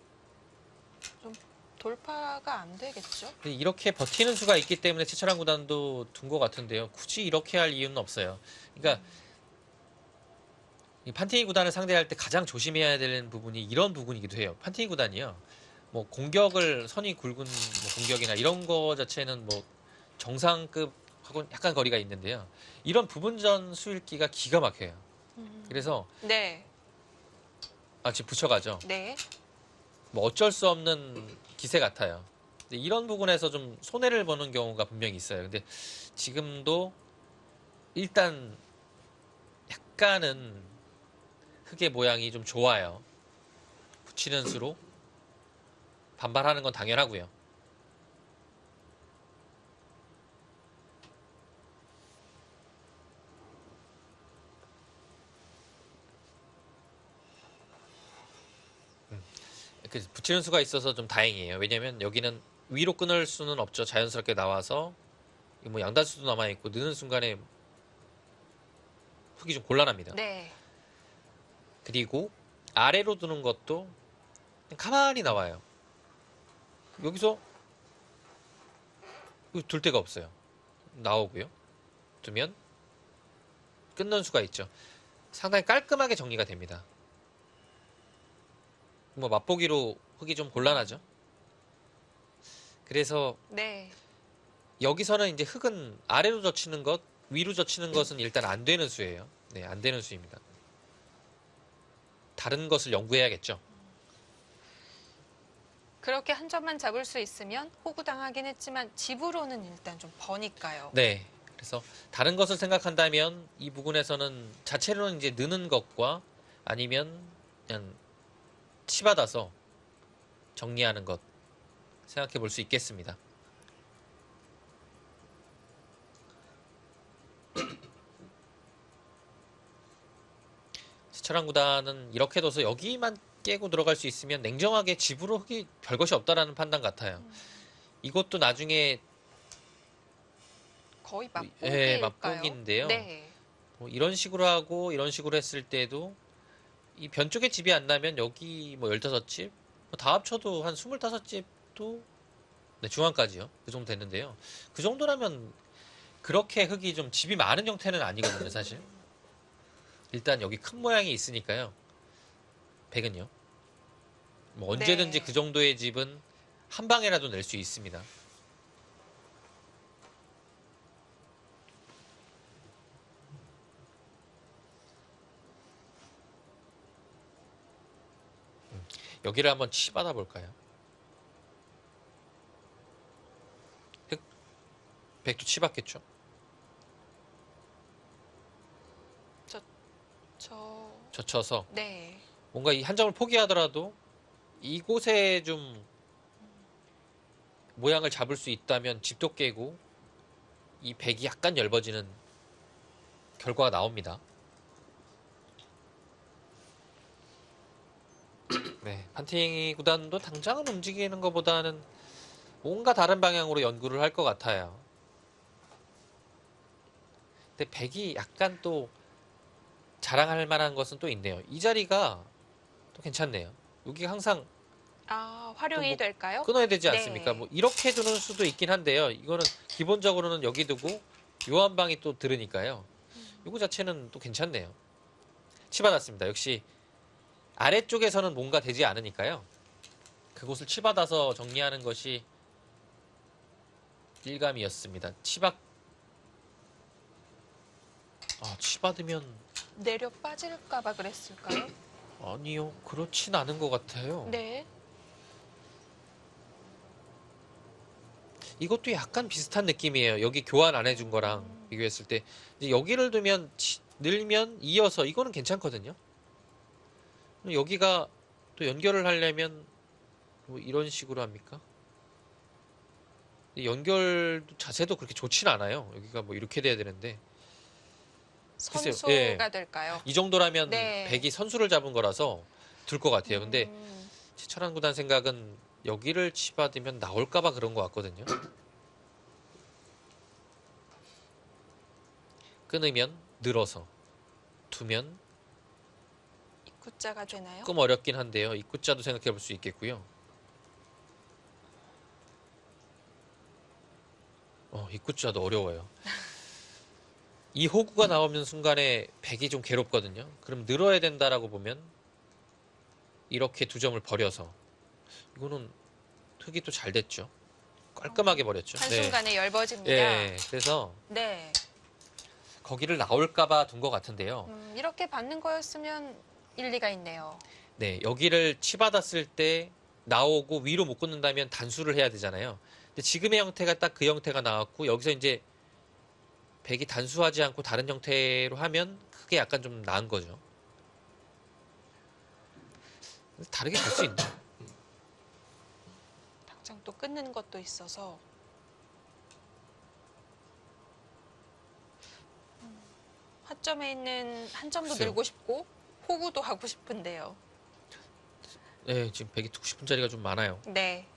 좀 돌파가 안 되겠죠? 이렇게 버티는 수가 있기 때문에 최철한 구단도 둔 것 같은데요. 굳이 이렇게 할 이유는 없어요. 그러니까 이 판티니 구단을 상대할 때 가장 조심해야 되는 부분이 이런 부분이기도 해요. 판티니 구단이요. 뭐 공격을 선이 굵은 뭐 공격이나 이런 거 자체는 뭐 정상급하고 약간 거리가 있는데요. 이런 부분전 수읽기가 기가 막혀요. 그래서 네. 지금 붙여가죠. 네. 뭐 어쩔 수 없는 기세 같아요. 근데 이런 부분에서 좀 손해를 보는 경우가 분명히 있어요. 근데 지금도 일단 약간은 흙의 모양이 좀 좋아요. 붙이는 수로 반발하는 건 당연하고요. 붙이는 수가 있어서 좀 다행이에요. 왜냐면 여기는 위로 끊을 수는 없죠. 자연스럽게 나와서 뭐 양단수도 남아있고 느는 순간에 흙이 좀 곤란합니다. 네. 그리고 아래로 두는 것도 가만히 나와요. 여기서 둘 데가 없어요. 나오고요. 두면 끊는 수가 있죠. 상당히 깔끔하게 정리가 됩니다. 뭐 맛보기로 흙이 좀 곤란하죠. 그래서 네. 여기서는 이제 흙은 아래로 젖히는 것, 위로 젖히는 것은 일단 안 되는 수예요. 네, 안 되는 수입니다. 다른 것을 연구해야겠죠. 그렇게 한 점만 잡을 수 있으면 호구당하긴 했지만 집으로는 일단 좀 버니까요. 네. 그래서 다른 것을 생각한다면 이 부분에서는 자체로는 이제 느는 것과 아니면 그냥 치받아서 정리하는 것 생각해 볼 수 있겠습니다. 시철한 구단은 이렇게 둬서 여기만 깨고 들어갈 수 있으면 냉정하게 집으로 흙이 별것이 없다라는 판단 같아요. 이것도 나중에 거의 예, 맛보기일까요? 맛보기인데요. 네. 뭐 이런 식으로 하고 이런 식으로 했을 때도 이 변 쪽에 집이 안 나면 여기 뭐 15집, 뭐 다 합쳐도 한 25집도 네, 중앙까지요. 그 정도 됐는데요. 그 정도라면 그렇게 흙이 좀 집이 많은 형태는 아니거든요, 사실. 일단 여기 큰 모양이 있으니까요. 100은요. 뭐 언제든지 네. 그 정도의 집은 한 방에라도 낼 수 있습니다. 여기를 한번 치받아 볼까요? 100도 치받겠죠? 저 젖혀서 네. 뭔가 이 한 점을 포기하더라도 이곳에 좀 모양을 잡을 수 있다면 집도 깨고 이 백이 약간 엷어지는 결과가 나옵니다. 네, 판팅 구단도 당장은 움직이는 것보다는 뭔가 다른 방향으로 연구를 할 것 같아요. 근데 백이 약간 또 자랑할 만한 것은 또 있네요. 이 자리가 또 괜찮네요. 여기가 항상 활용이 뭐 될까요? 끊어야 되지 네. 않습니까? 뭐 이렇게 두는 수도 있긴 한데요. 이거는 기본적으로는 여기 두고 요 한 방이 또 들으니까요. 이거 자체는 또 괜찮네요. 치받았습니다. 역시 아래쪽에서는 뭔가 되지 않으니까요. 그곳을 치받아서 정리하는 것이 일감이었습니다. 치받으면 내려 빠질까봐 그랬을까요? 아니요. 그렇진 않은 것 같아요. 네. 이것도 약간 비슷한 느낌이에요. 여기 교환 안 해준 거랑 비교했을 때 이제 여기를 두면 늘면 이어서 이거는 괜찮거든요. 여기가 또 연결을 하려면 뭐 이런 식으로 합니까? 연결 자세도 그렇게 좋진 않아요. 여기가 뭐 이렇게 돼야 되는데 글쎄요. 선소가 예. 될까요? 이 정도라면 네. 백이 선수를 잡은 거라서 들 것 같아요. 근데 음, 최철한 구단 생각은 여기를 치받으면 나올까봐 그런 것 같거든요. 끊으면 늘어서 두면 입구자가 되나요? 조금 어렵긴 한데요. 입구자도 생각해 볼 수 있겠고요. 입구자도 어려워요. 이 호구가 나오는 순간에 백이 좀 괴롭거든요. 그럼 늘어야 된다라고 보면 이렇게 두 점을 버려서 이거는 흙이 또 잘 됐죠. 깔끔하게 버렸죠. 한순간에 엷어집니다. 예, 그래서 네. 거기를 나올까봐 둔 것 같은데요. 이렇게 받는 거였으면 일리가 있네요. 네, 여기를 치받았을 때 나오고 위로 못 꽂는다면 단수를 해야 되잖아요. 근데 지금의 형태가 딱 그 형태가 나왔고 여기서 이제 백이 단수하지 않고 다른 형태로 하면 그게 약간 좀 나은 거죠. 다르게 볼 수 있나? 당장 또 끊는 것도 있어서 하점에 있는 한 점도 글쎄요. 늘고 싶고 호구도 하고 싶은데요. 네, 지금 백이 두고 싶은 자리가 좀 많아요. 네.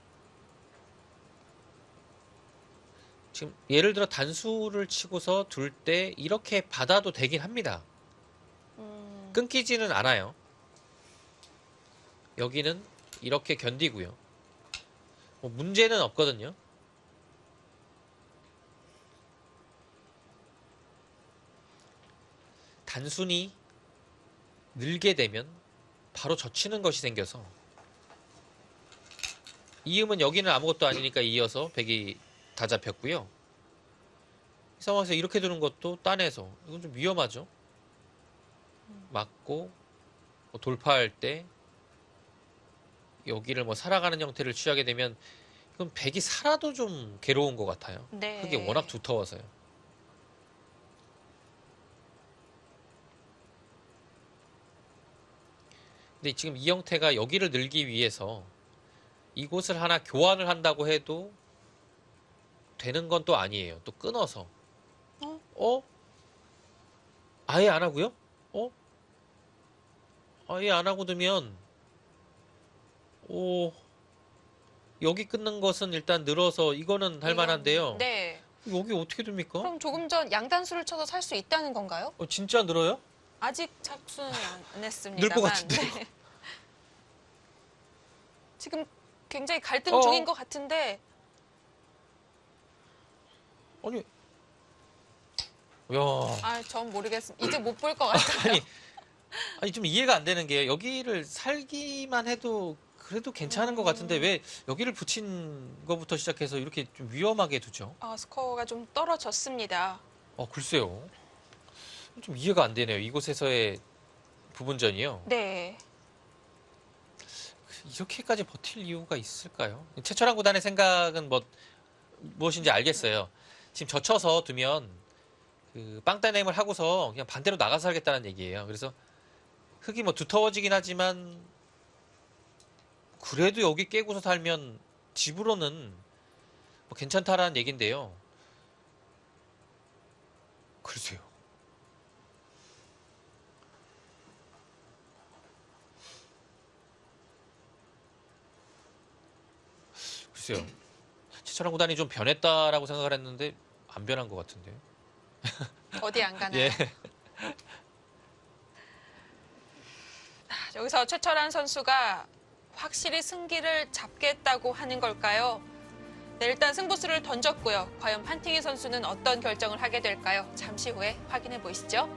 지금 예를 들어 단수를 치고서 둘 때 이렇게 받아도 되긴 합니다. 끊기지는 않아요. 여기는 이렇게 견디고요. 뭐 문제는 없거든요. 단순히 늘게 되면 바로 젖히는 것이 생겨서 이음은 여기는 아무것도 아니니까 이어서 백이 다 잡혔고요. 이 상황에서 이렇게 두는 것도 따내서 이건 좀 위험하죠. 맞고 뭐 돌파할 때 여기를 뭐 살아가는 형태를 취하게 되면 이건 백이 살아도 좀 괴로운 것 같아요. 네. 흙이 워낙 두터워서요. 근데 지금 이 형태가 여기를 늘기 위해서 이곳을 하나 교환을 한다고 해도 되는 건 또 아니에요. 또 끊어서. 아예 안 하고요? 아예 안 하고 두면 여기 끊는 것은 일단 늘어서 이거는 할 만한데요. 네. 여기 어떻게 됩니까? 그럼 조금 전 양단수를 쳐서 살 수 있다는 건가요? 진짜 늘어요? 아직 착수는 안 했습니다만. 늘 것 같은데요? 네. 지금 굉장히 갈등 중인 것 같은데 아니, 야, 전 모르겠습니다. 이제 못 볼 것 같아요. 아니 좀 이해가 안 되는 게 여기를 살기만 해도 그래도 괜찮은 것 같은데 왜 여기를 붙인 것부터 시작해서 이렇게 좀 위험하게 두죠? 스코어가 좀 떨어졌습니다. 글쎄요. 좀 이해가 안 되네요. 이곳에서의 부분전이요. 네. 이렇게까지 버틸 이유가 있을까요? 최철한 구단의 생각은 무엇인지 알겠어요. 지금 젖혀서 두면 그 빵따냄을 하고서 그냥 반대로 나가서 살겠다는 얘기예요. 그래서 흙이 뭐 두터워지긴 하지만 그래도 여기 깨고서 살면 집으로는 뭐 괜찮다라는 얘긴데요. 글쎄요. 글쎄요. 최철한 구단이 좀 변했다라고 생각을 했는데 안 변한 것 같은데요. 어디 안 가나요? 예. 여기서 최철한 선수가 확실히 승기를 잡겠다고 하는 걸까요? 네, 일단 승부수를 던졌고요. 과연 판팅이 선수는 어떤 결정을 하게 될까요? 잠시 후에 확인해 보시죠.